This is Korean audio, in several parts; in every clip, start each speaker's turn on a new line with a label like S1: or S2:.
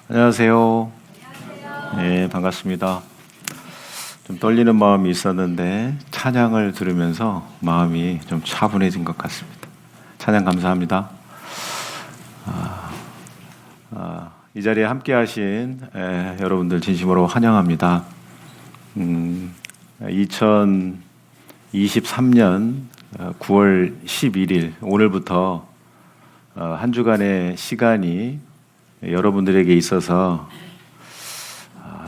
S1: 안녕하세요. 네, 반갑습니다. 좀 떨리는 마음이 있었는데 찬양을 들으면서 마음이 좀 차분해진 것 같습니다. 찬양 감사합니다. 이 자리에 함께하신 여러분들 진심으로 환영합니다. 2023년 9월 11일 오늘부터 한 주간의 시간이 여러분들에게 있어서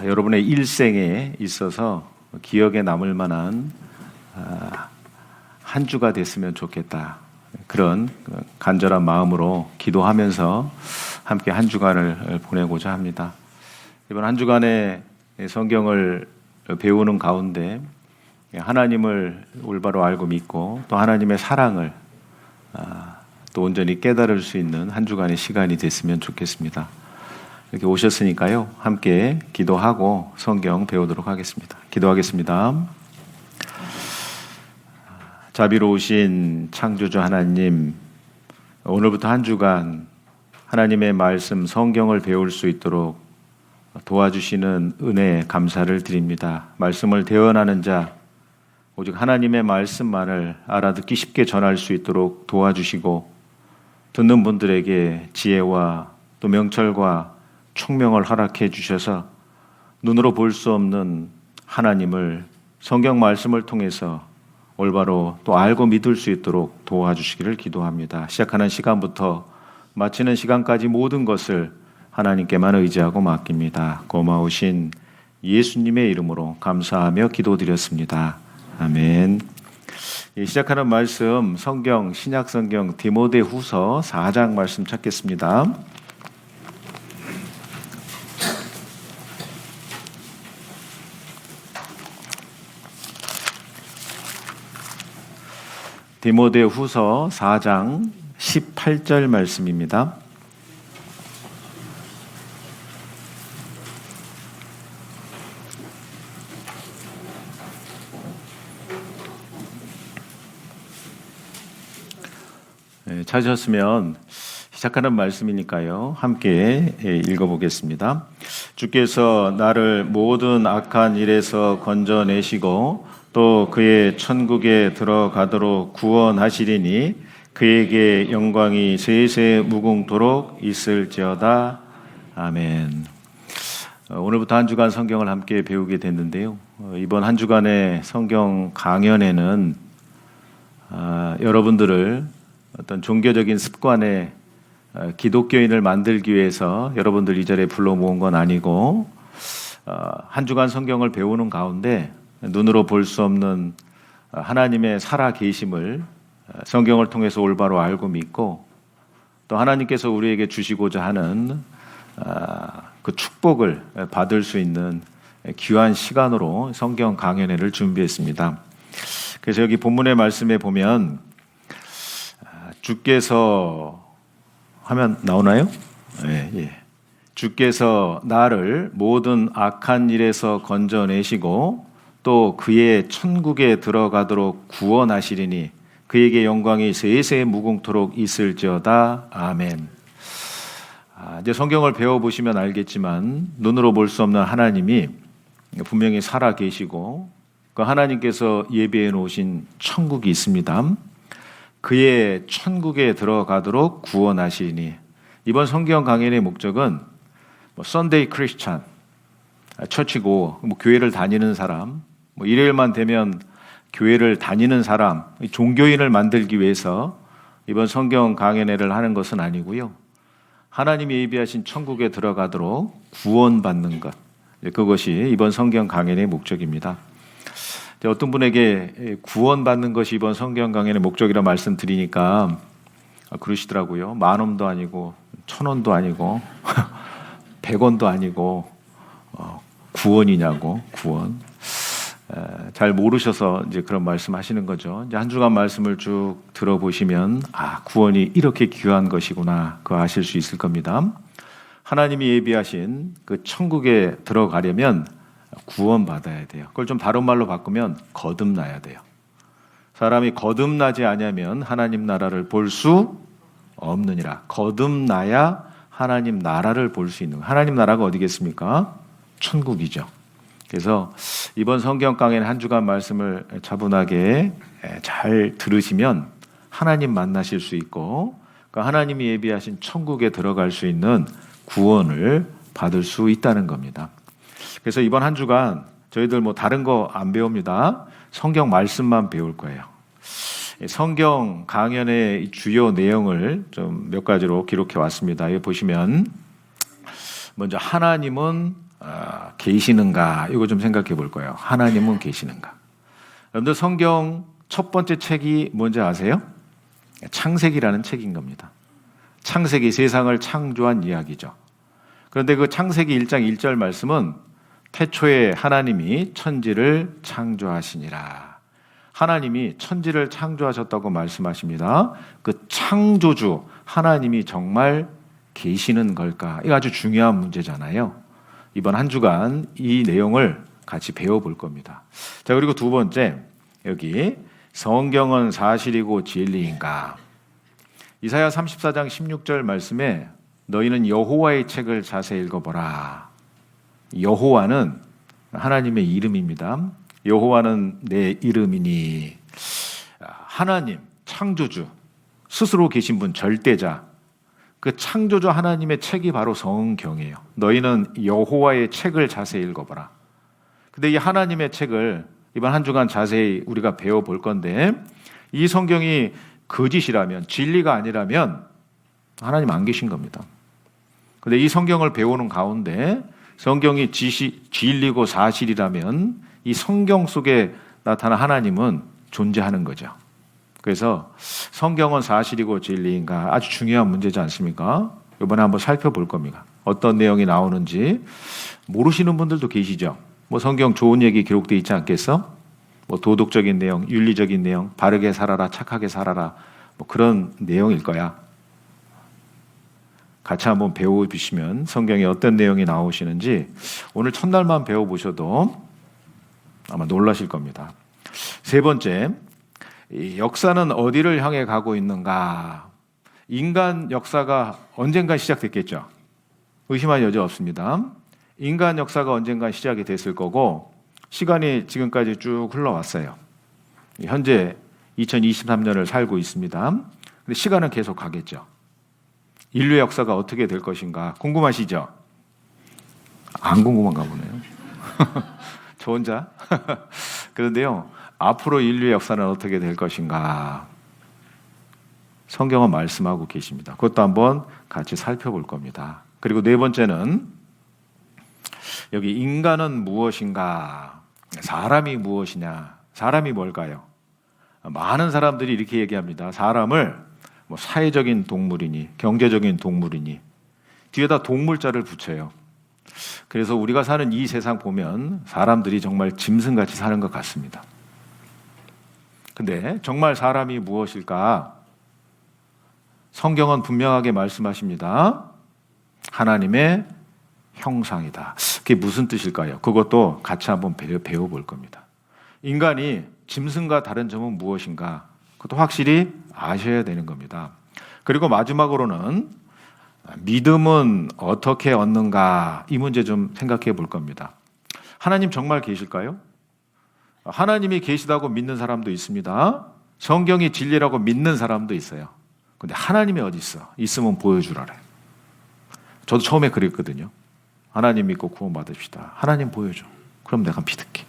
S1: 여러분의 일생에 있어서 기억에 남을 만한 한 주가 됐으면 좋겠다. 그런 간절한 마음으로 기도하면서 함께 한 주간을 보내고자 합니다. 이번 한 주간의 성경을 배우는 가운데 하나님을 올바로 알고 믿고 또 하나님의 사랑을 또 온전히 깨달을 수 있는 한 주간의 시간이 됐으면 좋겠습니다. 이렇게 오셨으니까요. 함께 기도하고 성경 배우도록 하겠습니다. 기도하겠습니다. 자비로우신 창조주 하나님, 오늘부터 한 주간 하나님의 말씀 성경을 배울 수 있도록 도와주시는 은혜에 감사를 드립니다. 말씀을 대언하는 자, 오직 하나님의 말씀만을 알아듣기 쉽게 전할 수 있도록 도와주시고 듣는 분들에게 지혜와 또 명철과 총명을 허락해 주셔서 눈으로 볼 수 없는 하나님을 성경 말씀을 통해서 올바로 또 알고 믿을 수 있도록 도와주시기를 기도합니다. 시작하는 시간부터 마치는 시간까지 모든 것을 하나님께만 의지하고 맡깁니다. 고마우신 예수님의 이름으로 감사하며 기도드렸습니다. 아멘. 시작하는 말씀 성경 신약성경 디모데후서 4장 말씀 찾겠습니다. 디모데후서 4장 18절 말씀입니다. 찾으셨으면 시작하는 말씀이니까요. 함께 읽어보겠습니다. 주께서 나를 모든 악한 일에서 건져내시고 또 그의 천국에 들어가도록 구원하시리니 그에게 영광이 세세 무궁토록 있을지어다. 아멘. 오늘부터 한 주간 성경을 함께 배우게 됐는데요. 이번 한 주간의 성경 강연에는 여러분들을 어떤 종교적인 습관에 기독교인을 만들기 위해서 여러분들 이 자리에 불러 모은 건 아니고 한 주간 성경을 배우는 가운데 눈으로 볼 수 없는 하나님의 살아 계심을 성경을 통해서 올바로 알고 믿고 또 하나님께서 우리에게 주시고자 하는 그 축복을 받을 수 있는 귀한 시간으로 성경 강연회를 준비했습니다. 그래서 여기 본문의 말씀에 보면 주께서 화면 나오나요? 예. 주께서 나를 모든 악한 일에서 건져내시고 또 그의 천국에 들어가도록 구원하시리니 그에게 영광이 세세 무궁토록 있을지어다. 아멘. 이제 성경을 배워보시면 알겠지만 눈으로 볼 수 없는 하나님이 분명히 살아 계시고 그 하나님께서 예비해 놓으신 천국이 있습니다. 그의 천국에 들어가도록 구원하시리니 이번 성경 강연의 목적은 썬데이 크리스찬, 처치고 교회를 다니는 사람, 일요일만 되면 교회를 다니는 사람, 종교인을 만들기 위해서 이번 성경 강연회를 하는 것은 아니고요. 하나님이 예비하신 천국에 들어가도록 구원받는 것, 그것이 이번 성경 강연의 목적입니다. 어떤 분에게 구원받는 것이 이번 성경 강연의 목적이라 말씀드리니까 그러시더라고요. 10,000원도 아니고 1,000원도 아니고 100원도 아니고 구원이냐고. 구원. 잘 모르셔서 이제 그런 말씀하시는 거죠. 이제 한 주간 말씀을 쭉 들어보시면 구원이 이렇게 귀한 것이구나 그거 아실 수 있을 겁니다. 하나님이 예비하신 그 천국에 들어가려면 구원받아야 돼요. 그걸 좀 다른 말로 바꾸면 거듭나야 돼요. 사람이 거듭나지 않으면 하나님 나라를 볼 수 없느니라. 거듭나야 하나님 나라를 볼 수 있는 거예요. 하나님 나라가 어디겠습니까? 천국이죠. 그래서 이번 성경 강의 한 주간 말씀을 차분하게 잘 들으시면 하나님 만나실 수 있고 그러니까 하나님이 예비하신 천국에 들어갈 수 있는 구원을 받을 수 있다는 겁니다. 그래서 이번 한 주간 저희들 뭐 다른 거 안 배웁니다. 성경 말씀만 배울 거예요. 성경 강연의 주요 내용을 좀 몇 가지로 기록해 왔습니다. 여기 보시면 먼저 하나님은 계시는가 이거 좀 생각해 볼 거예요. 하나님은 계시는가. 여러분들 성경 첫 번째 책이 뭔지 아세요? 창세기라는 책인 겁니다. 창세기 세상을 창조한 이야기죠. 그런데 그 창세기 1장 1절 말씀은 태초에 하나님이 천지를 창조하시니라. 하나님이 천지를 창조하셨다고 말씀하십니다. 그 창조주 하나님이 정말 계시는 걸까? 이거 아주 중요한 문제잖아요. 이번 한 주간 이 내용을 같이 배워볼 겁니다. 자, 그리고 두 번째 여기 성경은 사실이고 진리인가? 이사야 34장 16절 말씀에 너희는 여호와의 책을 자세히 읽어보라. 여호와는 하나님의 이름입니다. 여호와는 내 이름이니 하나님 창조주 스스로 계신 분 절대자 그 창조주 하나님의 책이 바로 성경이에요. 너희는 여호와의 책을 자세히 읽어보라. 근데 이 하나님의 책을 이번 한 주간 자세히 우리가 배워볼 건데 이 성경이 거짓이라면 진리가 아니라면 하나님 안 계신 겁니다. 근데 이 성경을 배우는 가운데 성경이 진리고 사실이라면 이 성경 속에 나타난 하나님은 존재하는 거죠. 그래서 성경은 사실이고 진리인가 아주 중요한 문제지 않습니까? 이번에 한번 살펴볼 겁니다. 어떤 내용이 나오는지 모르시는 분들도 계시죠. 뭐 성경 좋은 얘기 기록되어 있지 않겠어? 뭐 도덕적인 내용, 윤리적인 내용, 바르게 살아라, 착하게 살아라 뭐 그런 내용일 거야. 같이 한번 배워보시면 성경에 어떤 내용이 나오시는지 오늘 첫날만 배워보셔도 아마 놀라실 겁니다. 세 번째, 역사는 어디를 향해 가고 있는가? 인간 역사가 언젠가 시작됐겠죠. 의심할 여지 없습니다. 인간 역사가 언젠가 시작이 됐을 거고 시간이 지금까지 쭉 흘러왔어요. 현재 2023년을 살고 있습니다. 근데 시간은 계속 가겠죠. 인류의 역사가 어떻게 될 것인가 궁금하시죠? 안 궁금한가 보네요. 저 혼자? 그런데요, 앞으로 인류의 역사는 어떻게 될 것인가? 성경은 말씀하고 계십니다. 그것도 한번 같이 살펴볼 겁니다. 그리고 네 번째는 여기 인간은 무엇인가? 사람이 무엇이냐? 사람이 뭘까요? 많은 사람들이 이렇게 얘기합니다. 사람을 뭐 사회적인 동물이니 경제적인 동물이니 뒤에다 동물자를 붙여요. 그래서 우리가 사는 이 세상 보면 사람들이 정말 짐승같이 사는 것 같습니다. 근데 정말 사람이 무엇일까? 성경은 분명하게 말씀하십니다. 하나님의 형상이다. 그게 무슨 뜻일까요? 그것도 같이 한번 배워볼 겁니다. 인간이 짐승과 다른 점은 무엇인가? 그것도 확실히 아셔야 되는 겁니다. 그리고 마지막으로는 믿음은 어떻게 얻는가? 이 문제 좀 생각해 볼 겁니다. 하나님 정말 계실까요? 하나님이 계시다고 믿는 사람도 있습니다. 성경이 진리라고 믿는 사람도 있어요. 근데 하나님이 어디 있어? 있으면 보여주라래. 저도 처음에 그랬거든요. 하나님 믿고 구원받읍시다. 하나님 보여줘. 그럼 내가 믿을게.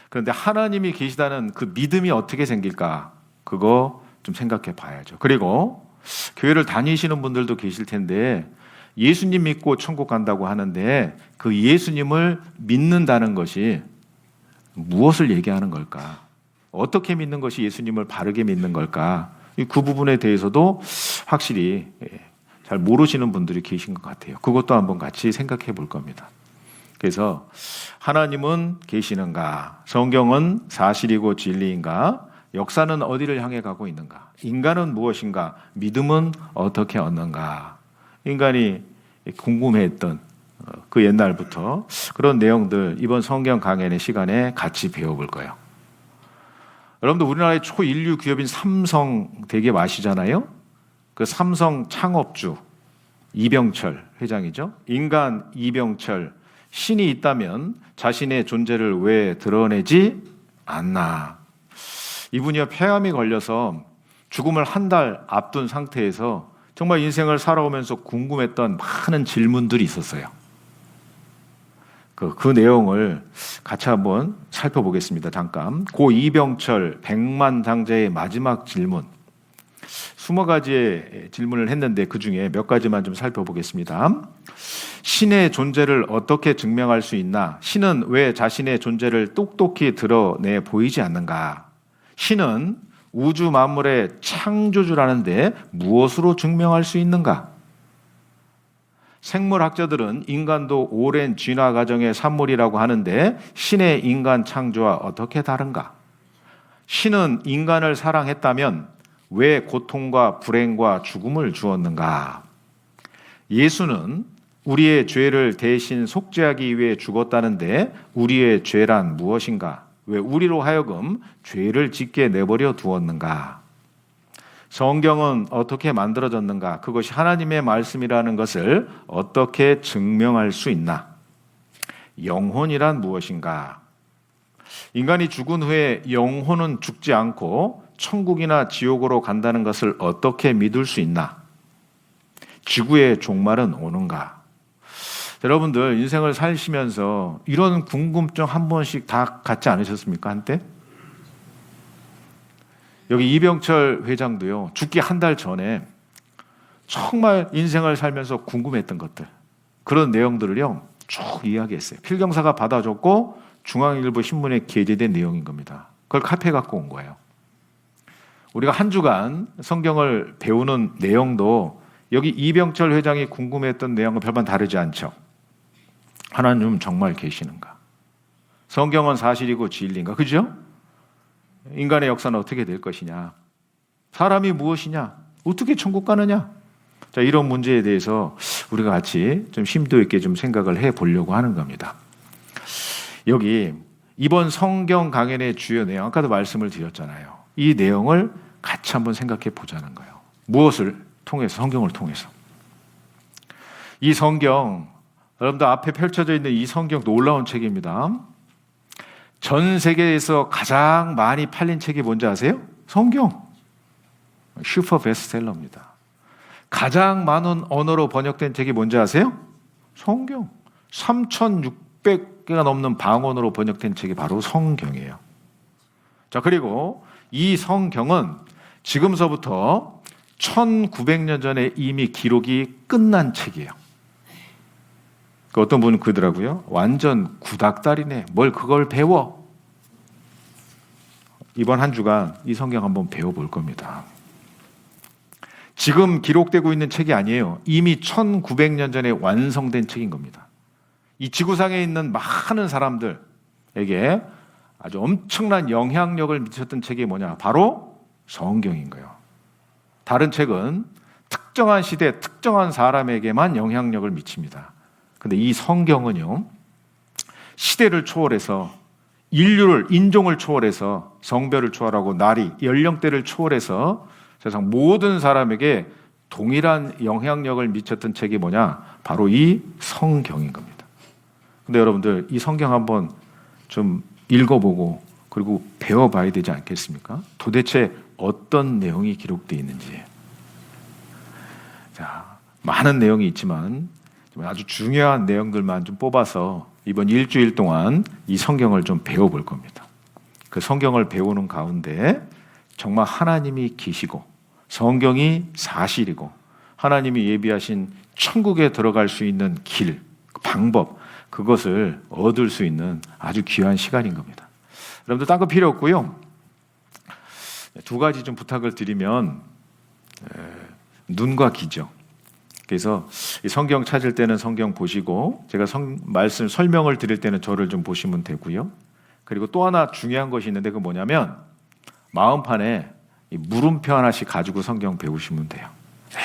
S1: 그런데 하나님이 계시다는 그 믿음이 어떻게 생길까? 그거 좀 생각해 봐야죠. 그리고 교회를 다니시는 분들도 계실 텐데 예수님 믿고 천국 간다고 하는데 그 예수님을 믿는다는 것이 무엇을 얘기하는 걸까? 어떻게 믿는 것이 예수님을 바르게 믿는 걸까? 그 부분에 대해서도 확실히 잘 모르시는 분들이 계신 것 같아요. 그것도 한번 같이 생각해 볼 겁니다. 그래서 하나님은 계시는가? 성경은 사실이고 진리인가? 역사는 어디를 향해 가고 있는가? 인간은 무엇인가? 믿음은 어떻게 얻는가? 인간이 궁금해했던 그 옛날부터 그런 내용들 이번 성경 강연의 시간에 같이 배워볼 거예요. 여러분들 우리나라의 초인류 기업인 삼성 대기업 아시잖아요? 그 삼성 창업주 이병철 회장이죠. 인간 이병철, 신이 있다면 자신의 존재를 왜 드러내지 않나. 이분이요, 폐암이 걸려서 죽음을 한 달 앞둔 상태에서 정말 인생을 살아오면서 궁금했던 많은 질문들이 있었어요. 그 내용을 같이 한번 살펴보겠습니다. 잠깐. 고 이병철 백만장자의 마지막 질문. 20가지의 질문을 했는데 그중에 몇 가지만 좀 살펴보겠습니다. 신의 존재를 어떻게 증명할 수 있나? 신은 왜 자신의 존재를 똑똑히 드러내 보이지 않는가? 신은 우주 만물의 창조주라는데 무엇으로 증명할 수 있는가? 생물학자들은 인간도 오랜 진화 과정의 산물이라고 하는데 신의 인간 창조와 어떻게 다른가? 신은 인간을 사랑했다면 왜 고통과 불행과 죽음을 주었는가? 예수는 우리의 죄를 대신 속죄하기 위해 죽었다는데 우리의 죄란 무엇인가? 왜 우리로 하여금 죄를 짓게 내버려 두었는가? 성경은 어떻게 만들어졌는가? 그것이 하나님의 말씀이라는 것을 어떻게 증명할 수 있나? 영혼이란 무엇인가? 인간이 죽은 후에 영혼은 죽지 않고 천국이나 지옥으로 간다는 것을 어떻게 믿을 수 있나? 지구의 종말은 오는가? 여러분들 인생을 사시면서 이런 궁금증 한 번씩 다 갖지 않으셨습니까? 한때? 여기 이병철 회장도요, 죽기 한 달 전에 정말 인생을 살면서 궁금했던 것들, 그런 내용들을요 쭉 이야기했어요. 필경사가 받아줬고 중앙일보 신문에 게재된 내용인 겁니다. 그걸 카피해 갖고 온 거예요. 우리가 한 주간 성경을 배우는 내용도 여기 이병철 회장이 궁금했던 내용과 별반 다르지 않죠. 하나님은 정말 계시는가? 성경은 사실이고 진리인가? 그죠? 인간의 역사는 어떻게 될 것이냐? 사람이 무엇이냐? 어떻게 천국 가느냐? 자, 이런 문제에 대해서 우리가 같이 좀 심도 있게 좀 생각을 해 보려고 하는 겁니다. 여기 이번 성경 강연의 주요 내용, 아까도 말씀을 드렸잖아요. 이 내용을 같이 한번 생각해 보자는 거예요. 무엇을 통해서? 성경을 통해서. 이 성경, 여러분들 앞에 펼쳐져 있는 이 성경 놀라운 책입니다. 전 세계에서 가장 많이 팔린 책이 뭔지 아세요? 성경. 슈퍼 베스트셀러입니다. 가장 많은 언어로 번역된 책이 뭔지 아세요? 성경. 3,600개가 넘는 방언으로 번역된 책이 바로 성경이에요. 자, 그리고 이 성경은 지금서부터 1900년 전에 이미 기록이 끝난 책이에요. 어떤 분은 그러더라고요. 완전 구닥다리네. 뭘 그걸 배워? 이번 한 주간 이 성경 한번 배워볼 겁니다. 지금 기록되고 있는 책이 아니에요. 이미 1900년 전에 완성된 책인 겁니다. 이 지구상에 있는 많은 사람들에게 아주 엄청난 영향력을 미쳤던 책이 뭐냐? 바로 성경인 거예요. 다른 책은 특정한 시대, 특정한 사람에게만 영향력을 미칩니다. 근데 이 성경은요, 시대를 초월해서 인류를, 인종을 초월해서 성별을 초월하고 나이, 연령대를 초월해서 세상 모든 사람에게 동일한 영향력을 미쳤던 책이 뭐냐? 바로 이 성경인 겁니다. 근데 여러분들 이 성경 한번 좀 읽어보고 그리고 배워봐야 되지 않겠습니까? 도대체 어떤 내용이 기록되어 있는지. 자, 많은 내용이 있지만 아주 중요한 내용들만 좀 뽑아서 이번 일주일 동안 이 성경을 좀 배워볼 겁니다. 그 성경을 배우는 가운데 정말 하나님이 계시고 성경이 사실이고 하나님이 예비하신 천국에 들어갈 수 있는 길, 방법, 그것을 얻을 수 있는 아주 귀한 시간인 겁니다. 여러분들 딴 거 필요 없고요. 두 가지 좀 부탁을 드리면 눈과 귀죠. 그래서 이 성경 찾을 때는 성경 보시고 제가 말씀 설명을 드릴 때는 저를 좀 보시면 되고요. 그리고 또 하나 중요한 것이 있는데 그건 뭐냐면 마음판에 이 물음표 하나씩 가지고 성경 배우시면 돼요.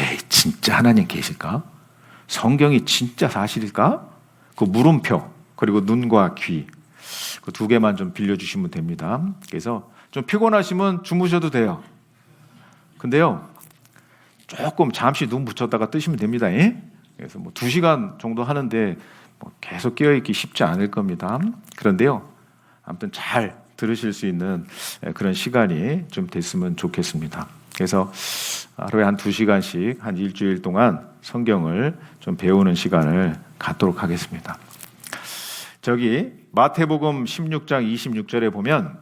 S1: 에이, 진짜 하나님 계실까? 성경이 진짜 사실일까? 그 물음표 그리고 눈과 귀 그 두 개만 좀 빌려주시면 됩니다. 그래서 좀 피곤하시면 주무셔도 돼요. 근데요, 조금 잠시 눈 붙였다가 뜨시면 됩니다. 예? 그래서 뭐 2시간 정도 하는데 뭐 계속 깨어있기 쉽지 않을 겁니다. 그런데요, 아무튼 잘 들으실 수 있는 그런 시간이 좀 됐으면 좋겠습니다. 그래서 하루에 한 2시간씩 한 일주일 동안 성경을 좀 배우는 시간을 갖도록 하겠습니다. 저기 마태복음 16장 26절에 보면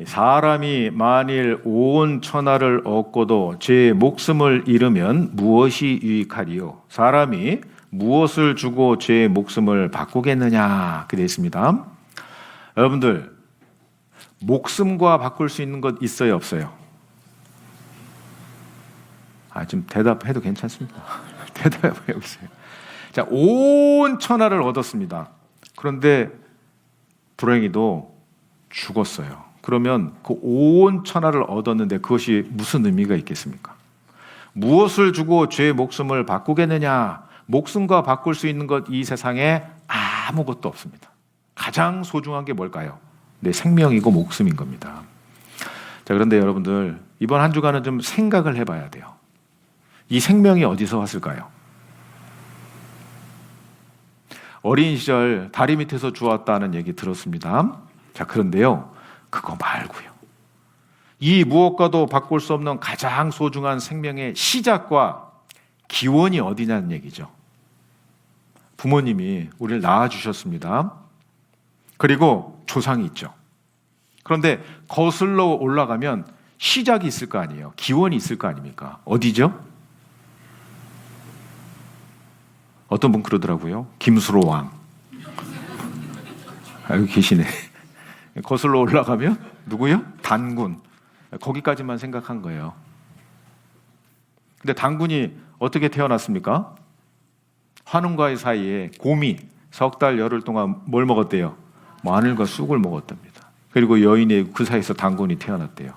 S1: 사람이 만일 온 천하를 얻고도 제 목숨을 잃으면 무엇이 유익하리요? 사람이 무엇을 주고 제 목숨을 바꾸겠느냐? 그렇게 되어 있습니다. 여러분들, 목숨과 바꿀 수 있는 것 있어요, 없어요? 좀 대답해도 괜찮습니다. 대답해 보세요. 자, 온 천하를 얻었습니다. 그런데 불행히도 죽었어요. 그러면 그 온 천하를 얻었는데 그것이 무슨 의미가 있겠습니까? 무엇을 주고 죄의 목숨을 바꾸겠느냐? 목숨과 바꿀 수 있는 것 이 세상에 아무것도 없습니다. 가장 소중한 게 뭘까요? 내 생명이고 목숨인 겁니다. 자, 그런데 여러분들, 이번 한 주간은 좀 생각을 해봐야 돼요. 이 생명이 어디서 왔을까요? 어린 시절 다리 밑에서 주웠다는 얘기 들었습니다. 자, 그런데요, 그거 말고요, 이 무엇과도 바꿀 수 없는 가장 소중한 생명의 시작과 기원이 어디냐는 얘기죠. 부모님이 우리를 낳아주셨습니다. 그리고 조상이 있죠. 그런데 거슬러 올라가면 시작이 있을 거 아니에요. 기원이 있을 거 아닙니까? 어디죠? 어떤 분 그러더라고요. 김수로 왕. 여기 계시네. 거슬러 올라가면 누구요? 단군. 거기까지만 생각한 거예요. 근데 단군이 어떻게 태어났습니까? 환웅과의 사이에 곰이 석 달 열흘 동안 뭘 먹었대요? 마늘과 쑥을 먹었답니다. 그리고 여인이 그 사이에서 단군이 태어났대요.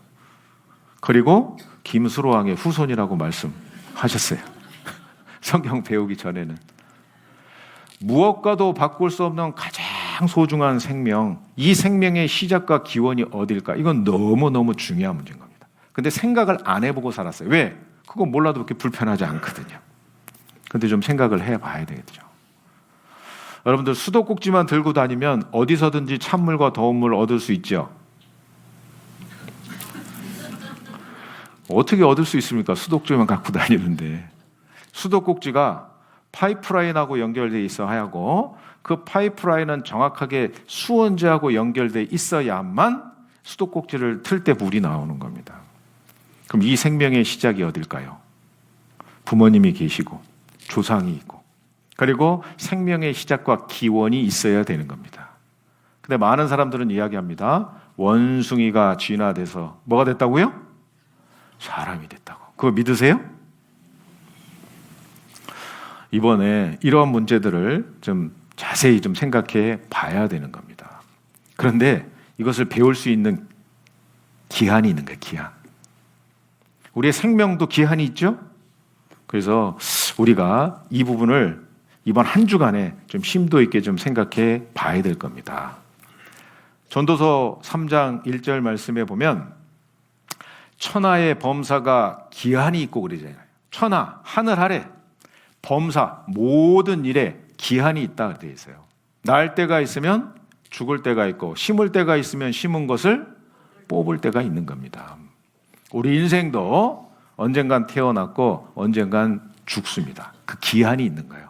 S1: 그리고 김수로 왕의 후손이라고 말씀하셨어요. 성경 배우기 전에는. 무엇과도 바꿀 수 없는 가장 소중한 생명, 이 생명의 시작과 기원이 어딜까? 이건 너무너무 중요한 문제인 겁니다. 근데 생각을 안 해보고 살았어요. 왜? 그거 몰라도 그렇게 불편하지 않거든요. 근데 좀 생각을 해봐야 되겠죠. 여러분들, 수도꼭지만 들고 다니면 어디서든지 찬물과 더운 물 얻을 수 있죠? 어떻게 얻을 수 있습니까? 수도꼭지만 갖고 다니는데. 수도꼭지가 파이프라인하고 연결되어 있어야 하고, 그 파이프라인은 정확하게 수원지하고 연결되어 있어야만 수도꼭지를 틀 때 물이 나오는 겁니다. 그럼 이 생명의 시작이 어딜까요? 부모님이 계시고 조상이 있고, 그리고 생명의 시작과 기원이 있어야 되는 겁니다. 근데 많은 사람들은 이야기합니다. 원숭이가 진화돼서 뭐가 됐다고요? 사람이 됐다고. 그거 믿으세요? 이번에 이러한 문제들을 좀 자세히 좀 생각해 봐야 되는 겁니다. 그런데 이것을 배울 수 있는 기한이 있는 거예요, 기한. 우리의 생명도 기한이 있죠? 그래서 우리가 이 부분을 이번 한 주간에 좀 심도 있게 좀 생각해 봐야 될 겁니다. 전도서 3장 1절 말씀에 보면 천하의 범사가 기한이 있고 그러잖아요. 천하, 하늘 아래 범사, 모든 일에 기한이 있다 되어 있어요. 날 때가 있으면 죽을 때가 있고, 심을 때가 있으면 심은 것을 뽑을 때가 있는 겁니다. 우리 인생도 언젠간 태어났고 언젠간 죽습니다. 그 기한이 있는 거예요.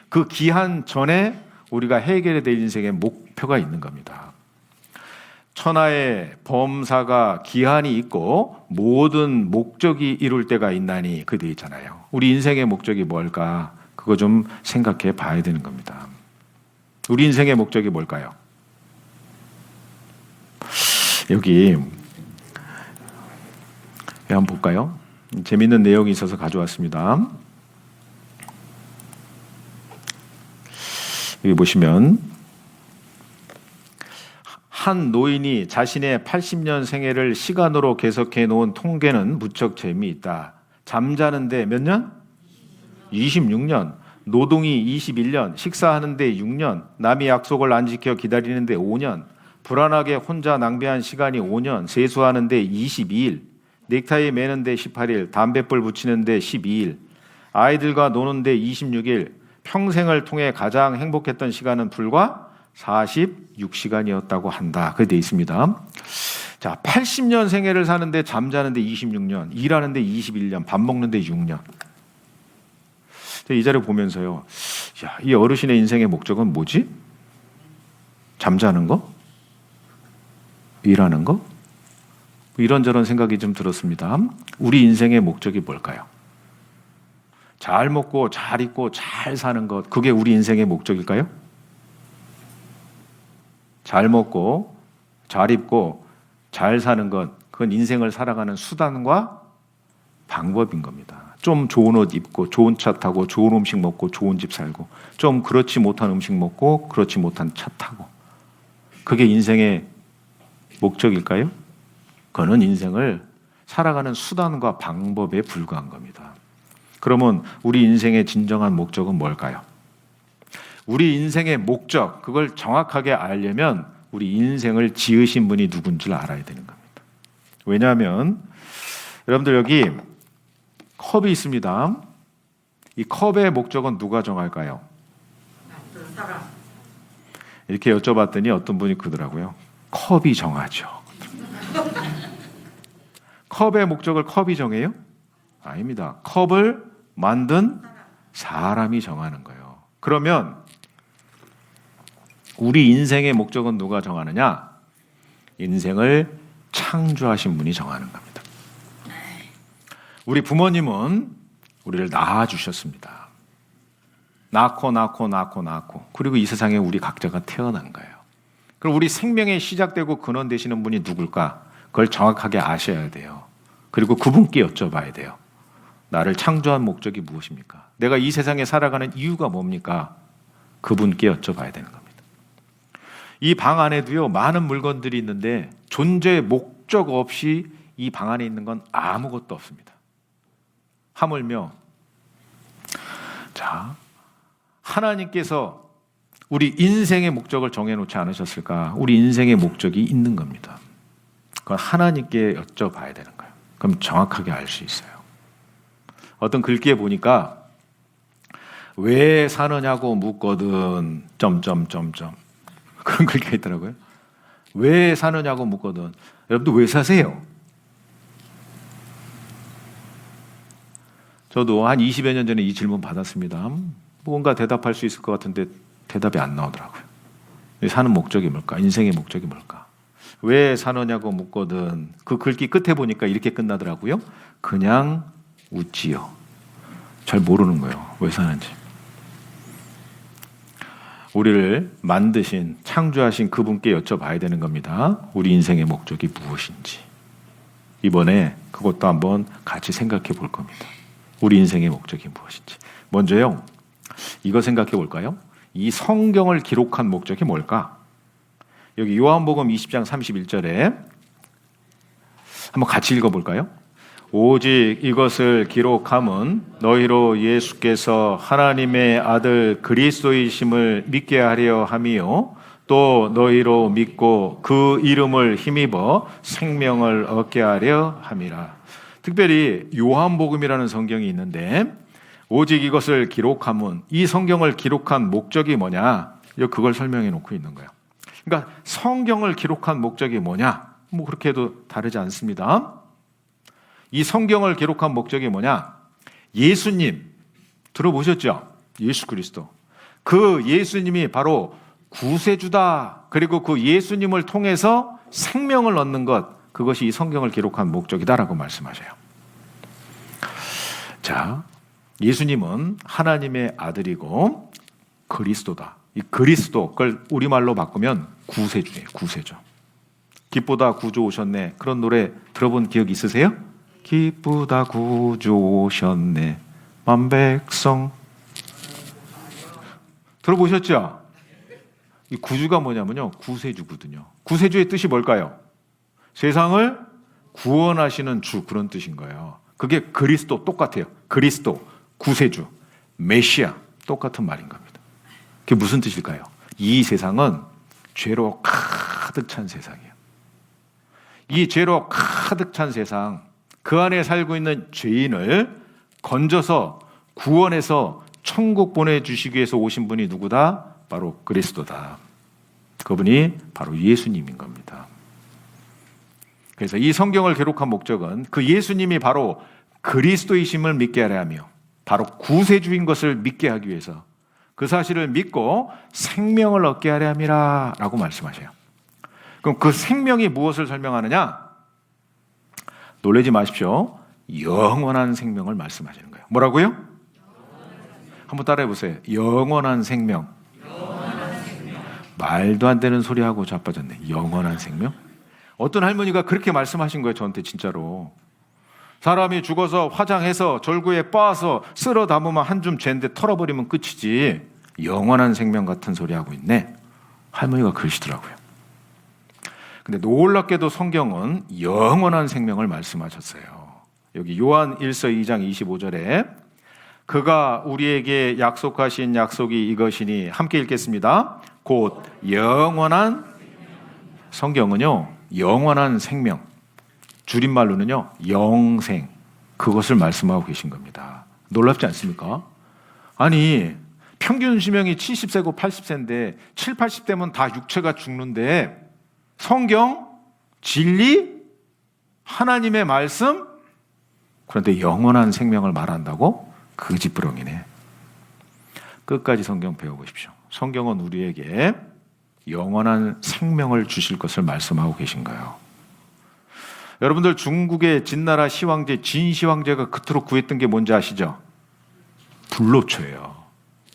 S1: 그 기한 전에 우리가 해결해야 될 인생의 목표가 있는 겁니다. 천하의 범사가 기한이 있고 모든 목적이 이룰 때가 있나니, 그 되어 있잖아요. 우리 인생의 목적이 뭘까? 그거 좀 생각해 봐야 되는 겁니다. 우리 인생의 목적이 뭘까요? 여기 한번 볼까요? 재미있는 내용이 있어서 가져왔습니다. 여기 보시면 한 노인이 자신의 80년 생애를 시간으로 계속해 놓은 통계는 무척 재미있다. 잠자는데 몇 년? 26년. 노동이 21년. 식사하는데 6년. 남이 약속을 안 지켜 기다리는데 5년. 불안하게 혼자 낭비한 시간이 5년. 세수하는데 22일. 넥타이 매는데 18일, 담뱃불 붙이는데 12일, 아이들과 노는데 26일, 평생을 통해 가장 행복했던 시간은 불과 46시간이었다고 한다. 그렇게 되어 있습니다. 자, 80년 생애를 사는데 잠자는데 26년, 일하는데 21년, 밥 먹는데 6년. 이 자료 보면서요, 야, 이 어르신의 인생의 목적은 뭐지? 잠자는 거? 일하는 거? 이런저런 생각이 좀 들었습니다. 우리 인생의 목적이 뭘까요? 잘 먹고 잘 입고 잘 사는 것, 그게 우리 인생의 목적일까요? 잘 먹고 잘 입고 잘 사는 것, 그건 인생을 살아가는 수단과 방법인 겁니다. 좀 좋은 옷 입고 좋은 차 타고 좋은 음식 먹고 좋은 집 살고, 좀 그렇지 못한 음식 먹고 그렇지 못한 차 타고, 그게 인생의 목적일까요? 그거는 인생을 살아가는 수단과 방법에 불과한 겁니다. 그러면 우리 인생의 진정한 목적은 뭘까요? 우리 인생의 목적, 그걸 정확하게 알려면 우리 인생을 지으신 분이 누군지 알아야 되는 겁니다. 왜냐하면 여러분들 여기 컵이 있습니다. 이 컵의 목적은 누가 정할까요? 이렇게 여쭤봤더니 어떤 분이 그러더라고요. 컵이 정하죠. 컵의 목적을 컵이 정해요? 아닙니다. 컵을 만든 사람이 정하는 거예요. 그러면 우리 인생의 목적은 누가 정하느냐? 인생을 창조하신 분이 정하는 겁니다. 우리 부모님은 우리를 낳아주셨습니다. 낳고 그리고 이 세상에 우리 각자가 태어난 거예요. 그럼 우리 생명의 시작되고 근원 되시는 분이 누굴까? 그걸 정확하게 아셔야 돼요. 그리고 그분께 여쭤봐야 돼요. 나를 창조한 목적이 무엇입니까? 내가 이 세상에 살아가는 이유가 뭡니까? 그분께 여쭤봐야 되는 겁니다. 이 방 안에도요, 많은 물건들이 있는데 존재의 목적 없이 이 방 안에 있는 건 아무것도 없습니다. 하물며 자, 하나님께서 우리 인생의 목적을 정해놓지 않으셨을까? 우리 인생의 목적이 있는 겁니다. 그건 하나님께 여쭤봐야 되는 거예요. 그럼 정확하게 알 수 있어요. 어떤 글귀에 보니까 왜 사느냐고 묻거든 그런 글귀가 있더라고요. 왜 사느냐고 묻거든. 여러분들 왜 사세요? 저도 한 20여 년 전에 이 질문 받았습니다. 뭔가 대답할 수 있을 것 같은데 대답이 안 나오더라고요. 사는 목적이 뭘까? 인생의 목적이 뭘까? 왜 사느냐고 묻거든. 그 글귀 끝에 보니까 이렇게 끝나더라고요. 그냥 웃지요. 잘 모르는 거예요. 왜 사는지. 우리를 만드신, 창조하신 그분께 여쭤봐야 되는 겁니다. 우리 인생의 목적이 무엇인지. 이번에 그것도 한번 같이 생각해 볼 겁니다. 우리 인생의 목적이 무엇인지. 먼저요, 이거 생각해 볼까요? 이 성경을 기록한 목적이 뭘까? 여기 요한복음 20장 31절에 한번 같이 읽어볼까요? 오직 이것을 기록함은 너희로 예수께서 하나님의 아들 그리스도이심을 믿게 하려 함이요 또 너희로 믿고 그 이름을 힘입어 생명을 얻게 하려 함이라. 특별히 요한복음이라는 성경이 있는데 오직 이것을 기록함은, 이 성경을 기록한 목적이 뭐냐? 그걸 설명해 놓고 있는 거예요. 그러니까 성경을 기록한 목적이 뭐냐? 뭐 그렇게 해도 다르지 않습니다. 이 성경을 기록한 목적이 뭐냐? 예수님 들어보셨죠? 예수 그리스도. 그 예수님이 바로 구세주다. 그리고 그 예수님을 통해서 생명을 얻는 것, 그것이 이 성경을 기록한 목적이다라고 말씀하셔요. 자, 예수님은 하나님의 아들이고 그리스도다. 이 그리스도, 그걸 우리말로 바꾸면 구세주예요. 구세주. 기쁘다 구주 오셨네. 그런 노래 들어본 기억 있으세요? 기쁘다 구주 오셨네 만백성. 들어보셨죠? 이 구주가 뭐냐면요, 구세주거든요. 구세주의 뜻이 뭘까요? 세상을 구원하시는 주, 그런 뜻인 거예요. 그게 그리스도, 똑같아요. 그리스도, 구세주, 메시아, 똑같은 말인 겁니다. 그게 무슨 뜻일까요? 이 세상은 죄로 가득 찬 세상이에요. 이 죄로 가득 찬 세상, 그 안에 살고 있는 죄인을 건져서 구원해서 천국 보내주시기 위해서 오신 분이 누구다? 바로 그리스도다. 그분이 바로 예수님인 겁니다. 그래서 이 성경을 기록한 목적은 그 예수님이 바로 그리스도이심을 믿게 하려 하며 바로 구세주인 것을 믿게 하기 위해서 그 사실을 믿고 생명을 얻게 하려 함이라 라고 말씀하셔요. 그럼 그 생명이 무엇을 설명하느냐? 놀라지 마십시오. 영원한 생명을 말씀하시는 거예요. 뭐라고요? 한번 따라해 보세요. 영원한 생명. 말도 안 되는 소리하고 자빠졌네. 영원한 생명? 어떤 할머니가 그렇게 말씀하신 거예요. 저한테 진짜로. 사람이 죽어서 화장해서 절구에 빻아서 쓸어 담으면 한 줌 잰데 털어버리면 끝이지. 영원한 생명 같은 소리 하고 있네. 할머니가 그러시더라고요. 근데 놀랍게도 성경은 영원한 생명을 말씀하셨어요. 여기 요한 1서 2장 25절에 그가 우리에게 약속하신 약속이 이것이니 함께 읽겠습니다. 곧 영원한 성경은요. 영원한 생명. 줄임말로는요. 영생. 그것을 말씀하고 계신 겁니다. 놀랍지 않습니까? 아니 평균 수명이 70세고 80세인데 7, 80대면 다 육체가 죽는데 성경, 진리, 하나님의 말씀 그런데 영원한 생명을 말한다고? 거짓부렁이네. 끝까지 성경 배워보십시오. 성경은 우리에게 영원한 생명을 주실 것을 말씀하고 계신 거예요. 여러분들 중국의 진나라 시황제 진시황제가 그토록 구했던 게 뭔지 아시죠? 불로초예요.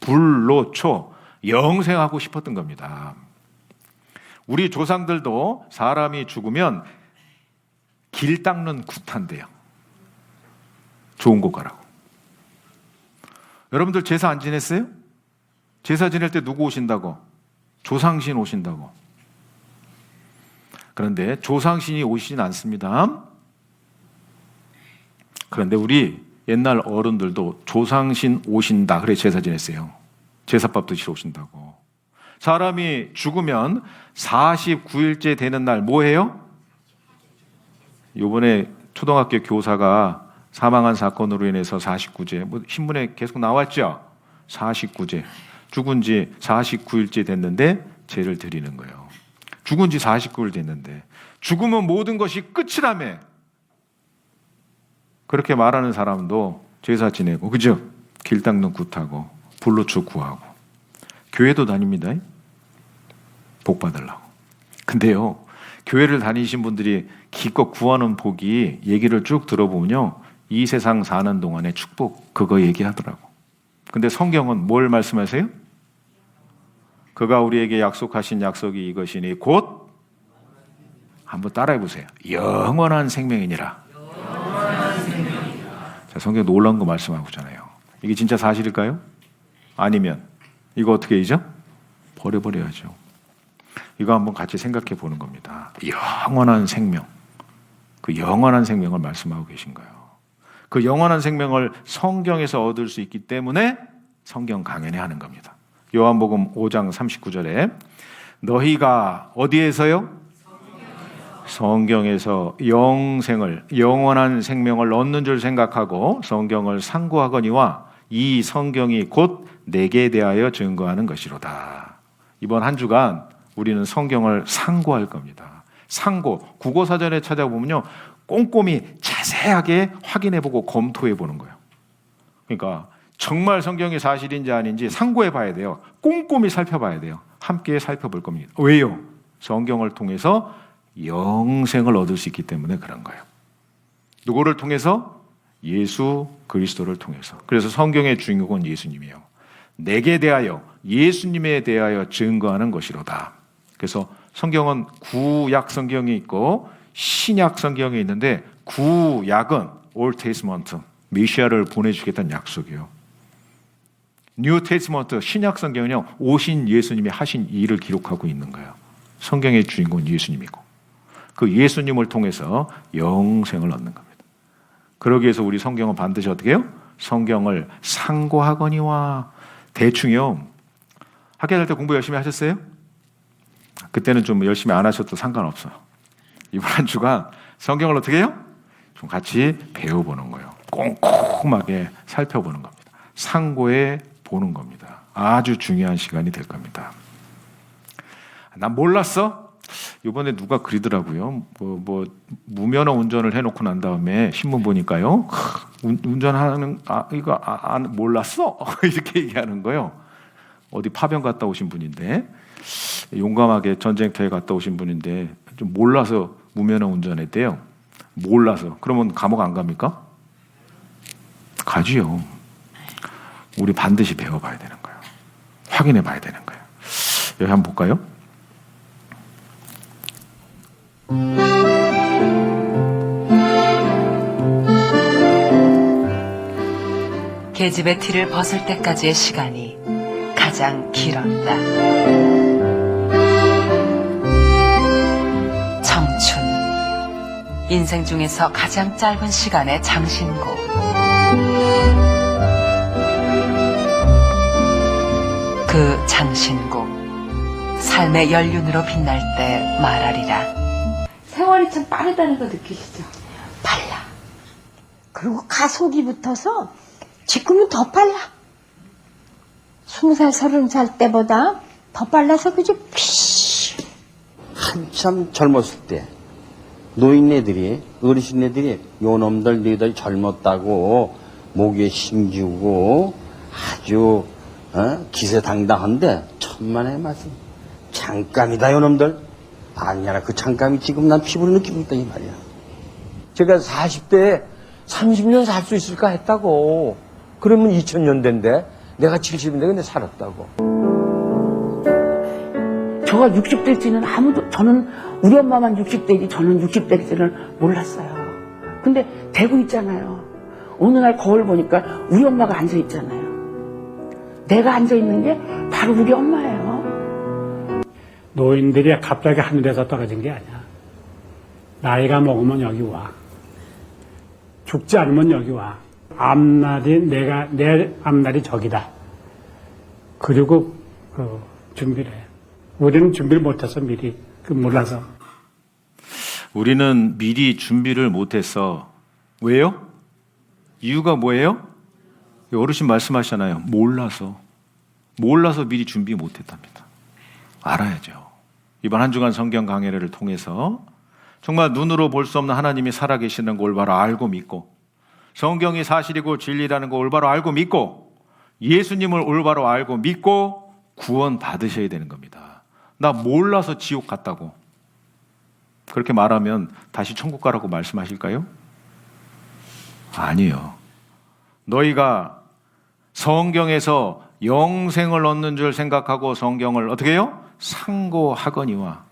S1: 불로초. 영생하고 싶었던 겁니다. 우리 조상들도 사람이 죽으면 길 닦는 구탄대요. 좋은 곳 가라고. 여러분들 제사 안 지냈어요? 제사 지낼 때 누구 오신다고? 조상신 오신다고. 그런데 조상신이 오시진 않습니다. 그런데 우리 옛날 어른들도 조상신 오신다 그래 제사 지냈어요. 제사밥 드시러 오신다고. 사람이 죽으면 49일째 되는 날 뭐 해요? 이번에 초등학교 교사가 사망한 사건으로 인해서 49제 뭐 신문에 계속 나왔죠. 49제 죽은 지 49일째 됐는데 제를 드리는 거예요. 죽은 지 49일 됐는데 죽으면 모든 것이 끝이라며 그렇게 말하는 사람도 제사 지내고 그죠? 길 닦는 굿하고 불로초 구하고 교회도 다닙니다. 복 받으려고. 근데요 교회를 다니신 분들이 기껏 구하는 복이 얘기를 쭉 들어보면요 이 세상 사는 동안의 축복 그거 얘기하더라고. 근데 성경은 뭘 말씀하세요? 그가 우리에게 약속하신 약속이 이것이니 곧 한번 따라해 보세요. 영원한 생명이니라. 자, 성경 놀라운 거 말씀하고 있잖아요. 이게 진짜 사실일까요? 아니면 이거 어떻게 이죠? 버려버려야죠. 이거 한번 같이 생각해 보는 겁니다. 영원한 생명. 그 영원한 생명을 말씀하고 계신 거예요. 그 영원한 생명을 성경에서 얻을 수 있기 때문에 성경 강연회 하는 겁니다. 요한복음 5장 39절에 너희가 어디에서요? 성경에서 영생을 영원한 생명을 얻는 줄 생각하고 성경을 상고하거니와 이 성경이 곧 내게 대하여 증거하는 것이로다. 이번 한 주간 우리는 성경을 상고할 겁니다. 상고 국어사전에 찾아보면요 꼼꼼히 자세하게 확인해보고 검토해보는 거예요. 그러니까 정말 성경이 사실인지 아닌지 상고해봐야 돼요. 꼼꼼히 살펴봐야 돼요. 함께 살펴볼 겁니다. 왜요? 성경을 통해서 영생을 얻을 수 있기 때문에 그런 거예요. 누구를 통해서? 예수 그리스도를 통해서. 그래서 성경의 주인공은 예수님이에요. 내게 대하여 예수님에 대하여 증거하는 것이로다. 그래서 성경은 구약 성경이 있고 신약 성경이 있는데 구약은 Old Testament, 메시아를 보내주겠다는 약속이에요. New Testament, 신약 성경은요 오신 예수님이 하신 일을 기록하고 있는 거예요. 성경의 주인공은 예수님이고 그 예수님을 통해서 영생을 얻는 겁니다. 그러기 위해서 우리 성경은 반드시 어떻게 해요? 성경을 상고하거니와. 대충요 학교 다닐 때 공부 열심히 하셨어요? 그때는 좀 열심히 안 하셔도 상관없어요. 이번 한 주간 성경을 어떻게 해요? 좀 같이 배워보는 거예요. 꼼꼼하게 살펴보는 겁니다. 상고해 보는 겁니다. 아주 중요한 시간이 될 겁니다. 난 몰랐어? 이번에 누가 그리더라고요. 무면허 운전을 해놓고 난 다음에 신문 보니까요. 운전하는 이거 몰랐어? 이렇게 얘기하는 거예요. 어디 파병 갔다 오신 분인데 용감하게 전쟁터에 갔다 오신 분인데 좀 몰라서 무면허 운전했대요. 몰라서. 그러면 감옥 안 갑니까? 가지요. 우리 반드시 배워봐야 되는 거예요. 확인해봐야 되는 거예요. 여기 한번 볼까요?
S2: 계집의 티를 벗을 때까지의 시간이 가장 길었다. 청춘, 인생 중에서 가장 짧은 시간의 장신고. 그 장신고, 삶의 연륜으로 빛날 때 말하리라.
S3: 세월이 참 빠르다는 거 느끼시죠?
S4: 빨라. 그리고 가속이 붙어서 지금은 더 빨라. 20살, 30살 때보다 더 빨라서 그저 피.
S5: 한참 젊었을 때 노인네들이 어르신네들이 요놈들 너희들 젊었다고 목에 힘주고 아주 기세당당한데 천만의 말씀. 잠깐이다 요놈들. 아니야, 그 잠깐이 지금 난 피부로 느끼고 있다 이 말이야.
S6: 제가 40대에 30년 살 수 있을까 했다고. 그러면 2000년대인데 내가 70인데 근데 살았다고.
S3: 저가 60대일지는 저는 우리 엄마만 60대이지 저는 60대일지는 몰랐어요. 근데 대구 있잖아요. 어느 날 거울 보니까 우리 엄마가 앉아 있잖아요. 내가 앉아 있는 게 바로 우리 엄마예요.
S7: 노인들이 갑자기 하늘에서 떨어진 게 아니야. 나이가 먹으면 여기 와. 죽지 않으면 여기 와. 내 앞날이 저기다. 그리고 준비를 해. 우리는 준비를 못해서 미리 몰라서.
S1: 우리는 미리 준비를 못해서. 왜요? 이유가 뭐예요? 어르신 말씀하시잖아요. 몰라서 미리 준비 못했답니다. 알아야죠. 이번 한 주간 성경 강해를 통해서 정말 눈으로 볼 수 없는 하나님이 살아계시는 걸 올바로 알고 믿고, 성경이 사실이고 진리라는 걸 올바로 알고 믿고, 예수님을 올바로 알고 믿고 구원 받으셔야 되는 겁니다. 나 몰라서 지옥 갔다고 그렇게 말하면 다시 천국 가라고 말씀하실까요? 아니요. 너희가 성경에서 영생을 얻는 줄 생각하고 성경을 어떻게 해요? 상고하거니와.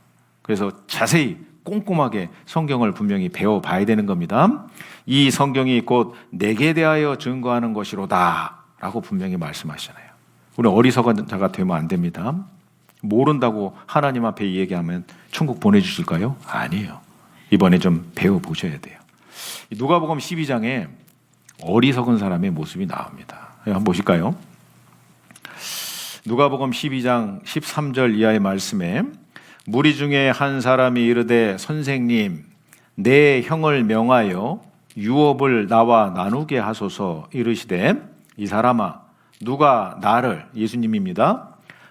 S1: 그래서 자세히 꼼꼼하게 성경을 분명히 배워봐야 되는 겁니다. 이 성경이 곧 내게 대하여 증거하는 것이로다 라고 분명히 말씀하시잖아요. 우리 어리석은 자가 되면 안 됩니다. 모른다고 하나님 앞에 얘기하면 천국 보내주실까요? 아니에요. 이번에 좀 배워보셔야 돼요. 누가복음 12장에 어리석은 사람의 모습이 나옵니다. 한번 보실까요? 누가복음 12장 13절 이하의 말씀에 무리 중에 한 사람이 이르되 선생님 내 형을 명하여 유업을 나와 나누게 하소서 이르시되 이 사람아 누가 나를, 예수님입니다,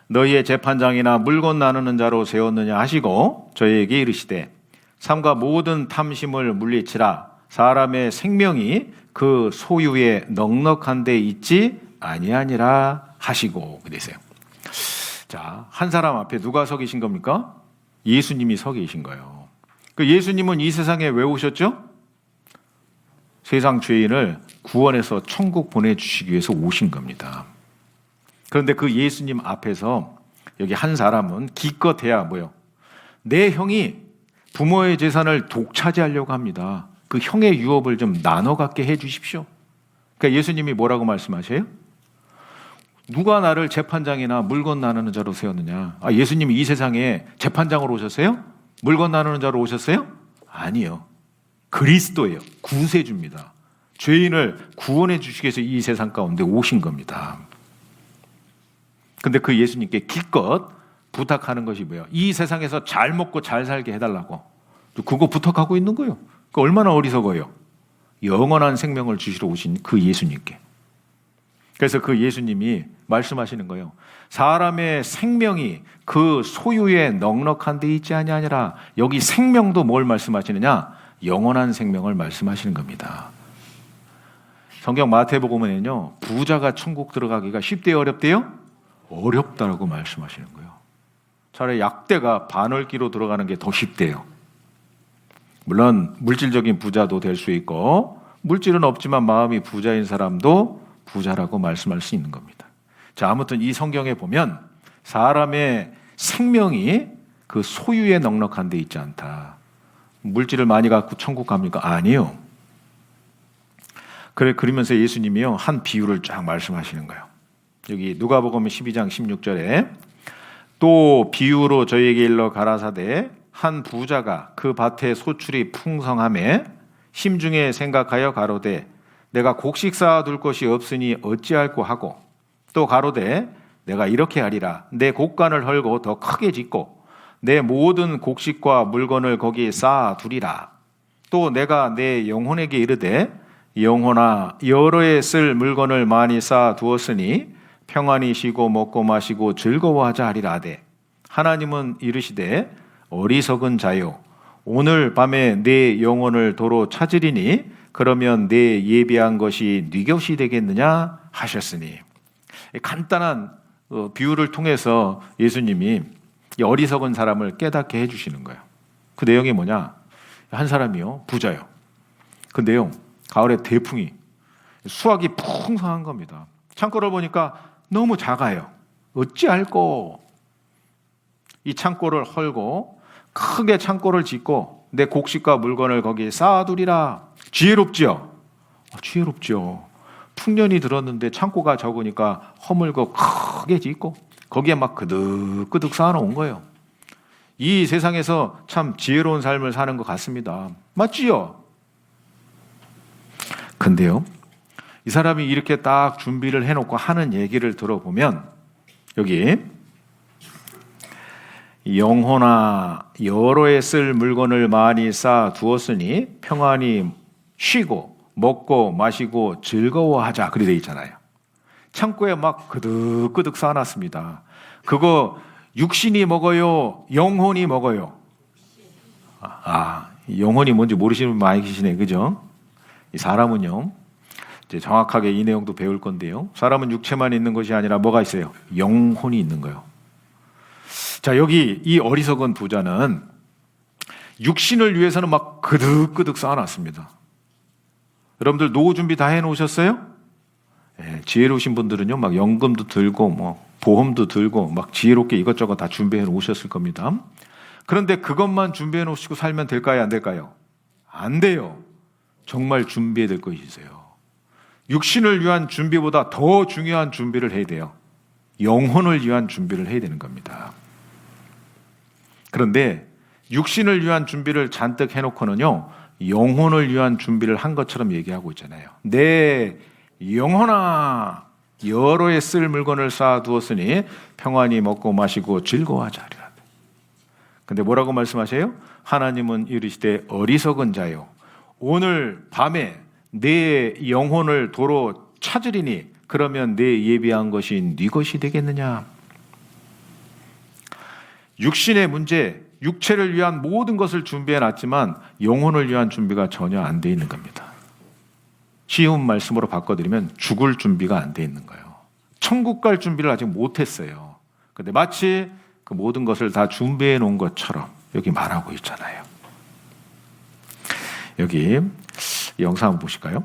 S1: 너희의 재판장이나 물건 나누는 자로 세웠느냐 하시고 저희에게 이르시되 삼가 모든 탐심을 물리치라. 사람의 생명이 그 소유에 넉넉한 데 있지 아니하니라 하시고 그러세요. 자, 한 사람 앞에 누가 서 계신 겁니까? 예수님이 서 계신 거예요. 그 예수님은 이 세상에 왜 오셨죠? 세상 죄인을 구원해서 천국 보내주시기 위해서 오신 겁니다. 그런데 그 예수님 앞에서 여기 한 사람은 기껏해야 뭐요? 내 형이 부모의 재산을 독차지하려고 합니다. 그 형의 유업을 좀 나눠 갖게 해 주십시오. 그러니까 예수님이 뭐라고 말씀하세요? 누가 나를 재판장이나 물건 나누는 자로 세웠느냐? 예수님이 이 세상에 재판장으로 오셨어요? 물건 나누는 자로 오셨어요? 아니요. 그리스도예요. 구세주입니다. 죄인을 구원해 주시기 위해서 이 세상 가운데 오신 겁니다. 근데 그 예수님께 기껏 부탁하는 것이 뭐예요? 이 세상에서 잘 먹고 잘 살게 해달라고. 그거 부탁하고 있는 거예요. 그 얼마나 어리석어요. 영원한 생명을 주시러 오신 그 예수님께. 그래서 그 예수님이 말씀하시는 거예요. 사람의 생명이 그 소유에 넉넉한 데 있지 아니하니라. 여기 생명도 뭘 말씀하시느냐? 영원한 생명을 말씀하시는 겁니다. 성경 마태복음에는요, 부자가 천국 들어가기가 쉽대요, 어렵대요? 어렵다라고 말씀하시는 거예요. 차라리 약대가 바늘기로 들어가는 게 더 쉽대요. 물론 물질적인 부자도 될 수 있고 물질은 없지만 마음이 부자인 사람도 부자라고 말씀할 수 있는 겁니다. 자, 아무튼 이 성경에 보면 사람의 생명이 그 소유에 넉넉한 데 있지 않다. 물질을 많이 갖고 천국 갑니까? 아니요. 그러면서 예수님이요, 한 비유를 쫙 말씀하시는 거예요. 여기 누가복음 12장 16절에 또 비유로 저희에게 일러 가라사대 한 부자가 그 밭에 소출이 풍성함에 심중에 생각하여 가로되 내가 곡식 쌓아둘 것이 없으니 어찌할꼬 하고 또 가로되 내가 이렇게 하리라 내 곡간을 헐고 더 크게 짓고 내 모든 곡식과 물건을 거기에 쌓아두리라. 또 내가 내 영혼에게 이르되 영혼아 여러 해 쓸 물건을 많이 쌓아두었으니 평안히 쉬고 먹고 마시고 즐거워하자 하리라 하되 하나님은 이르시되 어리석은 자요 오늘 밤에 내 영혼을 도로 찾으리니 그러면 내 예비한 것이 네 것이 되겠느냐 하셨으니. 간단한 비유를 통해서 예수님이 이 어리석은 사람을 깨닫게 해주시는 거예요. 그 내용이 뭐냐? 한 사람이요, 부자요. 근데요, 가을에 대풍이 수확이 풍성한 겁니다. 창고를 보니까 너무 작아요. 어찌할꼬? 이 창고를 헐고 크게 창고를 짓고 내 곡식과 물건을 거기에 쌓아두리라. 지혜롭지요? 지혜롭죠. 풍년이 들었는데 창고가 적으니까 허물고 크게 짓고 거기에 막 그득그득 쌓아놓은 거예요. 이 세상에서 참 지혜로운 삶을 사는 것 같습니다. 맞지요? 근데요, 이 사람이 이렇게 딱 준비를 해놓고 하는 얘기를 들어보면 여기 영혼아 여러 해 쓸 물건을 많이 쌓아 두었으니 평안히 쉬고 먹고 마시고 즐거워하자 그리 돼 있잖아요. 창고에 막 그득그득 쌓아놨습니다. 그거 육신이 먹어요? 영혼이 먹어요? 영혼이 뭔지 모르시는 분 많이 계시네, 그죠? 이 사람은요, 이제 정확하게 이 내용도 배울 건데요. 사람은 육체만 있는 것이 아니라 뭐가 있어요? 영혼이 있는 거예요. 자, 여기 이 어리석은 부자는 육신을 위해서는 막 그득그득 쌓아놨습니다. 여러분들 노후 준비 다 해놓으셨어요? 네, 지혜로우신 분들은요, 막 연금도 들고, 뭐 보험도 들고, 막 지혜롭게 이것저것 다 준비해 놓으셨을 겁니다. 그런데 그것만 준비해 놓으시고 살면 될까요, 안 될까요? 안 돼요. 정말 준비해야 될 것이 있어요. 육신을 위한 준비보다 더 중요한 준비를 해야 돼요. 영혼을 위한 준비를 해야 되는 겁니다. 그런데 육신을 위한 준비를 잔뜩 해놓고는요, 영혼을 위한 준비를 한 것처럼 얘기하고 있잖아요. 내 영혼아 여러 해 쓸 물건을 쌓아두었으니 평안히 먹고 마시고 즐거워하자 하리라. 근데 뭐라고 말씀하세요? 하나님은 이르시되 어리석은 자요 오늘 밤에 내 영혼을 도로 찾으리니 그러면 내 예비한 것이 네 것이 되겠느냐. 육신의 문제, 육체를 위한 모든 것을 준비해놨지만 영혼을 위한 준비가 전혀 안 돼 있는 겁니다. 쉬운 말씀으로 바꿔드리면 죽을 준비가 안 돼 있는 거예요. 천국 갈 준비를 아직 못했어요. 근데 마치 그 모든 것을 다 준비해 놓은 것처럼 여기 말하고 있잖아요. 여기 영상 한번 보실까요?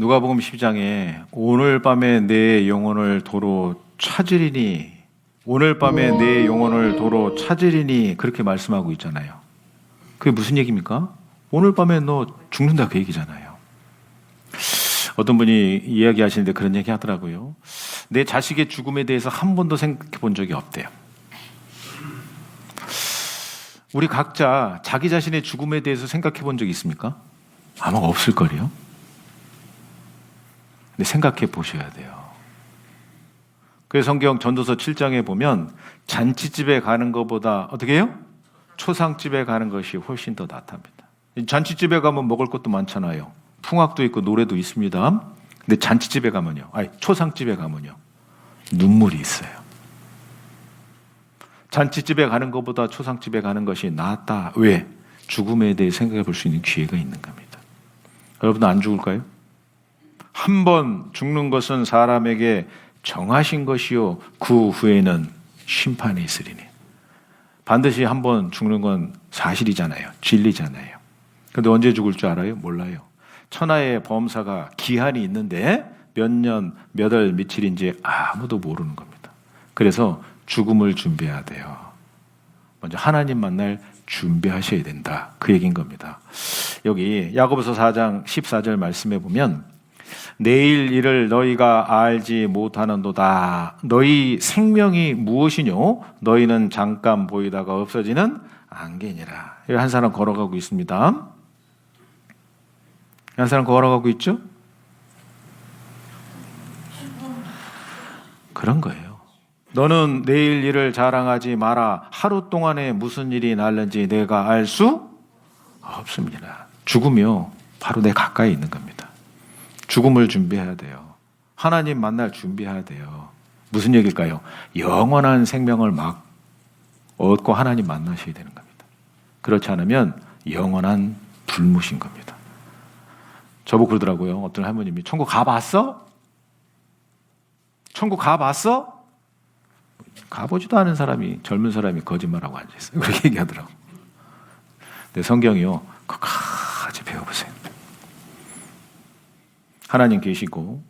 S1: 누가복음 10장에 오늘 밤에 내 영혼을 도로 찾으리니, 오늘 밤에 내 영혼을 도로 찾으리니 그렇게 말씀하고 있잖아요. 그게 무슨 얘기입니까? 오늘 밤에 너 죽는다 그 얘기잖아요. 어떤 분이 이야기하시는데 그런 얘기 하더라고요. 내 자식의 죽음에 대해서 한 번도 생각해 본 적이 없대요. 우리 각자 자기 자신의 죽음에 대해서 생각해 본 적이 있습니까? 아마 없을 거예요. 근데 생각해 보셔야 돼요. 그래서 성경 전도서 7장에 보면 잔치집에 가는 것보다 어떻게 해요? 초상집에 가는 것이 훨씬 더 낫답니다. 잔치집에 가면 먹을 것도 많잖아요. 풍악도 있고 노래도 있습니다. 근데 잔치집에 가면요, 아니 초상집에 가면요, 눈물이 있어요. 잔치집에 가는 것보다 초상집에 가는 것이 낫다. 왜? 죽음에 대해 생각해 볼 수 있는 기회가 있는 겁니다. 여러분 안 죽을까요? 한 번 죽는 것은 사람에게 정하신 것이요 그 후에는 심판이 있으리니. 반드시 한 번 죽는 건 사실이잖아요. 진리잖아요. 근데 언제 죽을 줄 알아요? 몰라요. 천하의 범사가 기한이 있는데 몇 년, 몇 월, 며칠인지 아무도 모르는 겁니다. 그래서 죽음을 준비해야 돼요. 먼저 하나님 만날 준비하셔야 된다. 그 얘기인 겁니다. 여기 야고보서 4장 14절 말씀해 보면 내일 일을 너희가 알지 못하는도다. 너희 생명이 무엇이뇨? 너희는 잠깐 보이다가 없어지는 안개니라. 여기 한 사람 걸어가고 있습니다. 한 사람 걸어가고 있죠? 그런 거예요. 너는 내일 일을 자랑하지 마라. 하루 동안에 무슨 일이 날는지 내가 알 수 없습니다. 죽으며 바로 내 가까이 있는 겁니다. 죽음을 준비해야 돼요. 하나님 만날 준비해야 돼요. 무슨 얘기일까요? 영원한 생명을 막 얻고 하나님 만나셔야 되는 겁니다. 그렇지 않으면 영원한 불무신 겁니다. 저보고 그러더라고요. 어떤 할머님이 천국 가봤어? 천국 가봤어? 가보지도 않은 사람이, 젊은 사람이 거짓말하고 앉아있어요. 그렇게 얘기하더라고요. 근데 성경이요, 끝까지 배워보세요. 하나님 계시고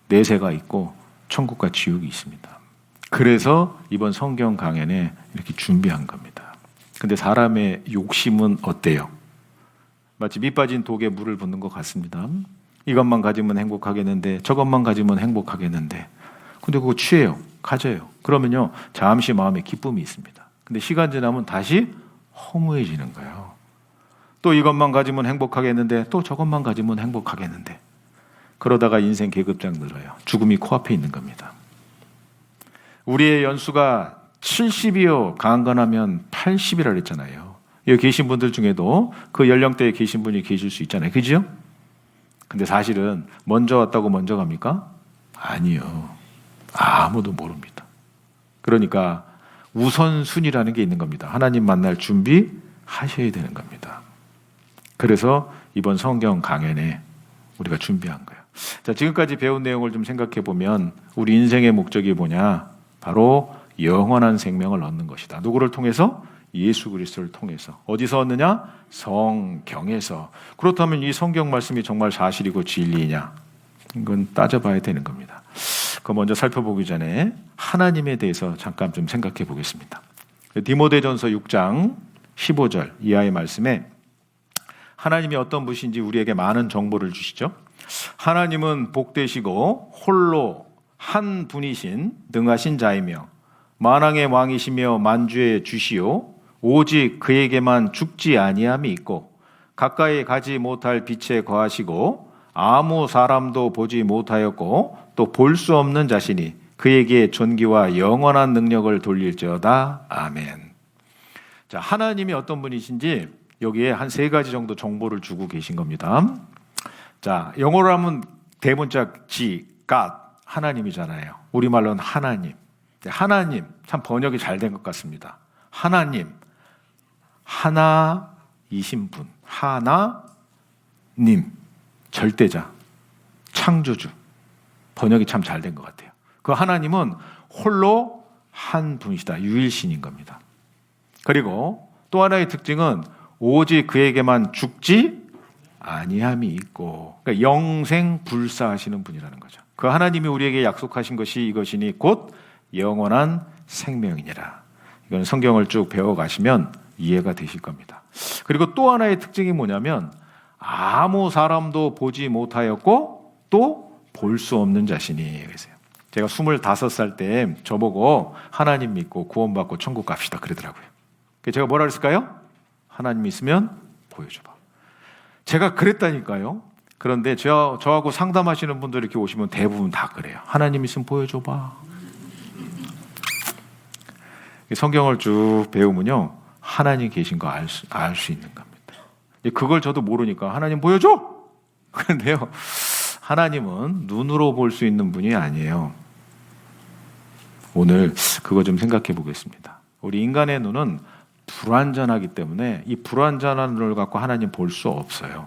S1: 내세가 있고 천국과 지옥이 있습니다. 그래서 이번 성경 강연에 이렇게 준비한 겁니다. 근데 사람의 욕심은 어때요? 마치 밑 빠진 독에 물을 붓는 것 같습니다. 이것만 가지면 행복하겠는데 저것만 가지면 행복하겠는데 근데 그거 취해요. 가져요. 그러면요 잠시 마음에 기쁨이 있습니다. 근데 시간 지나면 다시 허무해지는 거예요. 또 이것만 가지면 행복하겠는데 또 저것만 가지면 행복하겠는데 그러다가 인생 계급장 늘어요. 죽음이 코앞에 있는 겁니다. 우리의 연수가 70이요 강건하면 80이라 그랬잖아요. 여기 계신 분들 중에도 그 연령대에 계신 분이 계실 수 있잖아요. 그죠? 근데 사실은 먼저 왔다고 먼저 갑니까? 아니요. 아무도 모릅니다. 그러니까 우선순위라는 게 있는 겁니다. 하나님 만날 준비하셔야 되는 겁니다. 그래서 이번 성경 강연에 우리가 준비한 거예요. 자, 지금까지 배운 내용을 좀 생각해 보면 우리 인생의 목적이 뭐냐? 바로 영원한 생명을 얻는 것이다. 누구를 통해서? 예수 그리스도를 통해서. 어디서 얻느냐? 성경에서. 그렇다면 이 성경 말씀이 정말 사실이고 진리냐? 이건 따져봐야 되는 겁니다. 그 먼저 살펴보기 전에 하나님에 대해서 잠깐 좀 생각해 보겠습니다. 디모데전서 6장 15절 이하의 말씀에 하나님이 어떤 분이신지 우리에게 많은 정보를 주시죠. 하나님은 복되시고 홀로 한 분이신 능하신 자이며 만왕의 왕이시며 만주의 주시오 오직 그에게만 죽지 아니함이 있고 가까이 가지 못할 빛에 거하시고 아무 사람도 보지 못하였고 또 볼 수 없는 자신이 그에게 존귀와 영원한 능력을 돌릴지어다. 아멘. 자, 하나님이 어떤 분이신지 여기에 한 3가지 정도 정보를 주고 계신 겁니다. 자, 영어로 하면 대문짝 G, God, 하나님이잖아요. 우리말로는 하나님. 하나님, 참 번역이 잘 된 것 같습니다. 하나님, 하나이신 분, 하나님, 절대자, 창조주. 번역이 참 잘 된 것 같아요. 그 하나님은 홀로 한 분이시다. 유일신인 겁니다. 그리고 또 하나의 특징은 오직 그에게만 죽지 아니함이 있고, 그러니까 영생 불사하시는 분이라는 거죠. 그 하나님이 우리에게 약속하신 것이 이것이니 곧 영원한 생명이니라. 이건 성경을 쭉 배워가시면 이해가 되실 겁니다. 그리고 또 하나의 특징이 뭐냐면 아무 사람도 보지 못하였고 또 볼 수 없는 자신이. 그래서요. 제가 25살 때 저보고 하나님 믿고 구원받고 천국 갑시다 그러더라고요. 제가 뭐라 그랬을까요? 하나님 있으면 보여줘봐. 제가 그랬다니까요. 그런데 저하고 상담하시는 분들 이렇게 오시면 대부분 다 그래요. 하나님 있으면 보여줘봐. 성경을 쭉 배우면요, 하나님 계신 거 알 수 있는 겁니다. 그걸 저도 모르니까 하나님 보여줘! 그런데요, 하나님은 눈으로 볼 수 있는 분이 아니에요. 오늘 그거 좀 생각해 보겠습니다. 우리 인간의 눈은 불완전하기 때문에 이 불완전한 눈을 갖고 하나님 볼 수 없어요.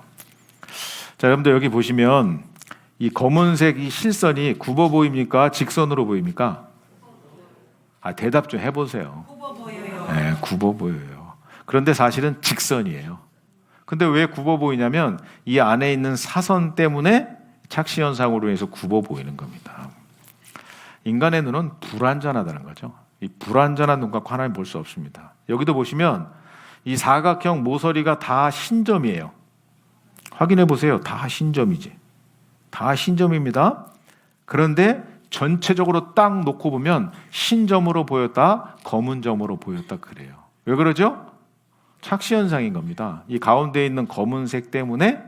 S1: 자, 여러분들 여기 보시면 이 검은색 이 실선이 굽어 보입니까? 직선으로 보입니까? 대답 좀 해보세요. 굽어 보여요. 네, 굽어 보여요. 그런데 사실은 직선이에요. 근데 왜 굽어 보이냐면 이 안에 있는 사선 때문에 착시 현상으로 해서 굽어 보이는 겁니다. 인간의 눈은 불완전하다는 거죠. 이 불완전한 눈 갖고 하나님 볼 수 없습니다. 여기도 보시면 이 사각형 모서리가 다 신점이에요. 확인해 보세요. 다 신점이지. 다 신점입니다. 그런데 전체적으로 딱 놓고 보면 신점으로 보였다, 검은 점으로 보였다 그래요. 왜 그러죠? 착시 현상인 겁니다. 이 가운데 있는 검은색 때문에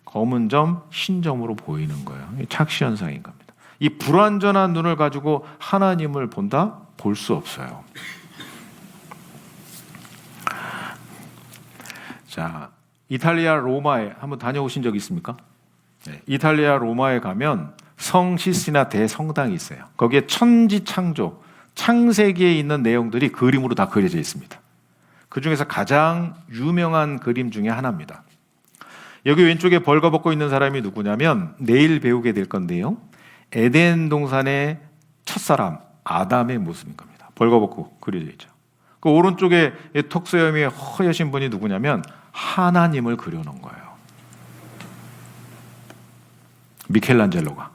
S1: 검은 점, 신점으로 보이는 거예요. 착시 현상인 겁니다. 이 불완전한 눈을 가지고 하나님을 본다? 볼 수 없어요. 자, 이탈리아 로마에 한번 다녀오신 적 있습니까? 네, 이탈리아 로마에 가면 성 시스티나 대성당이 있어요. 거기에 천지창조, 창세기에 있는 내용들이 그림으로 다 그려져 있습니다. 그 중에서 가장 유명한 그림 중에 하나입니다. 여기 왼쪽에 벌거벗고 있는 사람이 누구냐면 내일 배우게 될 건데요, 에덴 동산의 첫사람 아담의 모습인 겁니다. 벌거벗고 그려져 있죠. 그 오른쪽에 턱수염이 허여신 분이 누구냐면 하나님을 그려놓은 거예요. 미켈란젤로가.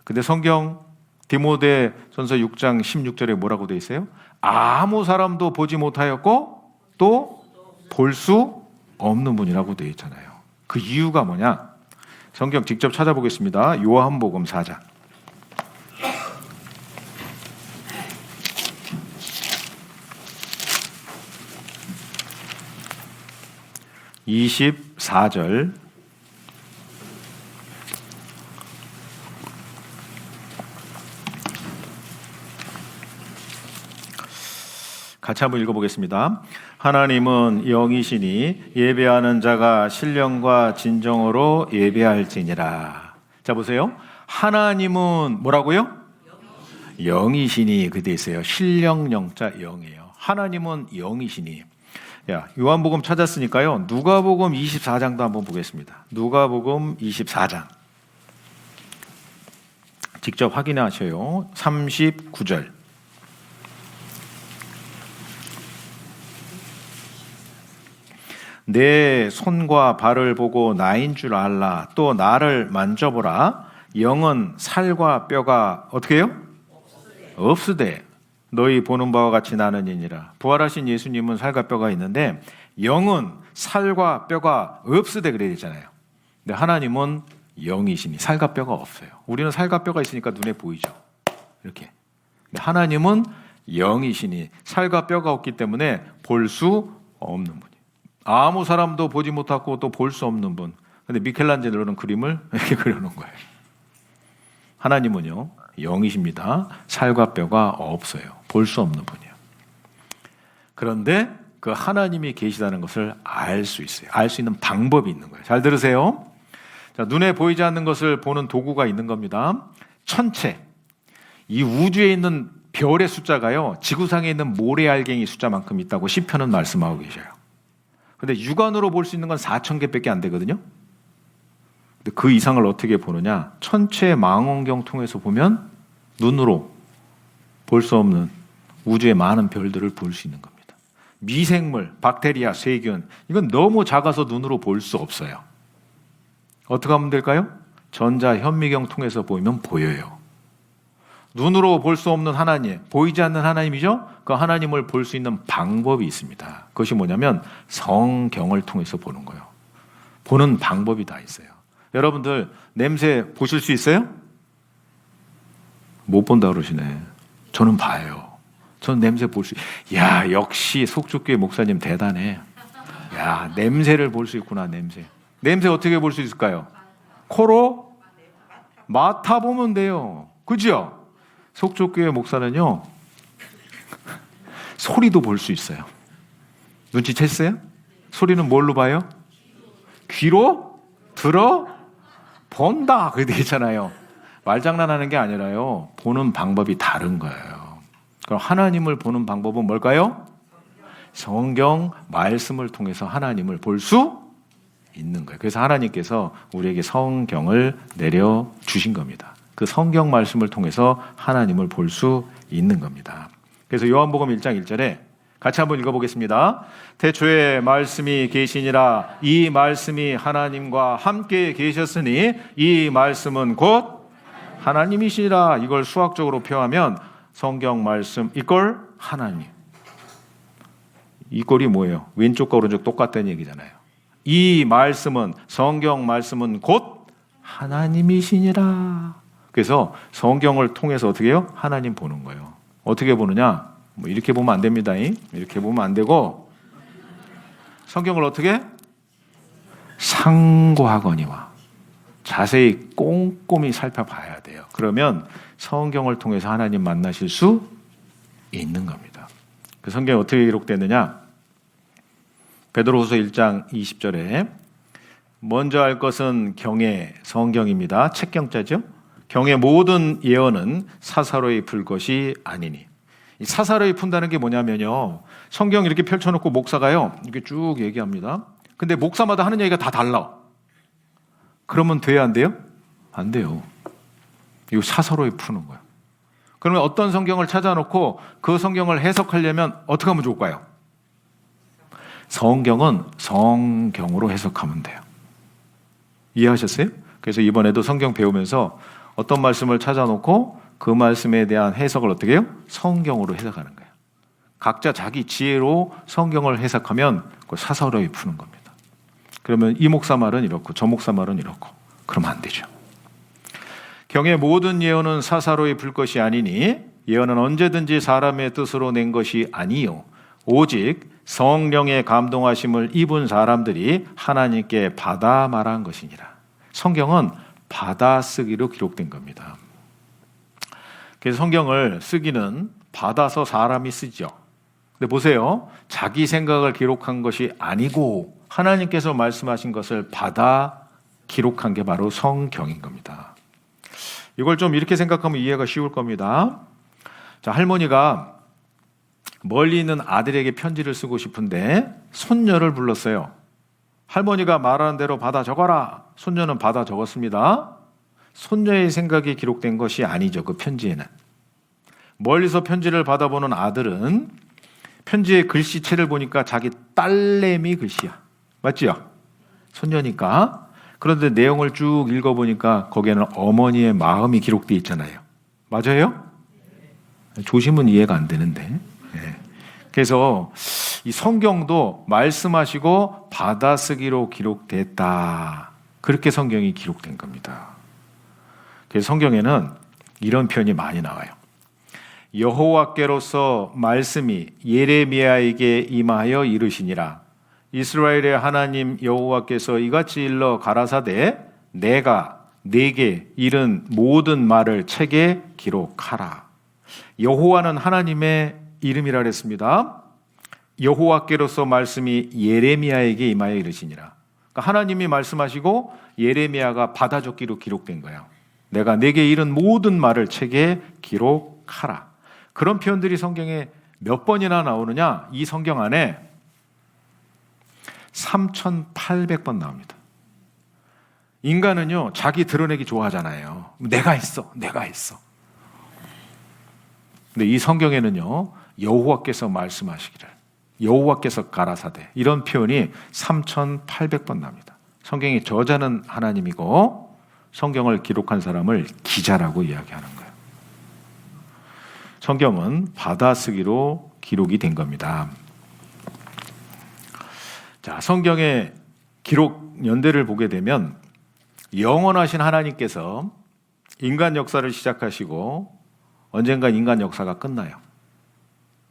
S1: 근데 성경 디모데 전서 6장 16절에 뭐라고 돼 있어요? 아무 사람도 보지 못하였고 또 볼 수 없는 분이라고 돼 있잖아요. 그 이유가 뭐냐? 성경 직접 찾아보겠습니다. 요한복음 4장. (24절) 같이 한번 읽어보겠습니다. 하나님은 영이시니 예배하는 자가 신령과 진정으로 예배할지니라. 자, 보세요. 하나님은 뭐라고요? 영이시니. 그때 있어요. 신령 영자 영이에요. 하나님은 영이시니. 요한복음 찾았으니까요, 누가복음 24장도 한번 보겠습니다. 누가복음 24장 직접 확인하셔요. 39절. 내 손과 발을 보고 나인 줄 알라. 또 나를 만져보라. 영은 살과 뼈가 어떻게 해요? 없으되 너희 보는 바와 같이 나느니라. 부활하신 예수님은 살과 뼈가 있는데 영은 살과 뼈가 없으되 그래야 되잖아요. 근데 하나님은 영이시니 살과 뼈가 없어요. 우리는 살과 뼈가 있으니까 눈에 보이죠. 이렇게. 근데 하나님은 영이시니 살과 뼈가 없기 때문에 볼 수 없는 분이에요. 아무 사람도 보지 못하고 또 볼 수 없는 분. 근데 미켈란젤로는 그림을 이렇게 그려놓은 거예요. 하나님은요, 영이십니다. 살과 뼈가 없어요. 볼 수 없는 분이에요. 그런데 그 하나님이 계시다는 것을 알 수 있어요. 알 수 있는 방법이 있는 거예요. 잘 들으세요. 자, 눈에 보이지 않는 것을 보는 도구가 있는 겁니다. 천체. 이 우주에 있는 별의 숫자가요, 지구상에 있는 모래알갱이 숫자만큼 있다고 시편은 말씀하고 계셔요. 근데 육안으로 볼 수 있는 건 4,000개밖에 안 되거든요. 근데 그 이상을 어떻게 보느냐? 천체 망원경 통해서 보면 눈으로 볼 수 없는 우주의 많은 별들을 볼 수 있는 겁니다. 미생물, 박테리아, 세균, 이건 너무 작아서 눈으로 볼 수 없어요. 어떻게 하면 될까요? 전자현미경 통해서 보이면 보여요. 눈으로 볼 수 없는 하나님, 보이지 않는 하나님이죠? 그 하나님을 볼 수 있는 방법이 있습니다. 그것이 뭐냐면 성경을 통해서 보는 거예요. 보는 방법이 다 있어요. 여러분들 냄새 보실 수 있어요? 못 본다 그러시네. 저는 봐요. 저는 냄새 볼 수, 야, 역시 속주교회 목사님 대단해. 야, 냄새를 볼 수 있구나, 냄새. 냄새 어떻게 볼 수 있을까요? 코로 맡아보면 돼요. 그죠? 속주교회 목사는요, 소리도 볼 수 있어요. 눈치챘어요? 소리는 뭘로 봐요? 귀로 들어 본다. 그게 되잖아요. 말장난하는 게 아니라요. 보는 방법이 다른 거예요. 그럼 하나님을 보는 방법은 뭘까요? 성경 말씀을 통해서 하나님을 볼 수 있는 거예요. 그래서 하나님께서 우리에게 성경을 내려 주신 겁니다. 그 성경 말씀을 통해서 하나님을 볼 수 있는 겁니다. 그래서 요한복음 1장 1절에 같이 한번 읽어보겠습니다. 태초에 말씀이 계시니라. 이 말씀이 하나님과 함께 계셨으니 이 말씀은 곧 하나님이시라. 이걸 수학적으로 표하면 성경 말씀 이꼴 하나님. 이꼴이 뭐예요? 왼쪽과 오른쪽 똑같다는 얘기잖아요. 이 말씀은, 성경 말씀은 곧 하나님이시니라. 그래서 성경을 통해서 어떻게 해요? 하나님 보는 거예요. 어떻게 보느냐? 뭐 이렇게 보면 안 됩니다. 이렇게 보면 안 되고, 성경을 어떻게? 상고하거니와 자세히 꼼꼼히 살펴봐야 돼요. 그러면 성경을 통해서 하나님 만나실 수 있는 겁니다. 그 성경이 어떻게 기록됐느냐? 베드로후서 1장 20절에 먼저 알 것은 경의 성경입니다. 책경자죠. 경의 모든 예언은 사사로이 풀 것이 아니니. 이 사사로이 푼다는 게 뭐냐면요, 성경 이렇게 펼쳐놓고 목사가요 이렇게 쭉 얘기합니다. 근데 목사마다 하는 얘기가 다 달라. 그러면 돼야 안 돼요? 안 돼요. 이거 사사로이 푸는 거예요. 그러면 어떤 성경을 찾아놓고 그 성경을 해석하려면 어떻게 하면 좋을까요? 성경은 성경으로 해석하면 돼요. 이해하셨어요? 그래서 이번에도 성경 배우면서 어떤 말씀을 찾아놓고 그 말씀에 대한 해석을 어떻게 해요? 성경으로 해석하는 거예요. 각자 자기 지혜로 성경을 해석하면 그 사사로이 푸는 겁니다. 그러면 이 목사 말은 이렇고 저 목사 말은 이렇고 그러면 안 되죠. 경의 모든 예언은 사사로이 풀 것이 아니니 예언은 언제든지 사람의 뜻으로 낸 것이 아니요 오직 성령의 감동하심을 입은 사람들이 하나님께 받아 말한 것이니라. 성경은 받아쓰기로 기록된 겁니다. 그래서 성경을 쓰기는 받아서 사람이 쓰죠. 근데 보세요. 자기 생각을 기록한 것이 아니고 하나님께서 말씀하신 것을 받아 기록한 게 바로 성경인 겁니다. 이걸 좀 이렇게 생각하면 이해가 쉬울 겁니다. 자, 할머니가 멀리 있는 아들에게 편지를 쓰고 싶은데 손녀를 불렀어요. 할머니가 말하는 대로 받아 적어라. 손녀는 받아 적었습니다. 손녀의 생각이 기록된 것이 아니죠. 그 편지에는. 멀리서 편지를 받아보는 아들은 편지의 글씨체를 보니까 자기 딸내미 글씨야. 맞죠? 손녀니까. 그런데 내용을 쭉 읽어보니까 거기에는 어머니의 마음이 기록되어 있잖아요. 맞아요? 조심은 이해가 안 되는데. 그래서 이 성경도 말씀하시고 받아쓰기로 기록됐다. 그렇게 성경이 기록된 겁니다. 그래서 성경에는 이런 표현이 많이 나와요. 여호와께로서 말씀이 예레미야에게 임하여 이르시니라. 이스라엘의 하나님 여호와께서 이같이 일러 가라사대 내가 네게 이른 모든 말을 책에 기록하라. 여호와는 하나님의 이름이라 그랬습니다. 여호와께로서 말씀이 예레미야에게 임하여 이르시니라. 그러니까 하나님이 말씀하시고 예레미야가 받아 적기로 기록된 거예요. 내가 네게 이른 모든 말을 책에 기록하라. 그런 표현들이 성경에 몇 번이나 나오느냐? 이 성경 안에 3,800번 나옵니다. 인간은요, 자기 드러내기 좋아하잖아요. 내가 했어, 내가 했어. 근데 이 성경에는요, 여호와께서 말씀하시기를 여호와께서 가라사대 이런 표현이 3,800번 납니다. 성경의 저자는 하나님이고 성경을 기록한 사람을 기자라고 이야기하는 거예요. 성경은 받아쓰기로 기록이 된 겁니다. 자, 성경의 기록 연대를 보게 되면 영원하신 하나님께서 인간 역사를 시작하시고 언젠가 인간 역사가 끝나요.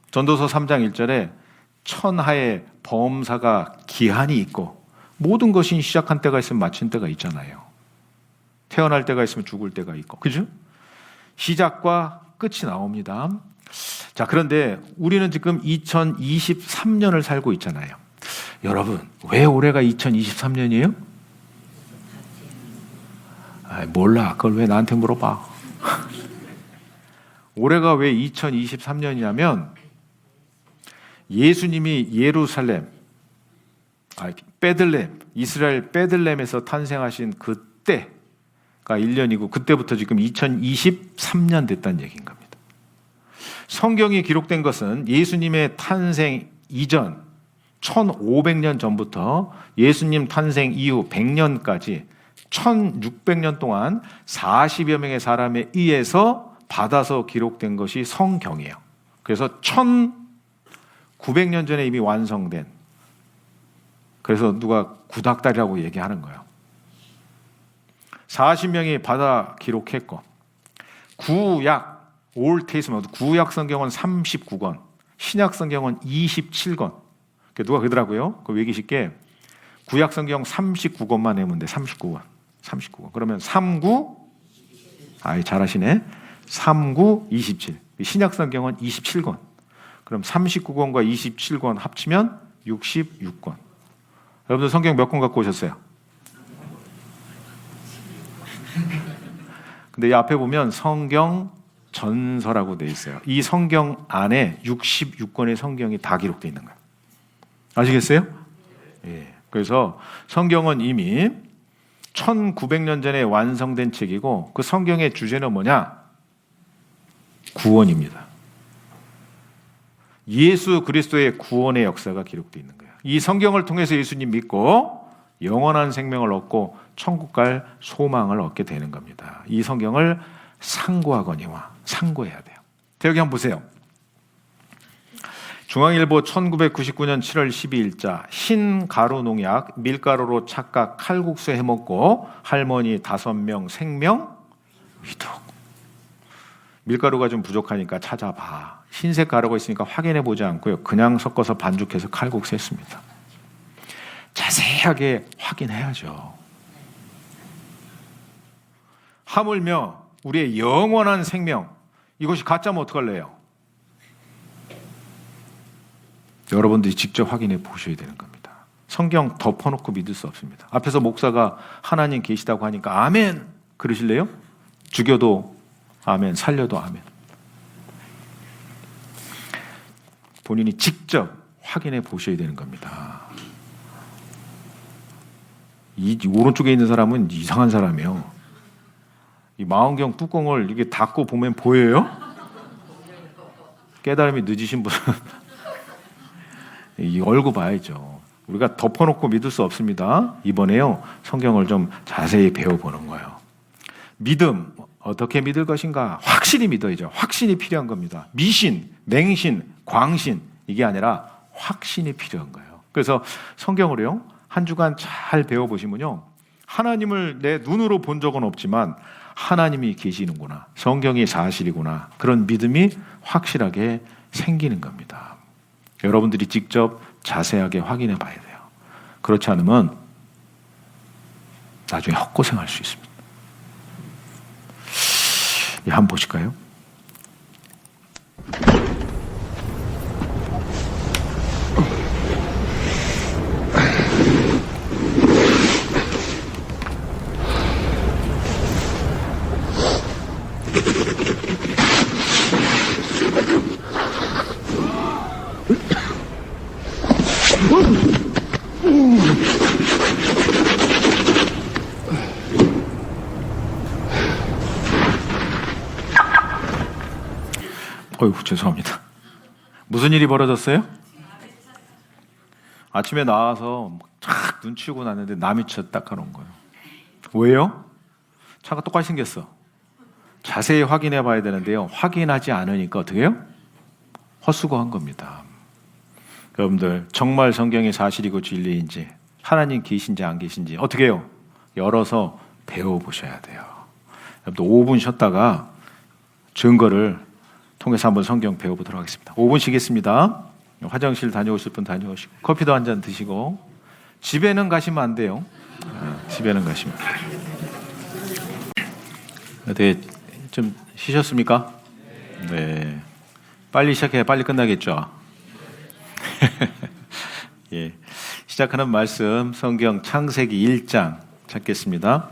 S1: 전도서 3장 1절에 천하의 범사가 기한이 있고 모든 것이 시작한 때가 있으면 마친 때가 있잖아요. 태어날 때가 있으면 죽을 때가 있고, 그죠? 시작과 끝이 나옵니다. 자, 그런데 우리는 지금 2023년을 살고 있잖아요. 여러분, 왜 올해가 2023년이에요? 몰라. 그걸 왜 나한테 물어봐? 올해가 왜 2023년이냐면 예수님이 예루살렘, 베들렘, 이스라엘 베들렘에서 탄생하신 그때가 1년이고 그때부터 지금 2023년 됐다는 얘기인 겁니다. 성경이 기록된 것은 예수님의 탄생 이전 1500년 전부터 예수님 탄생 이후 100년까지 1600년 동안 40여 명의 사람에 의해서 받아서 기록된 것이 성경이에요. 그래서 1900년 전에 이미 완성된, 그래서 누가 구닥다리라고 얘기하는 거예요. 40명이 받아 기록했고, 구약, 올 테이스먼트, 구약 성경은 39권, 신약 성경은 27권. 누가 그러더라고요. 그 외기 쉽게 구약 성경 39권만 내면 돼. 39권. 그러면 39, 잘하시네. 39, 27. 신약 성경은 27권. 그럼 39권과 27권 합치면 66권. 여러분들 성경 몇 권 갖고 오셨어요? 근데 이 앞에 보면 성경 전서라고 되어 있어요. 이 성경 안에 66권의 성경이 다 기록되어 있는 거예요. 아시겠어요? 예. 그래서 성경은 이미 1900년 전에 완성된 책이고 그 성경의 주제는 뭐냐? 구원입니다. 예수 그리스도의 구원의 역사가 기록되어 있는 거예요. 이 성경을 통해서 예수님 믿고 영원한 생명을 얻고 천국 갈 소망을 얻게 되는 겁니다. 이 성경을 상고하거니와 상고해야 돼요. 여기 한번 보세요. 중앙일보 1999년 7월 12일자 흰가루 농약 밀가루로 착각 칼국수 해먹고 할머니 5명 생명 위독. 밀가루가 좀 부족하니까 찾아봐. 흰색 가루가 있으니까 확인해 보지 않고요. 그냥 섞어서 반죽해서 칼국수 했습니다. 자세하게 확인해야죠. 하물며 우리의 영원한 생명, 이것이 가짜면 어떡할래요? 여러분들이 직접 확인해 보셔야 되는 겁니다. 성경 덮어놓고 믿을 수 없습니다. 앞에서 목사가 하나님 계시다고 하니까 아멘 그러실래요? 죽여도 아멘, 살려도 아멘. 본인이 직접 확인해 보셔야 되는 겁니다. 이 오른쪽에 있는 사람은 이상한 사람이에요. 이 망원경 뚜껑을 이렇게 닫고 보면 보여요? 깨달음이 늦으신 분은 이 얼굴 봐야죠. 우리가 덮어놓고 믿을 수 없습니다. 이번에요, 성경을 좀 자세히 배워보는 거예요. 믿음, 어떻게 믿을 것인가? 확실히 믿어야죠. 확신이 필요한 겁니다. 미신, 맹신, 광신, 이게 아니라 확신이 필요한 거예요. 그래서 성경으로요, 한 주간 잘 배워보시면요, 하나님을 내 눈으로 본 적은 없지만 하나님이 계시는구나, 성경이 사실이구나, 그런 믿음이 확실하게 생기는 겁니다. 여러분들이 직접 자세하게 확인해 봐야 돼요. 그렇지 않으면 나중에 헛고생할 수 있습니다. 한번 보실까요? 어이구, 죄송합니다. 무슨 일이 벌어졌어요? 아침에 나와서 촥 눈 치우고 났는데 남이 차 닦아놓은 거예요. 왜요? 차가 똑같이 생겼어. 자세히 확인해 봐야 되는데요. 확인하지 않으니까 어떻게 해요? 헛수고한 겁니다. 여러분들 정말 성경이 사실이고 진리인지 하나님 계신지 안 계신지 어떻게 해요? 열어서 배워보셔야 돼요. 여러분들 5분 쉬었다가 증거를 통해서 한번 성경 배워보도록 하겠습니다. 5분 쉬겠습니다. 화장실 다녀오실 분 다녀오시고 커피도 한 잔 드시고 집에는 가시면 안 돼요. 집에는 가시면 어떻게 좀 쉬셨습니까? 네. 빨리 시작해 빨리 끝나겠죠. 예. 시작하는 말씀 성경 창세기 1장 찾겠습니다.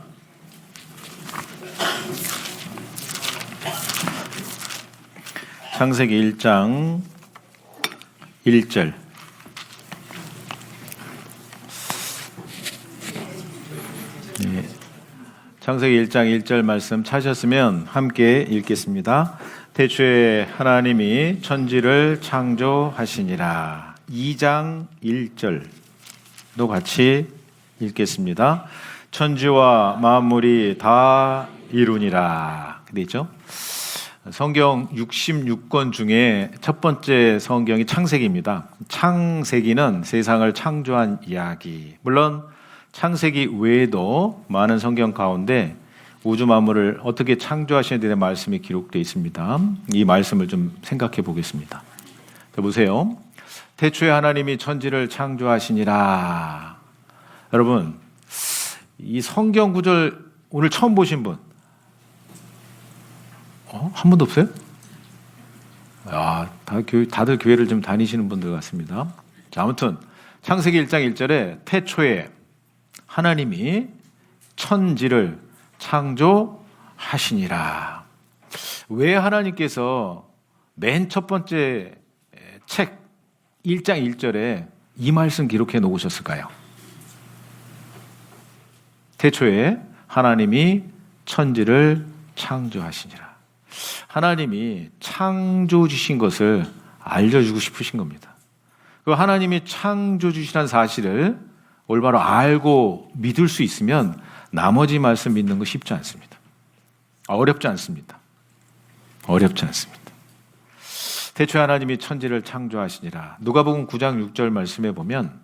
S1: 창세기 1장 1절. 네. 창세기 1장 1절 말씀 찾으셨으면 함께 읽겠습니다. 태초에 하나님이 천지를 창조하시니라. 2장 1절도 같이 읽겠습니다. 천지와 만물이 다 이루니라. 그래 있죠? 성경 66권 중에 첫 번째 성경이 창세기입니다. 창세기는 세상을 창조한 이야기. 물론 창세기 외에도 많은 성경 가운데 우주 만물을 어떻게 창조하시는 데 대한 말씀이 기록되어 있습니다. 이 말씀을 좀 생각해 보겠습니다. 보세요. 태초에 하나님이 천지를 창조하시니라. 여러분, 이 성경 구절 오늘 처음 보신 분? 한 분도 없어요? 다들 교회를 좀 다니시는 분들 같습니다. 자, 아무튼 창세기 1장 1절에 태초에 하나님이 천지를 창조하시니라. 왜 하나님께서 맨 첫 번째 책 1장 1절에 이 말씀 기록해 놓으셨을까요? 태초에 하나님이 천지를 창조하시니라. 하나님이 창조 주신 것을 알려주고 싶으신 겁니다. 그 하나님이 창조 주시라는 사실을 올바로 알고 믿을 수 있으면 나머지 말씀 믿는 거 쉽지 않습니다. 어렵지 않습니다. 어렵지 않습니다. 태초에 하나님이 천지를 창조하시니라. 누가복음 9장 6절 말씀에 보면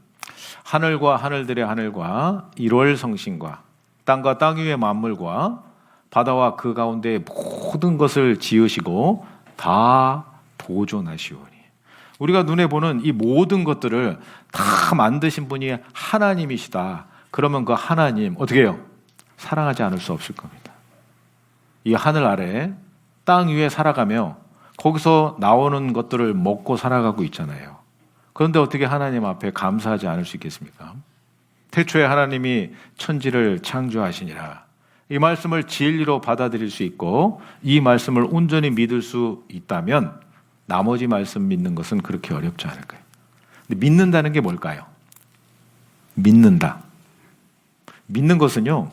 S1: 하늘과 하늘들의 하늘과 1월 성신과 땅과 땅 위의 만물과 바다와 그 가운데 모든 것을 지으시고 다 보존하시오니. 우리가 눈에 보는 이 모든 것들을 다 만드신 분이 하나님이시다. 그러면 그 하나님 어떻게 해요? 사랑하지 않을 수 없을 겁니다. 이 하늘 아래 땅 위에 살아가며 거기서 나오는 것들을 먹고 살아가고 있잖아요. 그런데 어떻게 하나님 앞에 감사하지 않을 수 있겠습니까? 태초에 하나님이 천지를 창조하시니라. 이 말씀을 진리로 받아들일 수 있고 이 말씀을 온전히 믿을 수 있다면 나머지 말씀 믿는 것은 그렇게 어렵지 않을 거예요. 근데 믿는다는 게 뭘까요? 믿는다. 믿는 것은요,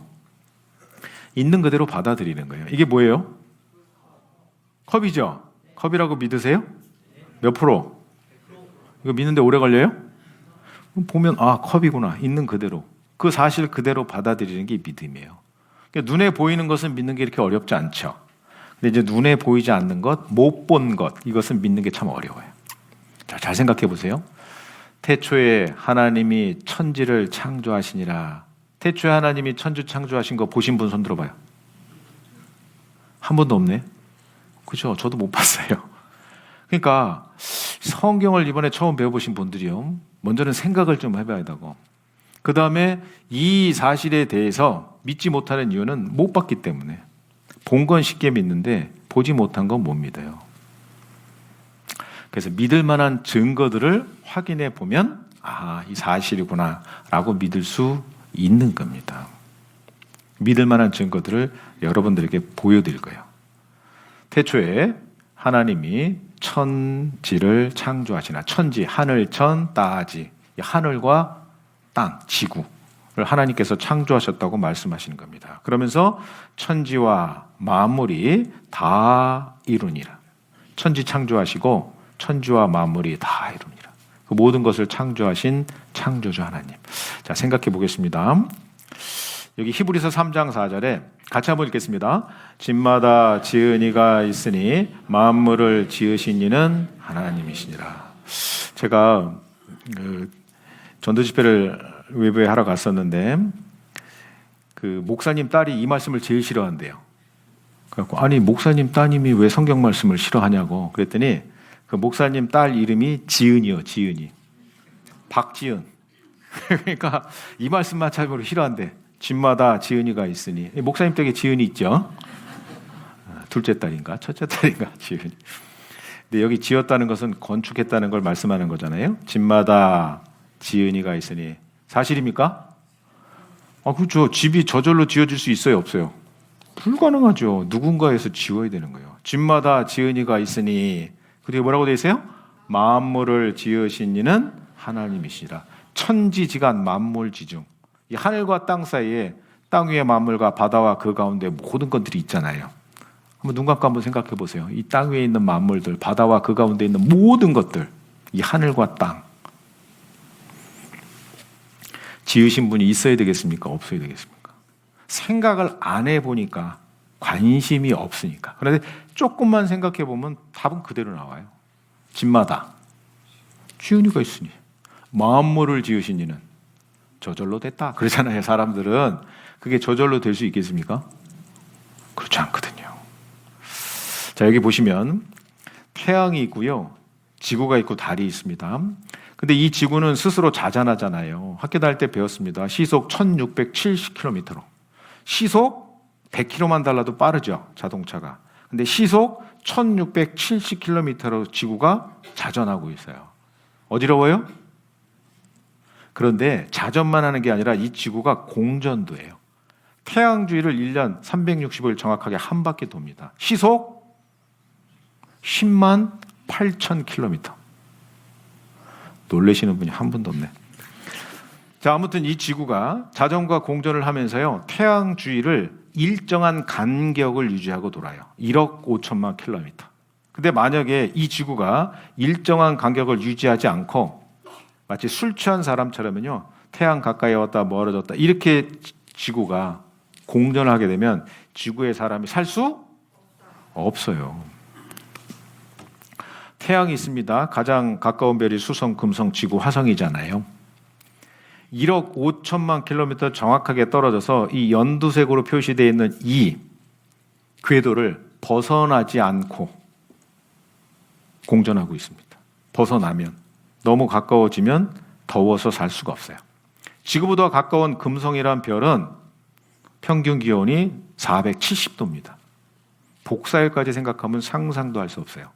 S1: 있는 그대로 받아들이는 거예요. 이게 뭐예요? 컵이죠? 컵이라고 믿으세요? 몇 프로? 이거 믿는데 오래 걸려요? 보면 컵이구나. 있는 그대로. 그 사실 그대로 받아들이는 게 믿음이에요. 그러니까 눈에 보이는 것은 믿는 게 이렇게 어렵지 않죠. 근데 이제 눈에 보이지 않는 것, 못 본 것, 이것은 믿는 게 참 어려워요. 자, 잘 생각해 보세요. 태초에 하나님이 천지를 창조하시니라. 태초에 하나님이 천지 창조하신 거 보신 분 손 들어봐요. 한 번도 없네. 그죠? 저도 못 봤어요. 그러니까 성경을 이번에 처음 배워보신 분들이요, 먼저는 생각을 좀 해봐야 되고, 그 다음에 이 사실에 대해서 믿지 못하는 이유는 못 봤기 때문에. 본 건 쉽게 믿는데 보지 못한 건 못 믿어요. 그래서 믿을 만한 증거들을 확인해 보면 이 사실이구나 라고 믿을 수 있는 겁니다. 믿을 만한 증거들을 여러분들에게 보여드릴 거예요. 태초에 하나님이 천지를 창조하시나. 천지, 하늘천, 따지. 하늘과 땅, 지구를 하나님께서 창조하셨다고 말씀하시는 겁니다. 그러면서 천지와 만물이 다 이루니라. 천지 창조하시고 천지와 만물이 다 이루니라. 그 모든 것을 창조하신 창조주 하나님. 자, 생각해 보겠습니다. 여기 히브리서 3장 4절에 같이 한번 읽겠습니다. 집마다 지은 이가 있으니 만물을 지으신 이는 하나님이시니라. 제가 전도 집회를 외부에 하러 갔었는데 그 목사님 딸이 이 말씀을 제일 싫어한대요. 그래갖고 아니 목사님 따님이 왜 성경 말씀을 싫어하냐고 그랬더니 그 목사님 딸 이름이 지은이요, 지은이. 박지은. 그러니까 이 말씀만 참으로 싫어한대. 집마다 지은이가 있으니. 목사님 댁에 지은이 있죠? 둘째 딸인가? 첫째 딸인가? 지은이. 근데 여기 지었다는 것은 건축했다는 걸 말씀하는 거잖아요. 집마다 지은이가 있으니. 사실입니까? 그렇죠. 집이 저절로 지어질 수 있어요, 없어요? 불가능하죠. 누군가에서 지어야 되는 거예요. 집마다 지은이가 있으니. 그리고 뭐라고 되어 있어요? 만물을 지으신 이는 하나님이시라. 천지지간 만물지중. 이 하늘과 땅 사이에 땅 위의 만물과 바다와 그 가운데 모든 것들이 있잖아요. 한번 눈 감고 한번 생각해 보세요. 이 땅 위에 있는 만물들, 바다와 그 가운데 있는 모든 것들, 이 하늘과 땅. 지으신 분이 있어야 되겠습니까? 없어야 되겠습니까? 생각을 안 해보니까 관심이 없으니까. 그런데 조금만 생각해 보면 답은 그대로 나와요. 집마다 지은이가 있으니 만물을 지으신 이는 저절로 됐다. 그러잖아요. 사람들은 그게 저절로 될 수 있겠습니까? 그렇지 않거든요. 자, 여기 보시면 태양이 있고요. 지구가 있고 달이 있습니다. 근데 이 지구는 스스로 자전하잖아요. 학교 다닐 때 배웠습니다. 시속 1670km로. 시속 100km만 달라도 빠르죠. 자동차가. 근데 시속 1670km로 지구가 자전하고 있어요. 어지러워요? 그런데 자전만 하는 게 아니라 이 지구가 공전도 해요. 태양 주위를 1년 365일 정확하게 한 바퀴 돕니다. 시속 10만 8천 킬로미터. 놀라시는 분이 한 분도 없네. 자, 아무튼 이 지구가 자전과 공전을 하면서요, 태양 주위를 일정한 간격을 유지하고 돌아요. 1억 5천만 킬로미터. 근데 만약에 이 지구가 일정한 간격을 유지하지 않고 마치 술 취한 사람처럼은요, 태양 가까이 왔다 멀어졌다 이렇게 지구가 공전을 하게 되면 지구에 사람이 살 수 없어요. 태양이 있습니다. 가장 가까운 별이 수성, 금성, 지구, 화성이잖아요. 1억 5천만 킬로미터 정확하게 떨어져서 이 연두색으로 표시되어 있는 이 궤도를 벗어나지 않고 공전하고 있습니다. 벗어나면, 너무 가까워지면 더워서 살 수가 없어요. 지구보다 가까운 금성이란 별은 평균 기온이 470도입니다. 복사일까지 생각하면 상상도 할 수 없어요.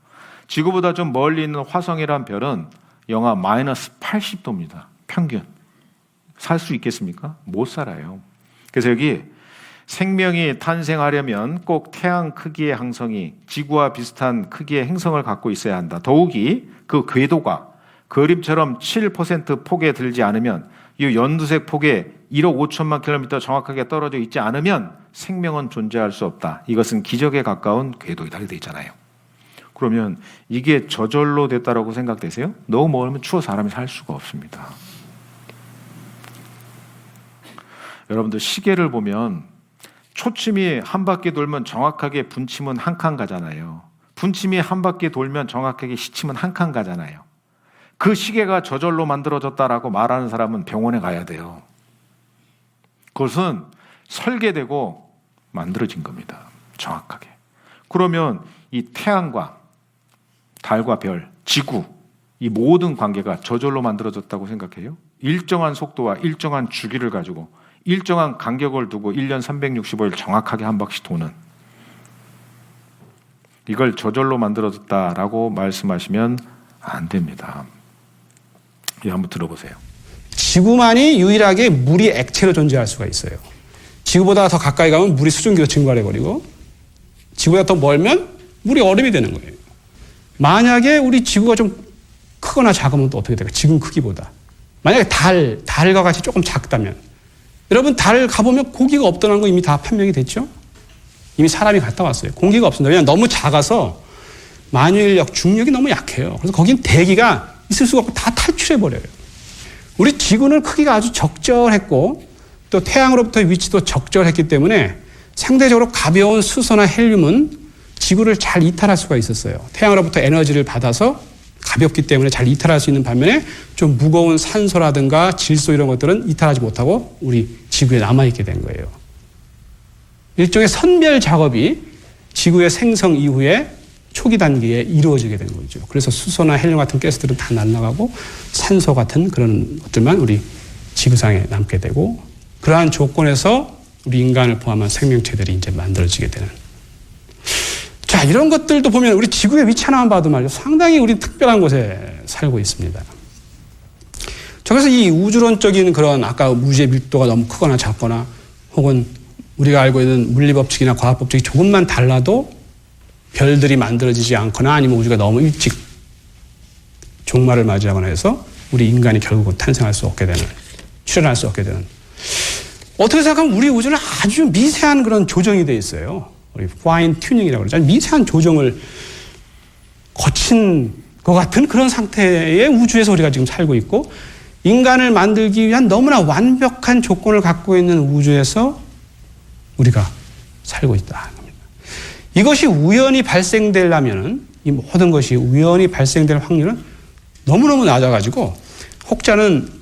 S1: 지구보다 좀 멀리 있는 화성이란 별은 영하 마이너스 80도입니다. 평균. 살 수 있겠습니까? 못 살아요. 그래서 여기 생명이 탄생하려면 꼭 태양 크기의 항성이 지구와 비슷한 크기의 행성을 갖고 있어야 한다. 더욱이 그 궤도가 그림처럼 7% 폭에 들지 않으면, 이 연두색 폭에 1억 5천만 킬로미터 정확하게 떨어져 있지 않으면 생명은 존재할 수 없다. 이것은 기적에 가까운 궤도이다. 이렇게 돼 있잖아요. 그러면 이게 저절로 됐다라고 생각되세요? 너무 멀면 추워 사람이 살 수가 없습니다. 여러분들 시계를 보면 초침이 한 바퀴 돌면 정확하게 분침은 한 칸 가잖아요. 분침이 한 바퀴 돌면 정확하게 시침은 한 칸 가잖아요. 그 시계가 저절로 만들어졌다라고 말하는 사람은 병원에 가야 돼요. 그것은 설계되고 만들어진 겁니다. 정확하게. 그러면 이 태양과 달과 별, 지구, 이 모든 관계가 저절로 만들어졌다고 생각해요? 일정한 속도와 일정한 주기를 가지고 일정한 간격을 두고 1년 365일 정확하게 한 바퀴 도는, 이걸 저절로 만들어졌다라고 말씀하시면 안 됩니다. 한번 들어보세요.
S8: 지구만이 유일하게 물이 액체로 존재할 수가 있어요. 지구보다 더 가까이 가면 물이 수증기로 증발해버리고, 지구보다 더 멀면 물이 얼음이 되는 거예요. 만약에 우리 지구가 좀 크거나 작으면 또 어떻게 될까요? 지금 크기보다. 만약에 달과 같이 조금 작다면, 여러분 달 가보면 고기가 없다는 거 이미 다 판명이 됐죠? 이미 사람이 갔다 왔어요. 공기가 없습니다. 왜냐하면 너무 작아서 만유인력, 중력이 너무 약해요. 그래서 거긴 대기가 있을 수가 없고 다 탈출해버려요. 우리 지구는 크기가 아주 적절했고 또 태양으로부터의 위치도 적절했기 때문에 상대적으로 가벼운 수소나 헬륨은 지구를 잘 이탈할 수가 있었어요. 태양으로부터 에너지를 받아서 가볍기 때문에 잘 이탈할 수 있는 반면에 좀 무거운 산소라든가 질소 이런 것들은 이탈하지 못하고 우리 지구에 남아있게 된 거예요. 일종의 선별 작업이 지구의 생성 이후에 초기 단계에 이루어지게 된 거죠. 그래서 수소나 헬륨 같은 가스들은 다 날아가고 산소 같은 그런 것들만 우리 지구상에 남게 되고 그러한 조건에서 우리 인간을 포함한 생명체들이 이제 만들어지게 되는. 자, 이런 것들도 보면 우리 지구의 위치 하나만 봐도 말이죠. 상당히 우리 특별한 곳에 살고 있습니다. 그래서 이 우주론적인 그런 아까 우주의 밀도가 너무 크거나 작거나 혹은 우리가 알고 있는 물리법칙이나 과학법칙이 조금만 달라도 별들이 만들어지지 않거나 아니면 우주가 너무 일찍 종말을 맞이하거나 해서 우리 인간이 결국은 탄생할 수 없게 되는, 출현할 수 없게 되는. 어떻게 생각하면 우리 우주는 아주 미세한 그런 조정이 돼 있어요. 우리 파인 튜닝이라고 그러죠. 미세한 조정을 거친 것 같은 그런 상태의 우주에서 우리가 지금 살고 있고 인간을 만들기 위한 너무나 완벽한 조건을 갖고 있는 우주에서 우리가 살고 있다. 이것이 우연히 발생되려면은 이 모든 것이 우연히 발생될 확률은 너무너무 낮아가지고 혹자는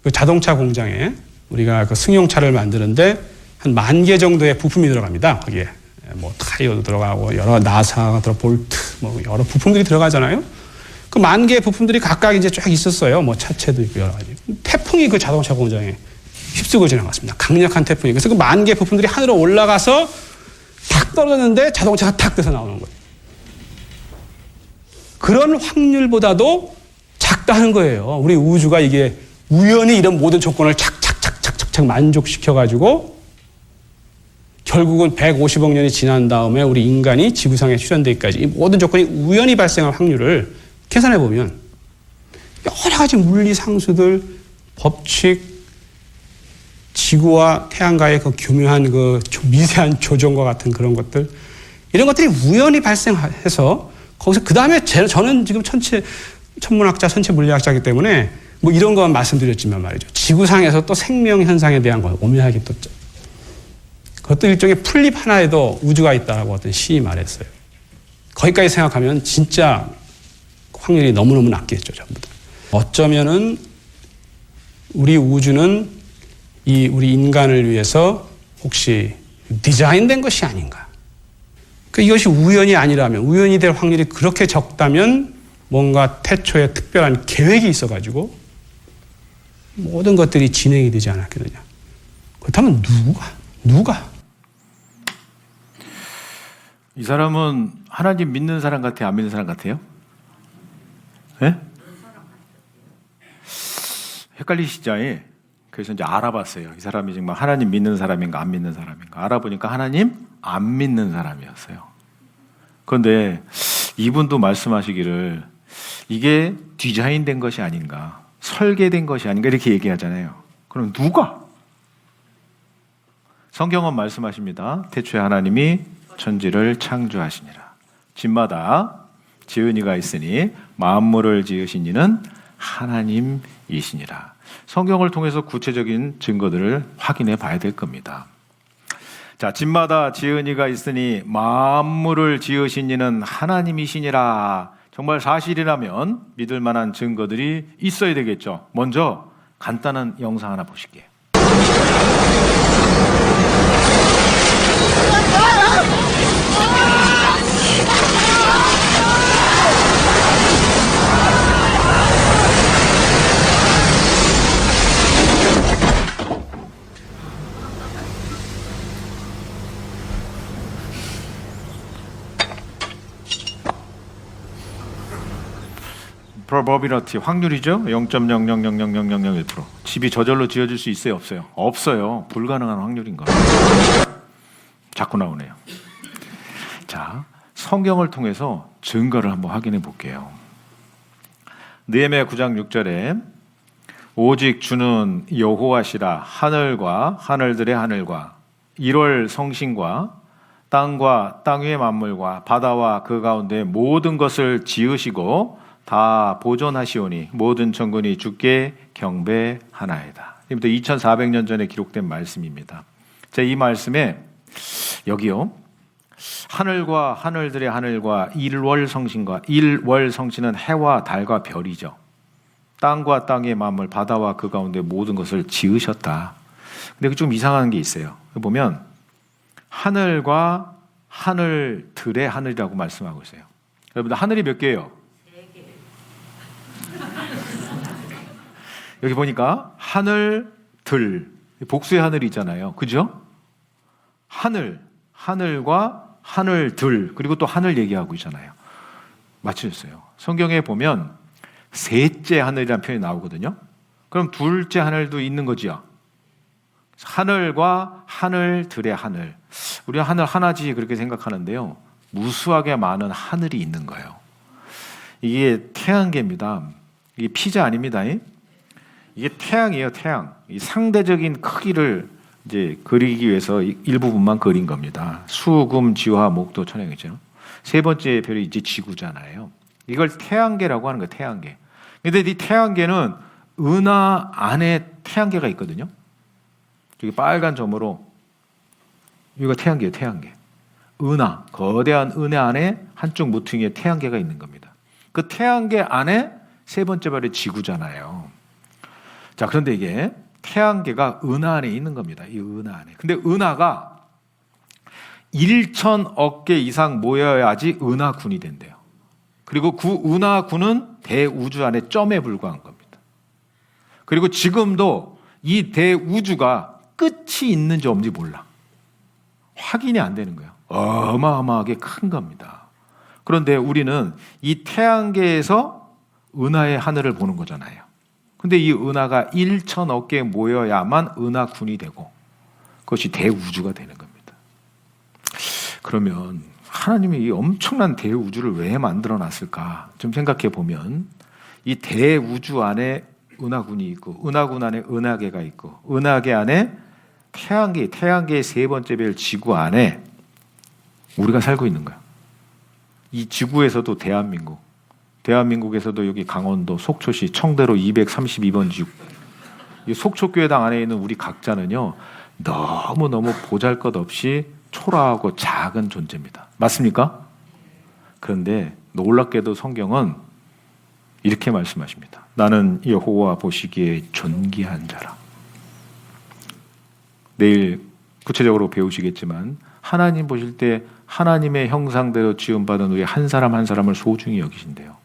S8: 그 자동차 공장에 우리가 그 승용차를 만드는데 한 10,000개 정도의 부품이 들어갑니다. 거기에 뭐 타이어도 들어가고 여러 나사가 들어 볼트 뭐 여러 부품들이 들어가잖아요. 그 10,000개의 부품들이 각각 이제 쫙 있었어요. 뭐 차체도 있고 여러 가지. 태풍이 그 자동차 공장에 휩쓰고 지나갔습니다. 강력한 태풍이. 그래서 그 10,000개 부품들이 하늘로 올라가서 탁 떨어졌는데 자동차가 탁 돼서 나오는 거예요. 그런 확률보다도 작다는 거예요. 우리 우주가 이게 우연히 이런 모든 조건을 착착착착착 만족시켜가지고 결국은 150억 년이 지난 다음에 우리 인간이 지구상에 출현되기까지 이 모든 조건이 우연히 발생할 확률을 계산해 보면 여러 가지 물리 상수들, 법칙, 지구와 태양과의 그 교묘한 그 미세한 조정과 같은 그런 것들 이런 것들이 우연히 발생해서 거기서 그 다음에 저는 지금 천문학자, 천체 물리학자이기 때문에 뭐 이런 것만 말씀드렸지만 말이죠. 지구상에서 또 생명 현상에 대한 걸 오묘하게 또 그것도 일종의 풀잎 하나에도 우주가 있다라고 어떤 시인이 말했어요. 거기까지 생각하면 진짜 확률이 너무너무 낮겠죠, 전부 다. 어쩌면은 우리 우주는 이 우리 인간을 위해서 혹시 디자인된 것이 아닌가. 그러니까 이것이 우연이 아니라면, 우연이 될 확률이 그렇게 적다면 뭔가 태초에 특별한 계획이 있어가지고 모든 것들이 진행이 되지 않았겠느냐. 그렇다면 누가?
S1: 이 사람은 하나님 믿는 사람 같아요? 안 믿는 사람 같아요? 네? 헷갈리시죠? 그래서 이제 알아봤어요. 이 사람이 정말 하나님 믿는 사람인가 안 믿는 사람인가. 알아보니까 하나님 안 믿는 사람이었어요. 그런데 이분도 말씀하시기를 이게 디자인된 것이 아닌가, 설계된 것이 아닌가 이렇게 얘기하잖아요. 그럼 누가? 성경은 말씀하십니다. 태초에 하나님이 천지를 창조하시니라. 집마다 지은 이가 있으니 만물을 지으신 이는 하나님이시니라. 성경을 통해서 구체적인 증거들을 확인해 봐야 될 겁니다. 자, 집마다 지은 이가 있으니 만물을 지으신 이는 하나님이시니라. 정말 사실이라면 믿을 만한 증거들이 있어야 되겠죠. 먼저 간단한 영상 하나 보실게요. probability 확률이죠. 0.0000001%. 집이 저절로 지어질 수 있어요, 없어요? 없어요. 불가능한 확률인 거예요. 자꾸 나오네요. 자, 성경을 통해서 증거를 한번 확인해 볼게요. 느헤미야 9장 6절에 오직 주는 여호와시라. 하늘과 하늘들의 하늘과 1월 성신과 땅과 땅 위의 만물과 바다와 그 가운데 모든 것을 지으시고 다 보존하시오니 모든 천군이 주께 경배하나이다. 이부터 2400년 전에 기록된 말씀입니다. 자, 이 말씀에 여기요, 하늘과 하늘들의 하늘과 일월성신과, 일월성신은 해와 달과 별이죠. 땅과 땅의 만물, 바다와 그 가운데 모든 것을 지으셨다. 근데 좀 이상한 게 있어요. 보면 하늘과 하늘들의 하늘이라고 말씀하고 있어요. 여러분들 하늘이 몇 개예요? 4개. 여기 보니까 하늘들, 복수의 하늘이 있잖아요. 그죠? 하늘, 하늘과 하늘들, 그리고 또 하늘 얘기하고 있잖아요. 맞추셨어요. 성경에 보면 셋째 하늘이라는 표현이 나오거든요. 그럼 둘째 하늘도 있는 거지요. 하늘과 하늘들의 하늘. 우리가 하늘 하나지 그렇게 생각하는데요. 무수하게 많은 하늘이 있는 거예요. 이게 태양계입니다. 이게 피자 아닙니다. 이게 태양이에요, 태양. 이 상대적인 크기를 이제 그리기 위해서 일부분만 그린 겁니다. 수, 금, 지화, 목도, 천행이죠. 세 번째 별이 이제 지구잖아요. 이걸 태양계라고 하는 거예요, 태양계. 근데 이 태양계는 은하 안에 태양계가 있거든요. 저기 빨간 점으로, 이거 태양계예요, 태양계. 은하, 거대한 은하 안에 한쪽 모퉁이에 태양계가 있는 겁니다. 그 태양계 안에 세 번째 별이 지구잖아요. 자, 그런데 이게 태양계가 은하 안에 있는 겁니다. 이 은하 안에. 근데 은하가 1,000억 개 이상 모여야지 은하군이 된대요. 그리고 그 은하군은 대우주 안에 점에 불과한 겁니다. 그리고 지금도 이 대우주가 끝이 있는지 없는지 몰라. 확인이 안 되는 거예요. 어마어마하게 큰 겁니다. 그런데 우리는 이 태양계에서 은하의 하늘을 보는 거잖아요. 근데 이 은하가 1,000억 개 모여야만 은하군이 되고 그것이 대우주가 되는 겁니다. 그러면 하나님이 이 엄청난 대우주를 왜 만들어 놨을까? 좀 생각해 보면 이 대우주 안에 은하군이 있고 은하군 안에 은하계가 있고 은하계 안에 태양계, 태양계의 세 번째 별 지구 안에 우리가 살고 있는 거야. 이 지구에서도 대한민국에서도 여기 강원도 속초시 청대로 232번 지구, 이 속초교회당 안에 있는 우리 각자는요 너무너무 보잘것없이 초라하고 작은 존재입니다. 맞습니까? 그런데 놀랍게도 성경은 이렇게 말씀하십니다. 나는 여호와 보시기에 존귀한 자라. 내일 구체적으로 배우시겠지만 하나님 보실 때 하나님의 형상대로 지음받은 우리 한 사람 한 사람을 소중히 여기신대요.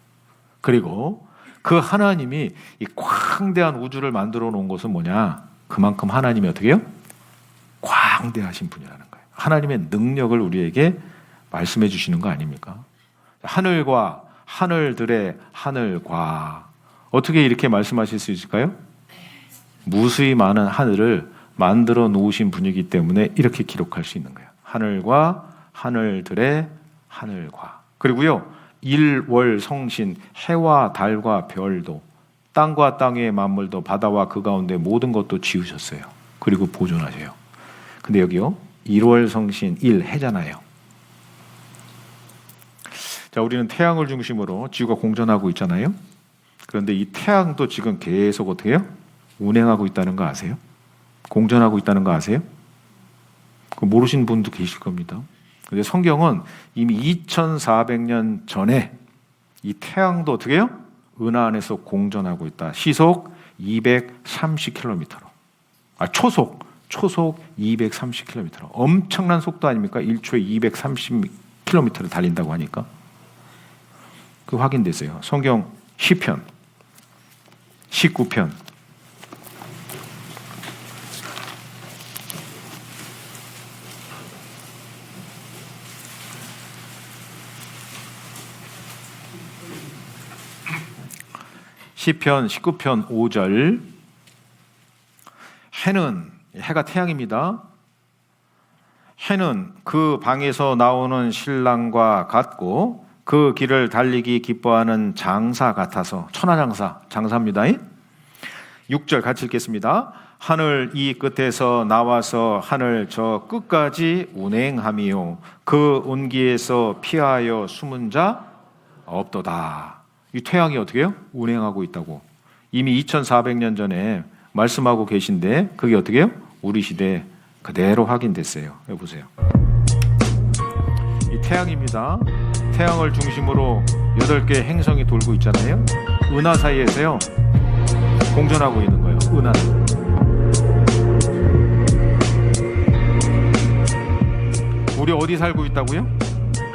S1: 그리고 그 하나님이 이 광대한 우주를 만들어 놓은 것은 뭐냐? 그만큼 하나님이 어떻게 해요? 광대하신 분이라는 거예요. 하나님의 능력을 우리에게 말씀해 주시는 거 아닙니까? 하늘과 하늘들의 하늘과 어떻게 이렇게 말씀하실 수 있을까요? 무수히 많은 하늘을 만들어 놓으신 분이기 때문에 이렇게 기록할 수 있는 거예요. 하늘과 하늘들의 하늘과. 그리고요, 일월 성신, 해와 달과 별도, 땅과 땅의 만물도, 바다와 그 가운데 모든 것도 지으셨어요. 그리고 보존하세요. 근데 여기요, 일월 성신, 일 해잖아요. 자, 우리는 태양을 중심으로 지구가 공전하고 있잖아요. 그런데 이 태양도 지금 계속 어떻게 해요? 운행하고 있다는 거 아세요? 공전하고 있다는 거 아세요? 그 모르시는 분도 계실 겁니다. 근데 성경은 이미 2400년 전에 이 태양도 어떻게 해요? 은하 안에서 공전하고 있다. 시속 230km로. 초속 230km. 엄청난 속도 아닙니까? 1초에 230km를 달린다고 하니까. 그 확인됐어요. 성경 시편 19편. 시편 19편 5절. 해가 태양입니다. 해는 그 방에서 나오는 신랑과 같고 그 길을 달리기 기뻐하는 장사 같아서. 천하장사, 장사입니다. 6절 같이 읽겠습니다. 하늘 이 끝에서 나와서 하늘 저 끝까지 운행하미요 그 온기에서 피하여 숨은 자 없도다. 이 태양이 어떻게 해요? 운행하고 있다고. 이미 2400년 전에 말씀하고 계신데 그게 어떻게 해요? 우리 시대에 그대로 확인됐어요. 여기 보세요. 이 태양입니다. 태양을 중심으로 8개의 행성이 돌고 있잖아요. 은하 사이에서요. 공전하고 있는 거예요. 은하. 우리 어디 살고 있다고요?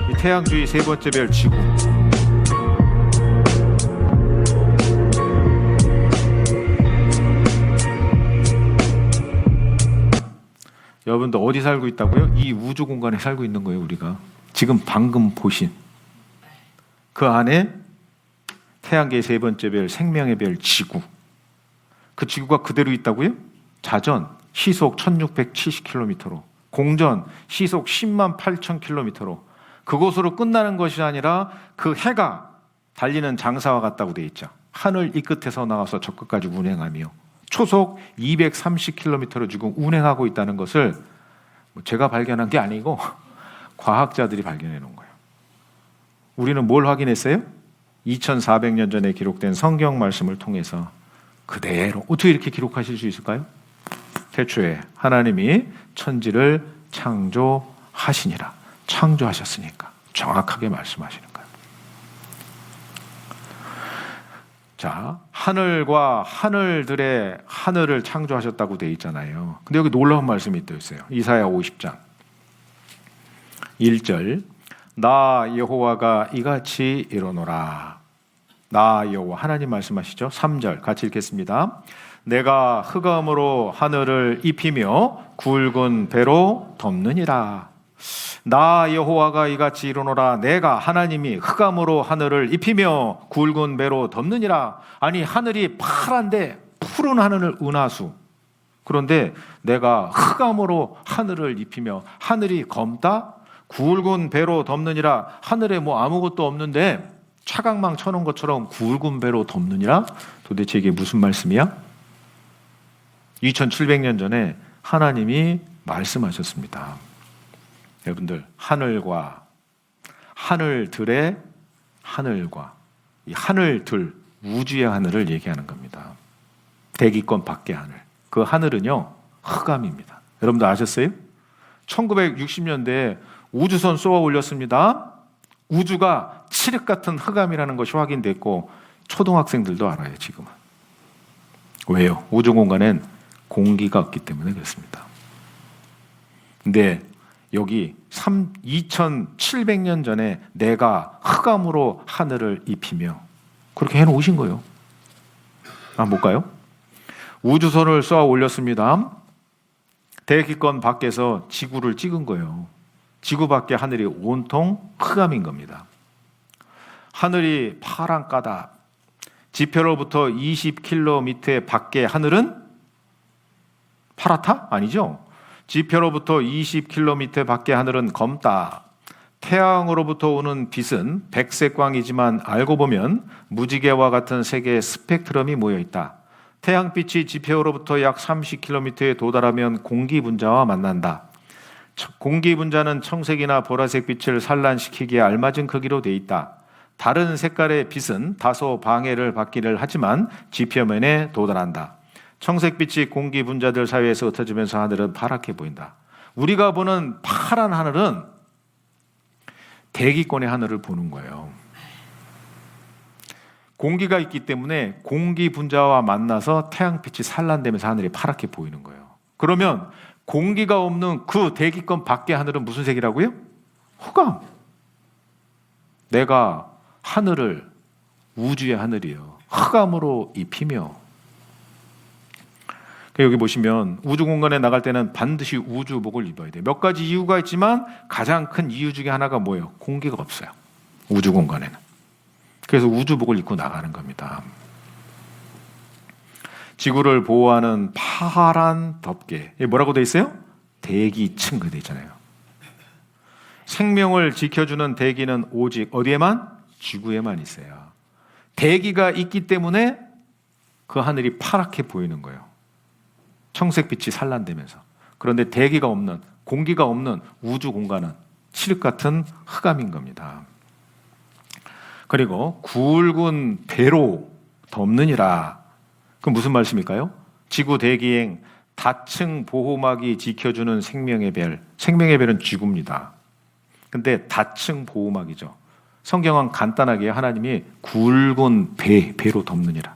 S1: 이 태양 주위 세 번째 별 지구. 여러분들 어디 살고 있다고요? 이 우주 공간에 살고 있는 거예요, 우리가. 지금 방금 보신 그 안에 태양계의 세 번째 별, 생명의 별 지구. 그 지구가 그대로 있다고요? 자전 시속 1670km로, 공전 시속 10만 8천 km로 그곳으로 끝나는 것이 아니라 그 해가 달리는 장사와 같다고 되어 있죠. 하늘 이 끝에서 나와서 저 끝까지 운행하며 초속 230km로 지금 운행하고 있다는 것을 제가 발견한 게 아니고 과학자들이 발견해 놓은 거예요. 우리는 뭘 확인했어요? 2400년 전에 기록된 성경 말씀을 통해서 그대로. 어떻게 이렇게 기록하실 수 있을까요? 태초에 하나님이 천지를 창조하시니라. 창조하셨으니까 정확하게 말씀하시는 거예요. 자, 하늘과 하늘들의 하늘을 창조하셨다고 되어 있잖아요. 근데 여기 놀라운 말씀이 또 있어요. 이사야 50장 1절. 나 여호와가 이같이 이르노라. 나 여호와, 하나님 말씀하시죠. 3절 같이 읽겠습니다. 내가 흑암으로 하늘을 입히며 굵은 배로 덮느니라. 나 여호와가 이같이 이르노라. 내가 하나님이 흑암으로 하늘을 입히며 굵은 배로 덮느니라. 아니, 하늘이 파란데 푸른 하늘을 은하수. 그런데 내가 흑암으로 하늘을 입히며 하늘이 검다? 굵은 배로 덮느니라. 하늘에 뭐 아무것도 없는데 차강망 쳐놓은 것처럼 굵은 배로 덮느니라. 도대체 이게 무슨 말씀이야? 2700년 전에 하나님이 말씀하셨습니다. 여러분들, 하늘과 하늘들의 하늘과 이 하늘들, 우주의 하늘을 얘기하는 겁니다. 대기권 밖의 하늘. 그 하늘은요, 흑암입니다. 여러분들 아셨어요? 1960년대에 우주선 쏘아 올렸습니다. 우주가 칠흑 같은 흑암이라는 것이 확인됐고 초등학생들도 알아요, 지금은. 왜요? 우주 공간엔 공기가 없기 때문에 그렇습니다. 근데 여기 2700년 전에 내가 흑암으로 하늘을 입히며 그렇게 해놓으신 거예요. 한번 볼까요? 우주선을 쏘아 올렸습니다. 대기권 밖에서 지구를 찍은 거예요. 지구 밖의 하늘이 온통 흑암인 겁니다. 하늘이 파란 까닭. 지표로부터 20km 밖의 하늘은 파랗다? 아니죠. 지표로부터 20km 밖의 하늘은 검다. 태양으로부터 오는 빛은 백색광이지만 알고 보면 무지개와 같은 색의 스펙트럼이 모여 있다. 태양빛이 지표로부터 약 30km에 도달하면 공기 분자와 만난다. 공기 분자는 청색이나 보라색 빛을 산란시키기에 알맞은 크기로 돼 있다. 다른 색깔의 빛은 다소 방해를 받기를 하지만 지표면에 도달한다. 청색빛이 공기 분자들 사이에서 흩어지면서 하늘은 파랗게 보인다. 우리가 보는 파란 하늘은 대기권의 하늘을 보는 거예요. 공기가 있기 때문에 공기 분자와 만나서 태양빛이 산란되면서 하늘이 파랗게 보이는 거예요. 그러면 공기가 없는 그 대기권 밖의 하늘은 무슨 색이라고요? 흑암. 내가 하늘을, 우주의 하늘이요, 흑암으로 입히며. 여기 보시면 우주 공간에 나갈 때는 반드시 우주복을 입어야 돼요. 몇 가지 이유가 있지만 가장 큰 이유 중에 하나가 뭐예요? 공기가 없어요, 우주 공간에는. 그래서 우주복을 입고 나가는 겁니다. 지구를 보호하는 파란 덮개. 이게 뭐라고 돼 있어요? 대기층. 그 돼 있잖아요. 생명을 지켜주는 대기는 오직 어디에만? 지구에만 있어요. 대기가 있기 때문에 그 하늘이 파랗게 보이는 거예요. 청색빛이 산란되면서. 그런데 대기가 없는, 공기가 없는 우주 공간은 칠흑 같은 흑암인 겁니다. 그리고 굵은 배로 덮느니라. 그럼 무슨 말씀일까요? 지구 대기행 다층 보호막이 지켜주는 생명의 별. 생명의 별은 지구입니다. 근데 다층 보호막이죠. 성경은 간단하게 하나님이 굵은 배로 덮느니라.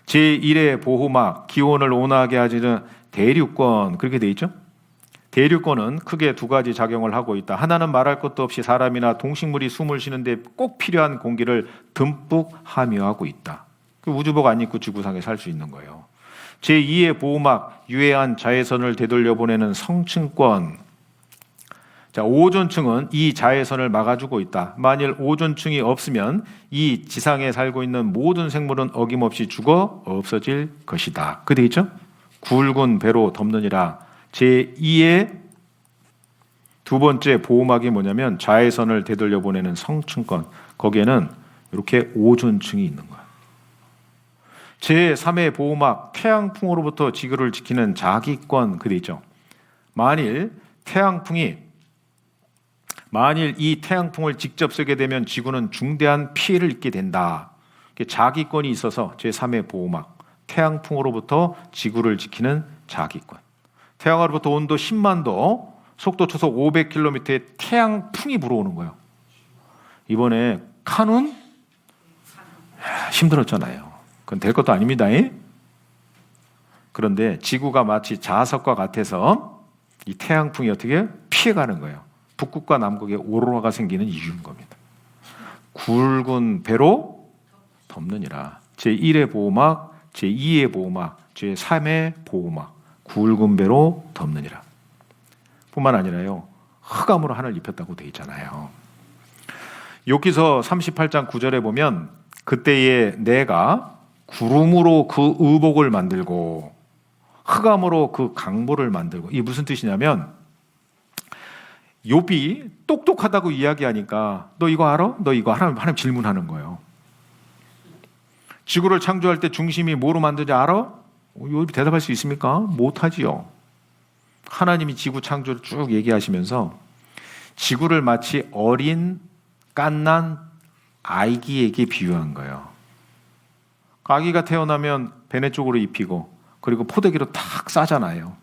S1: 제1의 보호막, 기온을 온화하게 하지는 대륙권, 그렇게 돼 있죠? 대륙권은 크게 두 가지 작용을 하고 있다. 하나는 말할 것도 없이 사람이나 동식물이 숨을 쉬는데 꼭 필요한 공기를 듬뿍 함유하고 있다. 그 우주복 안 입고 지구상에 살 수 있는 거예요. 제2의 보호막, 유해한 자외선을 되돌려보내는 성층권. 자, 오존층은 이 자외선을 막아주고 있다. 만일 오존층이 없으면 이 지상에 살고 있는 모든 생물은 어김없이 죽어 없어질 것이다. 그 돼 있죠? 굵은 배로 덮느니라. 제2의 두 번째 보호막이 뭐냐면 자외선을 되돌려보내는 성층권. 거기에는 이렇게 오존층이 있는 거야. 제3의 보호막, 태양풍으로부터 지구를 지키는 자기권. 그 돼 있죠? 만일 이 태양풍을 직접 쓰게 되면 지구는 중대한 피해를 입게 된다. 자기권이 있어서 제3의 보호막, 태양풍으로부터 지구를 지키는 자기권. 태양으로부터 온도 10만 도, 속도 초속 500km의 태양풍이 불어오는 거예요. 이번에 카눈 힘들었잖아요. 그건 될 것도 아닙니다. 그런데 지구가 마치 자석과 같아서 이 태양풍이 어떻게 피해가는 거예요. 북극과 남극에 오로라가 생기는 이유인 겁니다. 굵은 배로 덮느니라. 제1의 보호막, 제2의 보호막, 제3의 보호막, 굵은 배로 덮느니라. 뿐만 아니라요, 흑암으로 하늘 입혔다고 되어 있잖아요. 욥기서 38장 9절에 보면 그때에 내가 구름으로 그 의복을 만들고 흑암으로 그 강보를 만들고. 이게 무슨 뜻이냐면 욥이 똑똑하다고 이야기하니까 너 이거 알아? 너 이거 하나님 질문하는 거예요. 지구를 창조할 때 중심이 뭐로 만드는지 알아? 욥이 대답할 수 있습니까? 못하지요. 하나님이 지구 창조를 쭉 얘기하시면서 지구를 마치 어린 갓난 아기에게 비유한 거예요. 아기가 태어나면 배내 쪽으로 입히고 그리고 포대기로 탁 싸잖아요.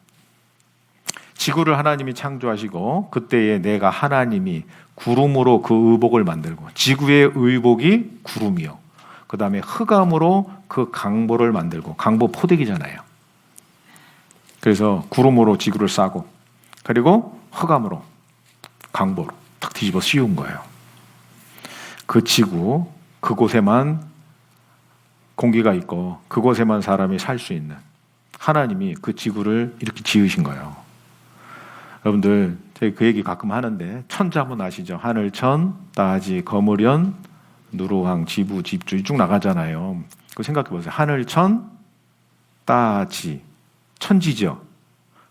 S1: 지구를 하나님이 창조하시고 그때에 내가 하나님이 구름으로 그 의복을 만들고, 지구의 의복이 구름이요, 그 다음에 흑암으로 그 강보를 만들고, 강보 포대기잖아요. 그래서 구름으로 지구를 싸고 그리고 흑암으로 강보로 탁 뒤집어 씌운 거예요. 그 지구, 그곳에만 공기가 있고 그곳에만 사람이 살 수 있는 하나님이 그 지구를 이렇게 지으신 거예요. 여러분들, 저희 그 얘기 가끔 하는데 천자문 아시죠? 하늘천, 따지, 거무련, 누루황, 지부, 집주 쭉 나가잖아요. 그거 생각해 보세요. 하늘천, 따지, 천지죠.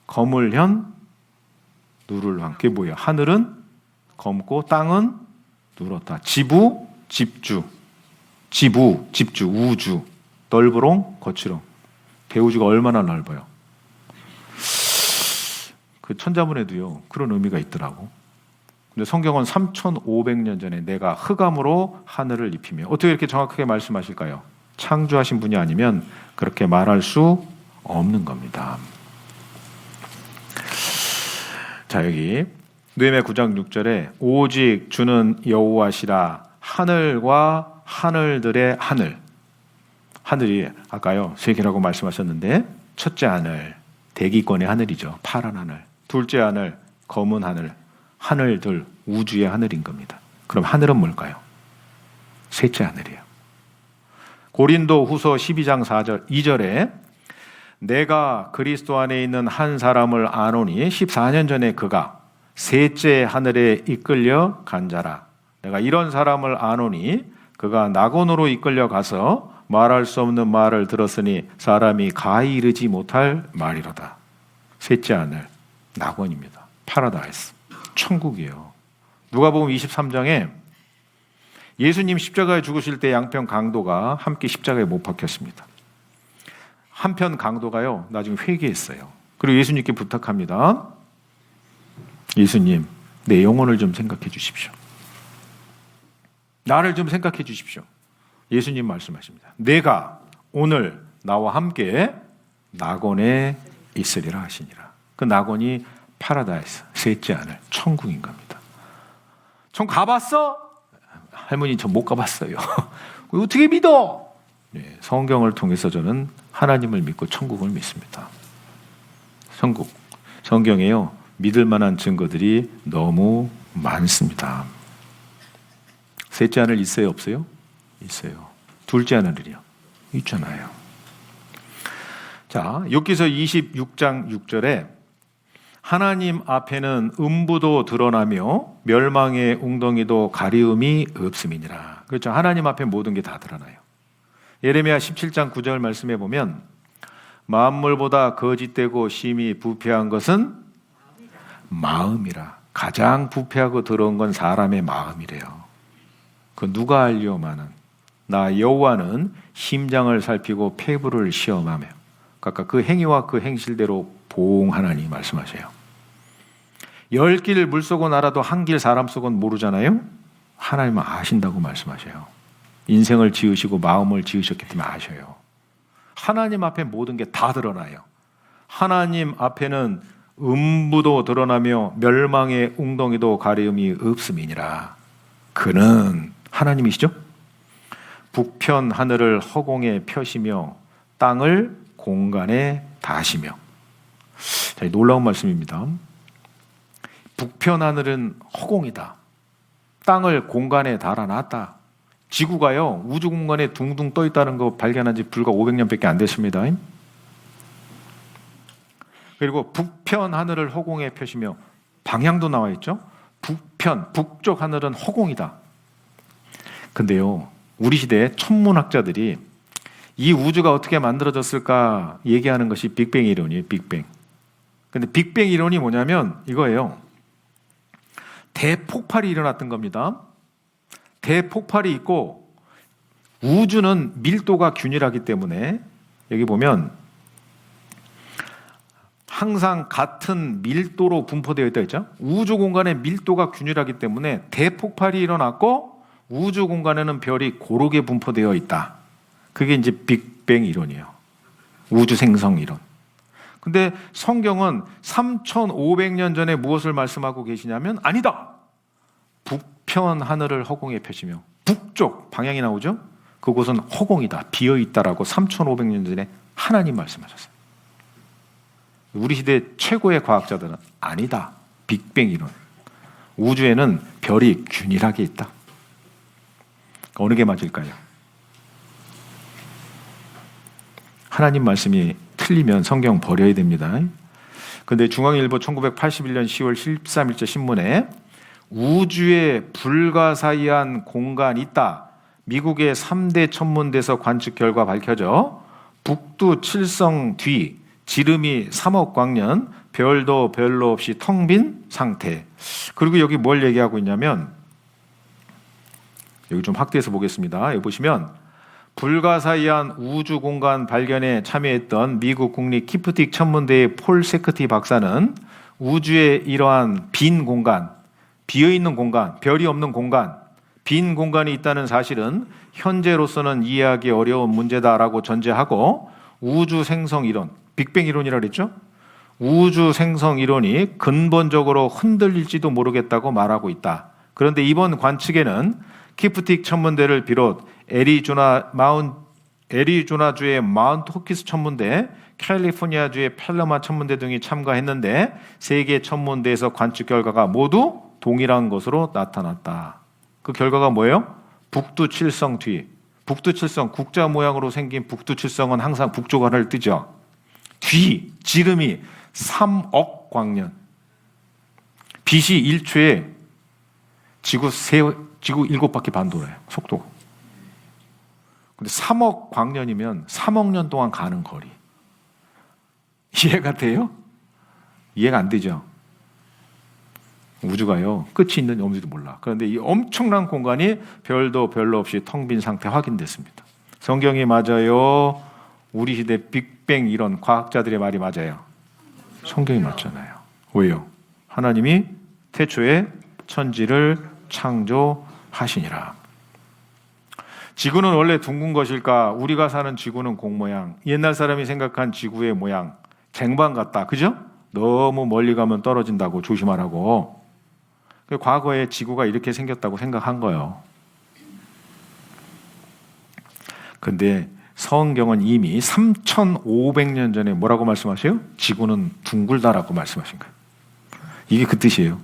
S1: 거물현, 누를황. 그게 뭐예요? 하늘은 검고 땅은 누렇다. 지부, 집주, 지부, 집주, 우주, 넓으롱, 거치롱. 대우주가 얼마나 넓어요? 그 천자문에도요 그런 의미가 있더라고. 근데 성경은 3,500년 전에 내가 흑암으로 하늘을 입히며, 어떻게 이렇게 정확하게 말씀하실까요? 창조하신 분이 아니면 그렇게 말할 수 없는 겁니다. 자, 여기 느헤미야 9장 6절에 오직 주는 여호와시라. 하늘과 하늘들의 하늘. 하늘이 아까요 3개라고 말씀하셨는데, 첫째 하늘 대기권의 하늘이죠. 파란 하늘. 둘째 하늘 검은 하늘. 하늘들 우주의 하늘인 겁니다. 그럼 하늘은 뭘까요? 셋째 하늘이에요. 고린도 후서 12장 2절에 내가 그리스도 안에 있는 한 사람을 아노니 14년 전에 그가 셋째 하늘에 이끌려 간 자라. 내가 이런 사람을 아노니 그가 낙원으로 이끌려 가서 말할 수 없는 말을 들었으니 사람이 가히 이르지 못할 말이로다. 셋째 하늘 낙원입니다. 파라다이스, 천국이에요. 누가복음 23장에 예수님 십자가에 죽으실 때 양편 강도가 함께 십자가에 못 박혔습니다. 한편 강도가요 나중에 회개했어요. 그리고 예수님께 부탁합니다. 예수님, 내 영혼을 좀 생각해 주십시오. 나를 좀 생각해 주십시오. 예수님 말씀하십니다. 내가 오늘 나와 함께 낙원에 있으리라 하시니라. 그 낙원이 파라다이스, 셋째 하늘, 천국인 겁니다. 전 가봤어? 할머니 저 못 가봤어요. 어떻게 믿어? 네, 성경을 통해서 저는 하나님을 믿고 천국을 믿습니다. 천국, 성경에요, 믿을 만한 증거들이 너무 많습니다. 셋째 하늘 있어요, 없어요? 있어요. 둘째 하늘이요? 있잖아요. 자, 욥기서 26장 6절에 하나님 앞에는 음부도 드러나며 멸망의 웅덩이도 가리움이 없음이니라. 그렇죠. 하나님 앞에 모든 게 다 드러나요. 예레미야 17장 9절 말씀해 보면 만물보다 거짓되고 심히 부패한 것은 마음이라. 가장 부패하고 더러운 건 사람의 마음이래요. 그 누가 알려마는 나 여호와는 심장을 살피고 폐부를 시험하며 각각 그 행위와 그 행실대로 보응하나니 말씀하세요. 10길 물속은 알아도 한 길 사람 속은 모르잖아요. 하나님은 아신다고 말씀하셔요. 인생을 지으시고 마음을 지으셨기 때문에 아셔요. 하나님 앞에 모든 게 다 드러나요. 하나님 앞에는 음부도 드러나며 멸망의 웅덩이도 가리움이 없음이니라. 그는 하나님이시죠? 북편 하늘을 허공에 펴시며 땅을 공간에 다시며. 자, 놀라운 말씀입니다. 북편 하늘은 허공이다. 땅을 공간에 달아놨다. 지구가요, 우주 공간에 둥둥 떠 있다는 거 발견한 지 불과 500년밖에 안 됐습니다. 그리고 북편 하늘을 허공에 펴시며 방향도 나와 있죠. 북편, 북쪽 하늘은 허공이다. 근데요, 우리 시대의 천문학자들이 이 우주가 어떻게 만들어졌을까 얘기하는 것이 빅뱅 이론이에요. 빅뱅. 근데 빅뱅 이론이 뭐냐면 이거예요. 대폭발이 일어났던 겁니다. 대폭발이 있고 우주는 밀도가 균일하기 때문에 여기 보면 항상 같은 밀도로 분포되어 있다 했죠. 우주 공간의 밀도가 균일하기 때문에 대폭발이 일어났고 우주 공간에는 별이 고르게 분포되어 있다. 그게 이제 빅뱅 이론이에요. 우주 생성 이론. 근데 성경은 3,500년 전에 무엇을 말씀하고 계시냐면 아니다. 북편 하늘을 허공에 펴시며 북쪽 방향이 나오죠? 그곳은 허공이다. 비어있다라고 3,500년 전에 하나님 말씀하셨어요. 우리 시대 최고의 과학자들은 아니다. 빅뱅 이론. 우주에는 별이 균일하게 있다. 어느 게 맞을까요? 하나님 말씀이 틀리면 성경 버려야 됩니다. 그런데 중앙일보 1981년 10월 13일자 신문에 우주에 불가사의한 공간이 있다. 미국의 3대 천문대서 관측 결과 밝혀져 북두 칠성 뒤 지름이 3억 광년, 별도 별로 없이 텅 빈 상태. 그리고 여기 뭘 얘기하고 있냐면 여기 좀 확대해서 보겠습니다. 여기 보시면 불가사의한 우주 공간 발견에 참여했던 미국 국립 키프틱 천문대의 폴 세크티 박사는 우주의 이러한 빈 공간, 비어있는 공간, 별이 없는 공간, 빈 공간이 있다는 사실은 현재로서는 이해하기 어려운 문제다라고 전제하고 우주 생성 이론, 빅뱅 이론이라고 그랬죠? 우주 생성 이론이 근본적으로 흔들릴지도 모르겠다고 말하고 있다. 그런데 이번 관측에는 키프틱 천문대를 비롯 애리조나주의 마운트 호키스 천문대, 캘리포니아주의 팔러마 천문대 등이 참가했는데 세계 천문대에서 관측 결과가 모두 동일한 것으로 나타났다. 그 결과가 뭐예요? 북두 칠성 뒤. 북두 칠성, 국자 모양으로 생긴 북두 칠성은 항상 북쪽 하늘을 뜨죠. 뒤, 지름이 3억 광년. 빛이 1초에 지구 7바퀴 반 돌아요. 속도가. 근데 3억 광년이면 3억 년 동안 가는 거리. 이해가 돼요? 이해가 안 되죠? 우주가요, 끝이 있는지 없는지도 몰라. 그런데 이 엄청난 공간이 별도 별로 없이 텅 빈 상태 확인됐습니다. 성경이 맞아요? 우리 시대 빅뱅 이런 과학자들의 말이 맞아요? 성경이 맞잖아요. 왜요? 하나님이 태초에 천지를 창조하시니라. 지구는 원래 둥근 것일까? 우리가 사는 지구는 공 모양. 옛날 사람이 생각한 지구의 모양. 쟁반 같다. 그죠? 너무 멀리 가면 떨어진다고 조심하라고. 과거에 지구가 이렇게 생겼다고 생각한 거예요. 근데 성경은 이미 3,500년 전에 뭐라고 말씀하세요? 지구는 둥글다라고 말씀하신 거예요. 이게 그 뜻이에요.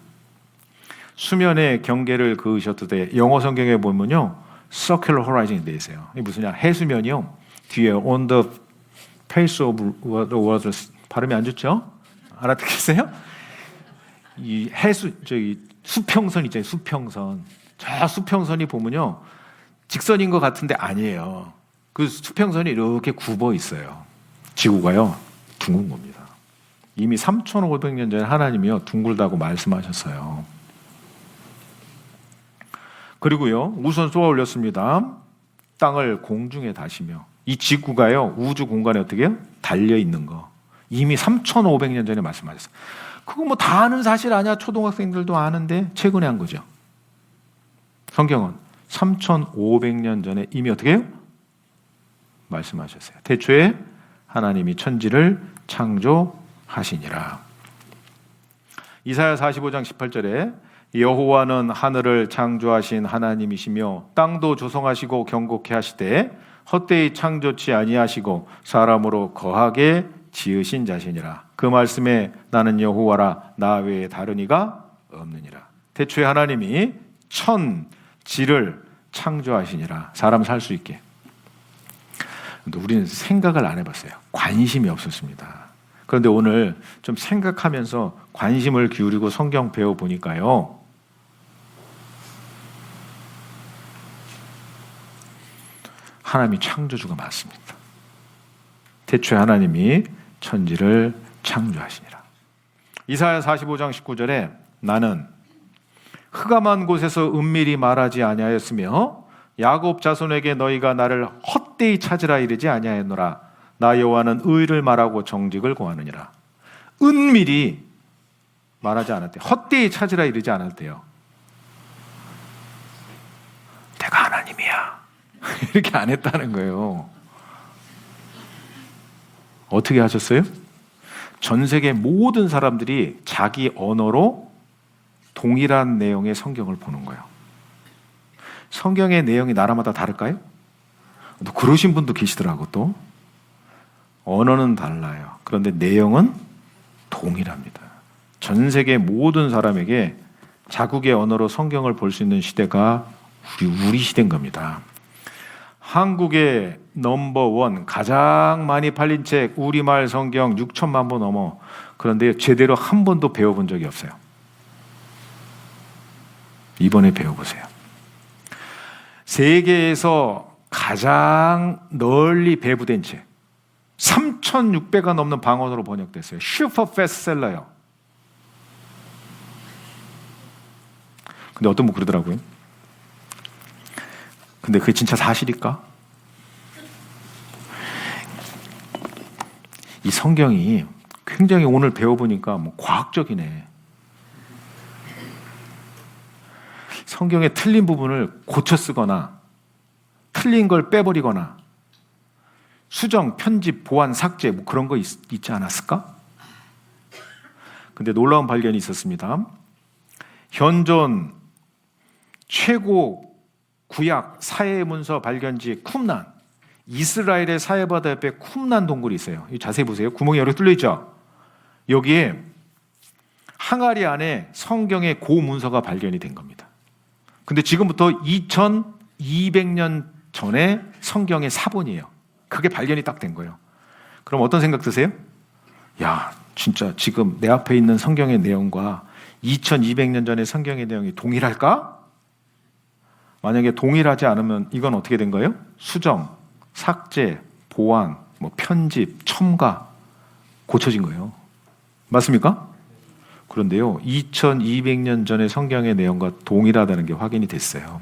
S1: 수면의 경계를 그으셨을 때 영어 성경에 보면요, circular horizon이 돼 있어요. 이게 무슨냐? 해수면이요, 뒤에 on the face of the waters, 발음이 안 좋죠? 알아듣겠어요? 이 수평선 있잖아요. 수평선. 저 수평선이 보면요, 직선인 것 같은데 아니에요. 그 수평선이 이렇게 굽어 있어요. 지구가요, 둥근 겁니다. 이미 3,500년 전에 하나님이요, 둥글다고 말씀하셨어요. 그리고요, 우선 쏘아 올렸습니다. 땅을 공중에 다시며. 이 지구가요, 우주 공간에 어떻게 해요? 달려 있는 거. 이미 3,500년 전에 말씀하셨어요. 그거 뭐 다 아는 사실 아니야? 초등학생들도 아는데 최근에 한 거죠. 성경은 3,500년 전에 이미 어떻게 해요? 말씀하셨어요. 태초에 하나님이 천지를 창조하시니라. 이사야 45장 18절에 여호와는 하늘을 창조하신 하나님이시며 땅도 조성하시고 경고케 하시되 헛되이 창조치 아니하시고 사람으로 거하게 지으신 자시니라. 그 말씀에 나는 여호와라 나 외에 다른 이가 없느니라. 태초에 하나님이 천지를 창조하시니라. 사람 살 수 있게. 근데 우리는 생각을 안 해봤어요. 관심이 없었습니다. 그런데 오늘 좀 생각하면서 관심을 기울이고 성경 배워보니까요, 하나님이 창조주가 맞습니다. 태초에 하나님이 천지를 창조하시니라. 이사야 45장 19절에 나는 흑암한 곳에서 은밀히 말하지 아니하였으며 야곱 자손에게 너희가 나를 헛되이 찾으라 이르지 아니하였노라. 나 여호와는 의를 말하고 정직을 구하느니라. 은밀히 말하지 않았대요. 헛되이 찾으라 이르지 않았대요. 내가 하나님이야. 이렇게 안 했다는 거예요. 어떻게 하셨어요? 전 세계 모든 사람들이 자기 언어로 동일한 내용의 성경을 보는 거예요. 성경의 내용이 나라마다 다를까요? 또 그러신 분도 계시더라고. 또 언어는 달라요. 그런데 내용은 동일합니다. 전 세계 모든 사람에게 자국의 언어로 성경을 볼 수 있는 시대가 우리 시대인 겁니다. 한국의 넘버원 가장 많이 팔린 책 우리말 성경 6천만 부 넘어. 그런데 제대로 한 번도 배워본 적이 없어요. 이번에 배워보세요. 세계에서 가장 널리 배부된 책 3,600가 넘는 방언으로 번역됐어요. 슈퍼 패스트셀러요. 근데 어떤 분 그러더라고요. 근데 그게 진짜 사실일까? 이 성경이 굉장히 오늘 배워보니까 뭐 과학적이네. 성경의 틀린 부분을 고쳐 쓰거나 틀린 걸 빼버리거나 수정, 편집, 보완, 삭제 뭐 그런 거 있지 않았을까? 근데 놀라운 발견이 있었습니다. 현존 최고 구약 사해 문서 발견지 쿰난, 이스라엘의 사해바다 옆에 쿰난 동굴이 있어요. 자세히 보세요. 구멍이 여러 뚫려 있죠. 여기에 항아리 안에 성경의 고 문서가 발견이 된 겁니다. 근데 지금부터 2200년 전에 성경의 사본이에요. 그게 발견이 딱 된 거예요. 그럼 어떤 생각 드세요? 야, 진짜 지금 내 앞에 있는 성경의 내용과 2200년 전의 성경의 내용이 동일할까? 만약에 동일하지 않으면 이건 어떻게 된 거예요? 수정, 삭제, 보완, 뭐 편집, 첨가 고쳐진 거예요. 맞습니까? 그런데요, 2200년 전의 성경의 내용과 동일하다는 게 확인이 됐어요.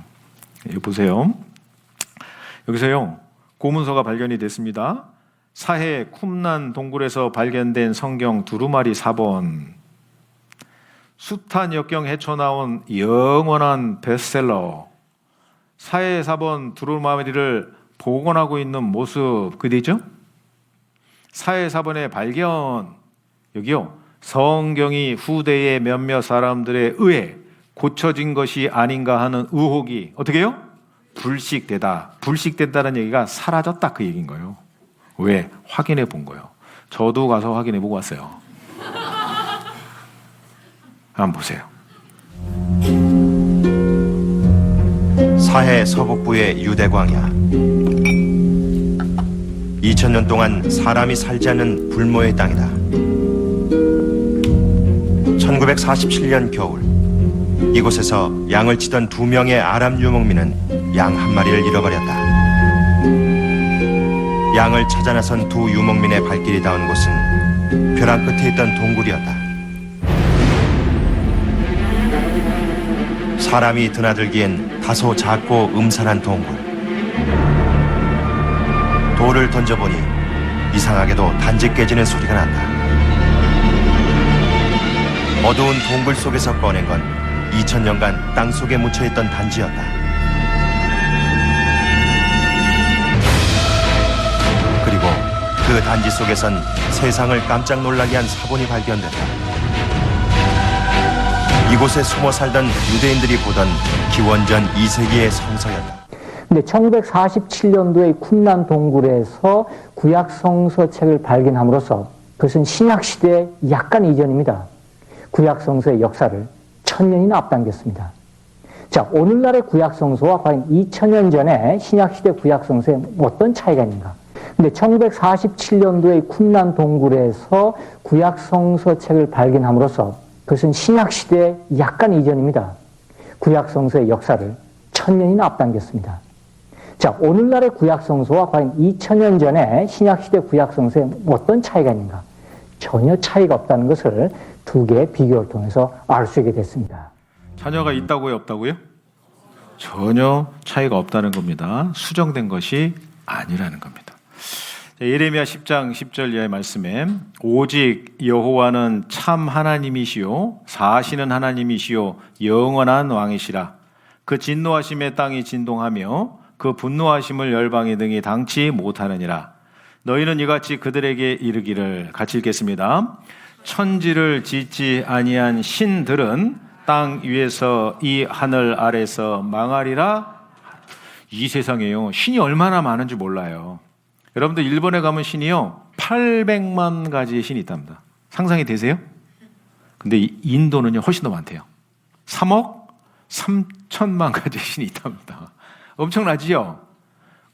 S1: 여기 보세요. 여기서요, 고문서가 발견이 됐습니다. 사해 쿰난 동굴에서 발견된 성경 두루마리 사본, 숱한 역경 헤쳐나온 영원한 베스트셀러, 사해 4번 두루마리를 복원하고 있는 모습 그대죠? 사해 4번의 발견, 여기요. 성경이 후대의 몇몇 사람들에 의해 고쳐진 것이 아닌가 하는 의혹이 어떻게 해요? 불식되다. 불식된다는 얘기가 사라졌다 그 얘기인 거예요. 왜? 확인해 본 거예요. 저도 가서 확인해 보고 왔어요. 한번 보세요.
S9: 사해 서북부의 유대광야. 2000년 동안 사람이 살지 않는 불모의 땅이다. 1947년 겨울, 이곳에서 양을 치던 2명의 아람 유목민은 양 한 마리를 잃어버렸다. 양을 찾아 나선 두 유목민의 발길이 닿은 곳은 벼랑 끝에 있던 동굴이었다. 사람이 드나들기엔 다소 작고 음산한 동굴. 돌을 던져보니 이상하게도 단지 깨지는 소리가 난다. 어두운 동굴 속에서 꺼낸 건 2000년간 땅속에 묻혀있던 단지였다. 그리고 그 단지 속에선 세상을 깜짝 놀라게 한 사본이 발견됐다. 이곳에 숨어 살던 유대인들이 보던 기원전 2세기의 성서였다.
S10: 근데 1947년도에 쿰란 동굴에서 구약 성서책을 발견함으로써 그것은 신약 시대의 약간 이전입니다. 구약 성서의 역사를 1000년이나 앞당겼습니다. 자, 오늘날의 구약 성서와 과연 2000년 전에 신약 시대 구약 성서에 어떤 차이가 있는가? 근데 1947년도에 쿰란 동굴에서 구약 성서책을 발견함으로써 그것은 신약 시대의 약간 이전입니다. 구약 성서의 역사를 1000년이나 앞당겼습니다. 자, 오늘날의 구약 성서와 과연 2000년 전에 신약 시대 구약 성서에 어떤 차이가 있는가? 전혀 차이가 없다는 것을 두 개의 비교를 통해서 알 수 있게 됐습니다.
S1: 자녀가 있다고요, 없다고요? 전혀 차이가 없다는 겁니다. 수정된 것이 아니라는 겁니다. 예레미야 10장 10절 이하의 말씀에 오직 여호와는 참 하나님이시요 사시는 하나님이시요 영원한 왕이시라. 그 진노하심에 땅이 진동하며 그 분노하심을 열방이 등이 당치 못하느니라. 너희는 이같이 그들에게 이르기를, 같이 읽겠습니다. 천지를 짓지 아니한 신들은 땅 위에서 이 하늘 아래서 망하리라. 이 세상에요, 신이 얼마나 많은지 몰라요. 여러분들 일본에 가면 신이요 800만 가지의 신이 있답니다. 상상이 되세요? 근데 인도는요 훨씬 더 많대요. 3억 3천만 가지의 신이 있답니다. 엄청나지요?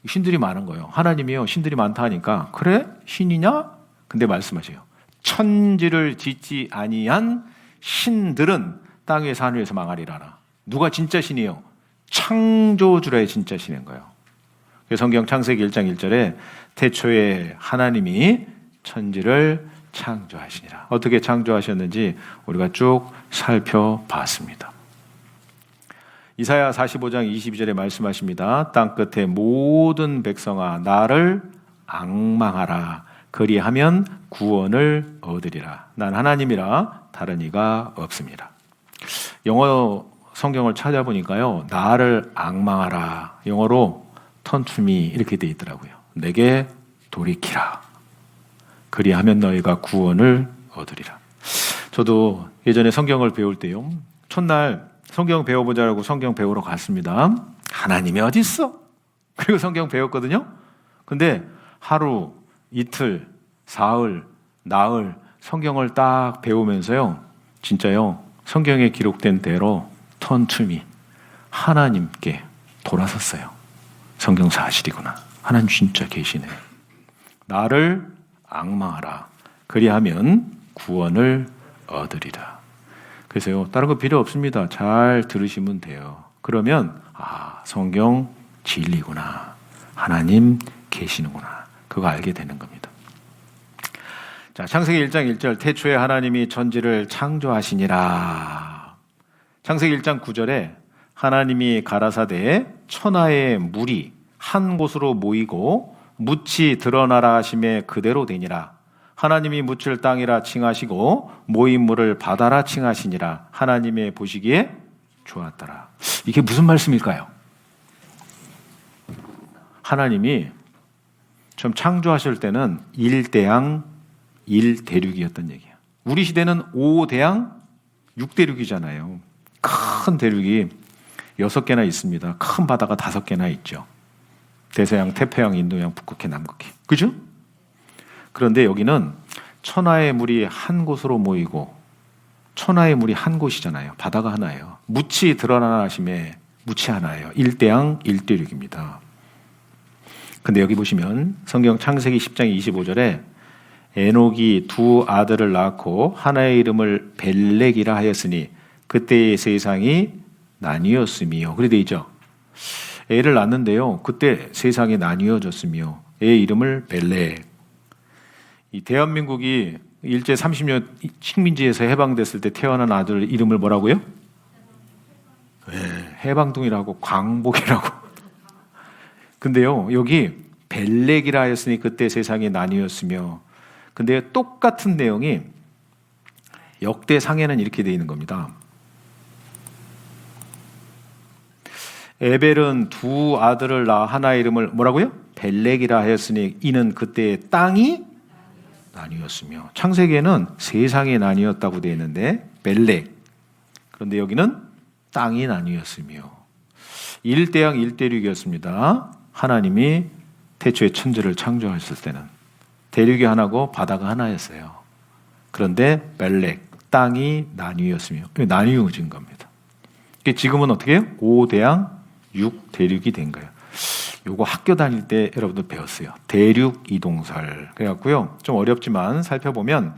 S1: 신들이 많은 거예요. 하나님이요 신들이 많다 하니까 그래? 신이냐? 근데 말씀하세요. 천지를 짓지 아니한 신들은 땅 위에서 하늘 위에서 망하리라. 누가 진짜 신이요? 창조주라의 진짜 신인 거예요. 성경 창세기 1장 1절에 태초에 하나님이 천지를 창조하시니라. 어떻게 창조하셨는지 우리가 쭉 살펴봤습니다. 이사야 45장 22절에 말씀하십니다. 땅끝의 모든 백성아 나를 앙망하라. 그리하면 구원을 얻으리라. 난 하나님이라 다른 이가 없습니다. 영어 성경을 찾아보니까요, 나를 앙망하라, 영어로 turn to me 이렇게 돼 있더라고요. 내게 돌이키라. 그리하면 너희가 구원을 얻으리라. 저도 예전에 성경을 배울 때요, 첫날 성경 배워보자라고 성경 배우러 갔습니다. 하나님이 어디 있어? 그리고 성경 배웠거든요. 근데 하루, 이틀, 사흘, 나흘 성경을 딱 배우면서요, 진짜요, 성경에 기록된 대로 turn to me, 하나님께 돌아섰어요. 성경 사실이구나. 하나님 진짜 계시네. 나를 앙망하라. 그리하면 구원을 얻으리라. 그래서요, 다른 거 필요 없습니다. 잘 들으시면 돼요. 그러면 성경 진리구나. 하나님 계시는구나. 그거 알게 되는 겁니다. 자, 창세기 1장 1절 태초에 하나님이 천지를 창조하시니라. 창세기 1장 9절에 하나님이 가라사대 천하의 물이 한 곳으로 모이고 묻이 드러나라 하심에 그대로 되니라. 하나님이 묻을 땅이라 칭하시고 모인 물을 바다라 칭하시니라. 하나님의 보시기에 좋았더라. 이게 무슨 말씀일까요? 하나님이 처음 창조하실 때는 1대양 1대륙이었던 얘기예요. 우리 시대는 5대양 6대륙이잖아요. 큰 대륙이 6개나 있습니다. 큰 바다가 5개나 있죠. 대서양, 태평양, 인도양, 북극해, 남극해. 그죠? 그런데 여기는 천하의 물이 한 곳으로 모이고 천하의 물이 한 곳이잖아요. 바다가 하나예요. 묻이 드러나나 하심에 묻이 하나예요. 1대양 1대륙입니다. 근데 여기 보시면 성경 창세기 10장 25절에 에녹이 두 아들을 낳고 하나의 이름을 벨렉이라 하였으니 그때의 세상이 나뉘었으며 그래 돼 있죠. 애를 낳는데요. 그때 세상이 나뉘어졌으며 애의 이름을 벨렉. 이 대한민국이 일제 30년 식민지에서 해방됐을 때 태어난 아들 이름을 뭐라고요? 네, 해방둥이라고 광복이라고. 근데요. 여기 벨렉이라 하였으니 그때 세상이 나뉘었으며 근데 똑같은 내용이 역대상에는 이렇게 되어 있는 겁니다. 에벨은 두 아들을 낳아 하나의 이름을 뭐라고요? 벨렉이라 하였으니 이는 그때 땅이 나뉘었으며 창세기에는 세상이 나뉘었다고 되어 있는데 벨렉 그런데 여기는 땅이 나뉘었으며 1대양 1대륙이었습니다. 하나님이 태초에 천지를 창조하셨을 때는 대륙이 하나고 바다가 하나였어요. 그런데 벨렉 땅이 나뉘었으며 나뉘어진 겁니다. 지금은 어떻게 해요? 5대양 6대륙이 된 거예요. 요거 학교 다닐 때 여러분들 배웠어요. 대륙 이동설. 그래갖고요. 좀 어렵지만 살펴보면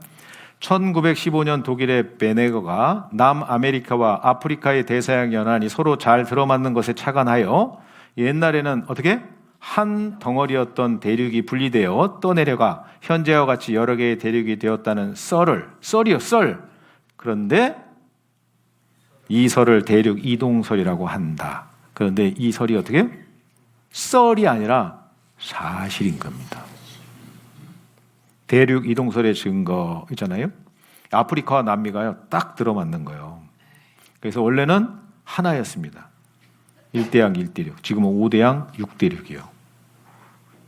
S1: 1915년 독일의 베네거가 남아메리카와 아프리카의 대서양 연안이 서로 잘 들어맞는 것에 착안하여 옛날에는 어떻게? 한 덩어리였던 대륙이 분리되어 떠내려가 현재와 같이 여러 개의 대륙이 되었다는 썰이요, 썰. 그런데 이 설을 대륙 이동설이라고 한다. 그런데 이 설이 어떻게 해요? 썰이 아니라 사실인 겁니다. 대륙 이동설의 증거 있잖아요. 아프리카와 남미가요 딱 들어맞는 거예요. 그래서 원래는 하나였습니다. 1대양 1대륙. 지금은 5대양 6대륙이요.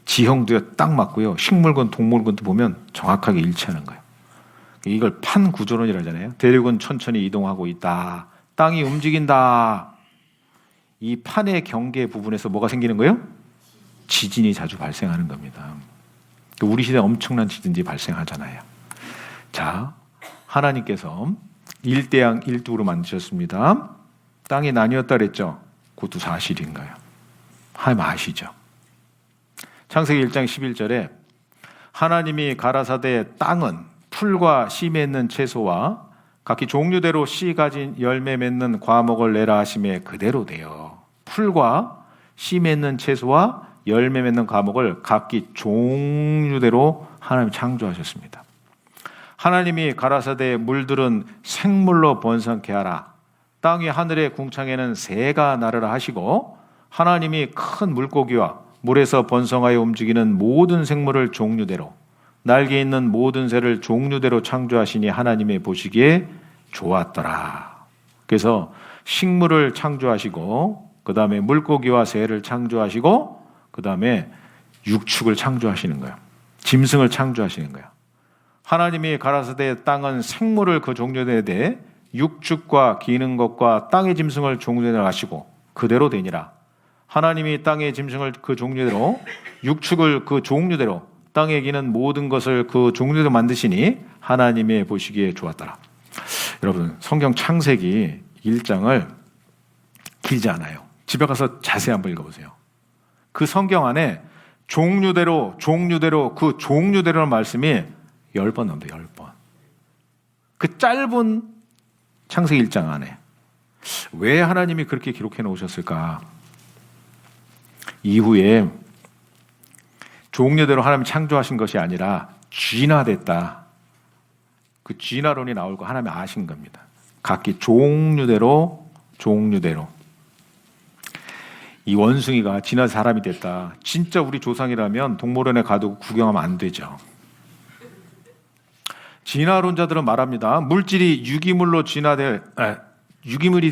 S1: 지형도 딱 맞고요. 식물군, 동물군도 보면 정확하게 일치하는 거예요. 이걸 판 구조론이라 하잖아요. 대륙은 천천히 이동하고 있다. 땅이 움직인다. 이 판의 경계 부분에서 뭐가 생기는 거예요? 지진이 자주 발생하는 겁니다. 우리 시대에 엄청난 지진이 발생하잖아요. 자, 하나님께서 1대양 1뚝으로 만드셨습니다. 땅이 나뉘었다 그랬죠? 그것도 사실인가요? 하나님 아시죠? 창세기 1장 11절에 하나님이 가라사대 땅은 풀과 씨 맺는 채소와 각기 종류대로 씨 가진 열매 맺는 과목을 내라 하심에 그대로 돼요. 풀과 씨 맺는 채소와 열매 맺는 과목을 각기 종류대로 하나님이 창조하셨습니다. 하나님이 가라사대 물들은 생물로 번성케 하라. 땅 위 하늘의 궁창에는 새가 나르라 하시고 하나님이 큰 물고기와 물에서 번성하여 움직이는 모든 생물을 종류대로 날개 있는 모든 새를 종류대로 창조하시니 하나님의 보시기에 좋았더라. 그래서 식물을 창조하시고 그 다음에 물고기와 새를 창조하시고 그 다음에 육축을 창조하시는 거예요. 짐승을 창조하시는 거예요. 하나님이 가라사대 땅은 생물을 그 종류대에 대해 육축과 기는 것과 땅의 짐승을 종류대로 하시고 그대로 되니라. 하나님이 땅의 짐승을 그 종류대로 육축을 그 종류대로 땅에 기는 모든 것을 그 종류대로 만드시니 하나님의 보시기에 좋았더라. 여러분 성경 창세기 1장을 길지 않아요. 집에 가서 자세히 한번 읽어보세요. 그 성경 안에 종류대로 그 종류대로라는 말씀이 10번 나옵니다. 10번. 그 짧은 창세기 1장 안에 왜 하나님이 그렇게 기록해 놓으셨을까? 이후에 종류대로 하나님이 창조하신 것이 아니라 진화됐다. 그 진화론이 나올 거 하나님이 아신 겁니다. 각기 종류대로 이 원숭이가 진화 사람이 됐다. 진짜 우리 조상이라면 동물원에 가도 구경하면 안 되죠. 진화론자들은 말합니다. 물질이 유기물이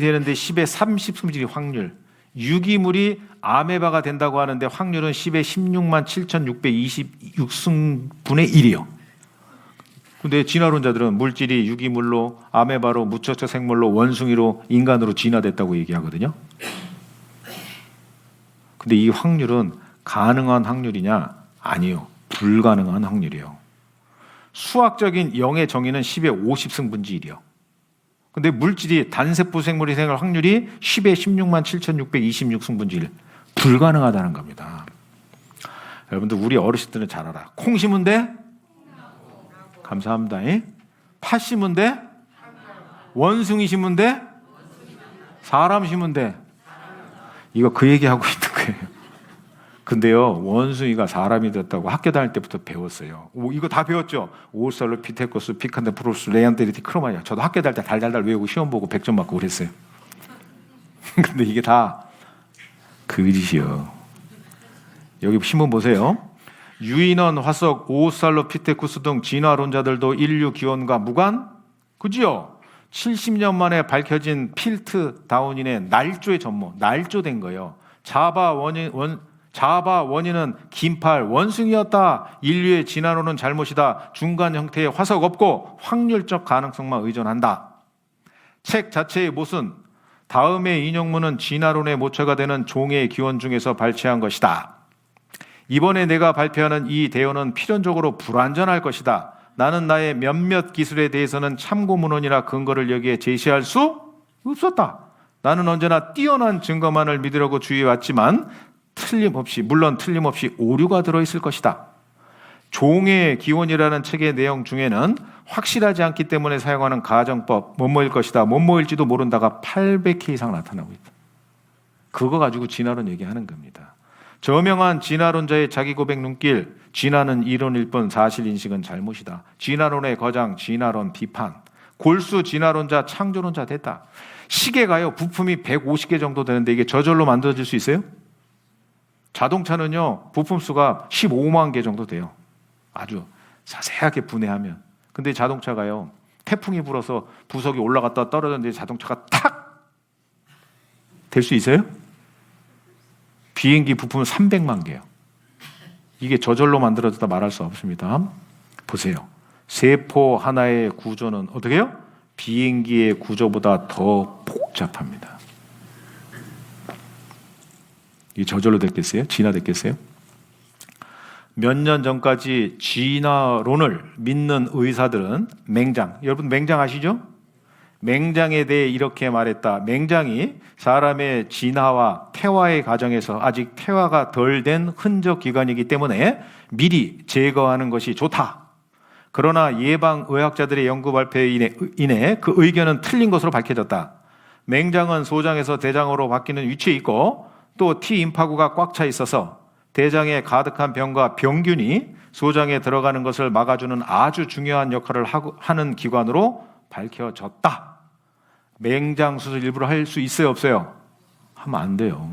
S1: 되는데 10의 30승질이 확률. 유기물이 아메바가 된다고 하는데 확률은 10에 16만 7,626승분의 1이요. 근데 진화론자들은 물질이 유기물로, 아메바로, 무척척 생물로, 원숭이로, 인간으로 진화됐다고 얘기하거든요. 근데 이 확률은 가능한 확률이냐? 아니요. 불가능한 확률이요. 수학적인 0의 정의는 10의 50승분지 1이요. 근데 물질이 단세포 생물이 생길 확률이 10의 16만 7,626승분지 1. 불가능하다는 겁니다. 여러분들 우리 어르신들은 잘 알아. 콩 심은 데? 감사합니다. 팥 심은 데? 원숭이 심은 데? 사람 심은 데? 이거 그 얘기하고 있는 거예요. 근데요, 원숭이가 사람이 됐다고 학교 다닐 때부터 배웠어요. 이거 다 배웠죠? 오살로피테쿠스, 피칸데프로스, 레안데리티, 크로마니아. 저도 학교 다닐 때 달달달 외우고 시험 보고 100점 맞고 그랬어요. 근데 이게 다 거짓이요. 여기 신문 보세요. 유인원, 화석, 오살로피테쿠스 등 진화론자들도 인류 기원과 무관? 그지요? 70년 만에 밝혀진 필트 다운인의 날조의 전모, 날조된 거예요. 자바 원인은 긴팔 원숭이였다. 인류의 진화론은 잘못이다. 중간 형태의 화석 없고 확률적 가능성만 의존한다. 책 자체의 못은 다음의 인용문은 진화론의 모처가 되는 종의 기원 중에서 발췌한 것이다. 이번에 내가 발표하는 이 대언은 필연적으로 불완전할 것이다. 나는 나의 몇몇 기술에 대해서는 참고문헌이나 근거를 여기에 제시할 수 없었다. 나는 언제나 뛰어난 증거만을 믿으려고 주의해왔지만 물론 틀림없이 오류가 들어있을 것이다. 종의 기원이라는 책의 내용 중에는 확실하지 않기 때문에 사용하는 가정법, 뭐뭐일 것이다, 뭐뭐일지도 모른다가 800회 이상 나타나고 있다. 그거 가지고 진화론 얘기하는 겁니다. 저명한 진화론자의 자기 고백 눈길, 진화는 이론일 뿐 사실 인식은 잘못이다. 진화론의 거장, 진화론 비판. 골수 진화론자, 창조론자 됐다. 시계가요, 부품이 150개 정도 되는데 이게 저절로 만들어질 수 있어요? 자동차는요, 부품 수가 15만 개 정도 돼요. 아주 자세하게 분해하면. 근데 자동차가요, 태풍이 불어서 부석이 올라갔다 떨어졌는데 자동차가 탁! 될 수 있어요? 비행기 부품은 300만 개요. 이게 저절로 만들어졌다 말할 수 없습니다. 보세요. 세포 하나의 구조는 어떻게 해요? 비행기의 구조보다 더 복잡합니다. 이게 저절로 됐겠어요? 진화됐겠어요? 몇 년 전까지 진화론을 믿는 의사들은 맹장, 여러분 맹장 아시죠? 맹장에 대해 이렇게 말했다. 맹장이 사람의 진화와 퇴화의 과정에서 아직 퇴화가 덜 된 흔적 기관이기 때문에 미리 제거하는 것이 좋다. 그러나 예방의학자들의 연구 발표에 인해 그 의견은 틀린 것으로 밝혀졌다. 맹장은 소장에서 대장으로 바뀌는 위치에 있고 또 T임파구가 꽉 차 있어서 대장에 가득한 병과 병균이 소장에 들어가는 것을 막아주는 아주 중요한 역할을 하는 기관으로 밝혀졌다. 맹장 수술 일부러 할 수 있어요, 없어요? 하면 안 돼요.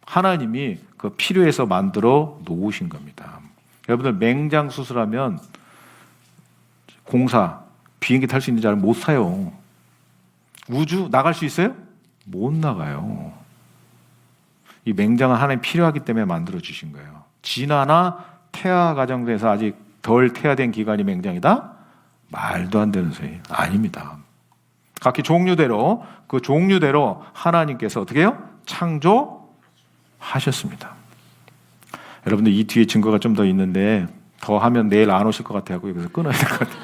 S1: 하나님이 그 필요해서 만들어 놓으신 겁니다. 여러분들 맹장 수술하면 공사, 비행기 탈 수 있는 줄 못 사요. 우주 나갈 수 있어요? 못 나가요. 이 맹장은 하나님 필요하기 때문에 만들어 주신 거예요. 진화나 퇴화 과정에서 아직 덜 퇴화된 기관이 맹장이다? 말도 안 되는 소리. 아닙니다. 각기 종류대로 그 종류대로 하나님께서 어떻게 해요? 창조하셨습니다. 여러분들 이 뒤에 증거가 좀 더 있는데 더 하면 내일 안 오실 것 같아요. 그래서 끊어야 될 것 같아요.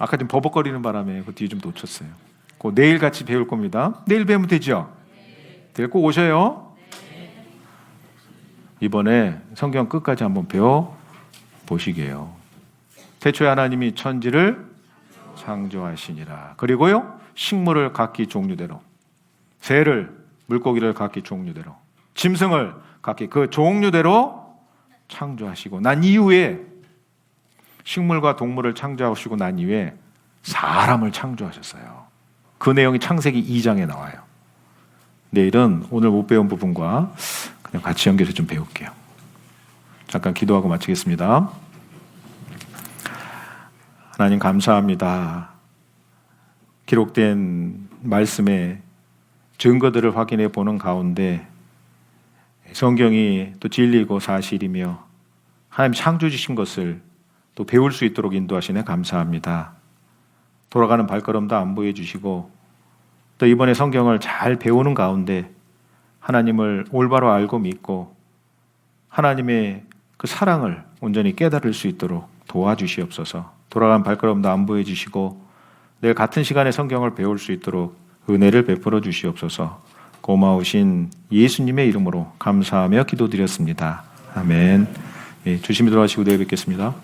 S1: 아까 좀 버벅거리는 바람에 그 뒤에 좀 놓쳤어요. 그 내일 같이 배울 겁니다. 내일 배우면 되죠? 데리고 오셔요. 이번에 성경 끝까지 한번 배워 보시게요. 태초에 하나님이 천지를 창조하시니라. 그리고요, 식물을 각기 종류대로, 새를, 물고기를 각기 종류대로, 짐승을 각기 그 종류대로 창조하시고 난 이후에 식물과 동물을 창조하시고 난 이후에 사람을 창조하셨어요. 그 내용이 창세기 2장에 나와요. 내일은 오늘 못 배운 부분과 그냥 같이 연결해서 좀 배울게요. 잠깐 기도하고 마치겠습니다. 하나님 감사합니다. 기록된 말씀에 증거들을 확인해 보는 가운데 성경이 또 진리고 사실이며 하나님 창조주신 것을 또 배울 수 있도록 인도하시네 감사합니다. 돌아가는 발걸음도 안보해 주시고 또 이번에 성경을 잘 배우는 가운데 하나님을 올바로 알고 믿고 하나님의 그 사랑을 온전히 깨달을 수 있도록 도와주시옵소서. 돌아간 발걸음도 안보해 주시고 내일 같은 시간에 성경을 배울 수 있도록 은혜를 베풀어 주시옵소서. 고마우신 예수님의 이름으로 감사하며 기도드렸습니다. 아멘. 예, 조심히 들어가시고 내일 뵙겠습니다.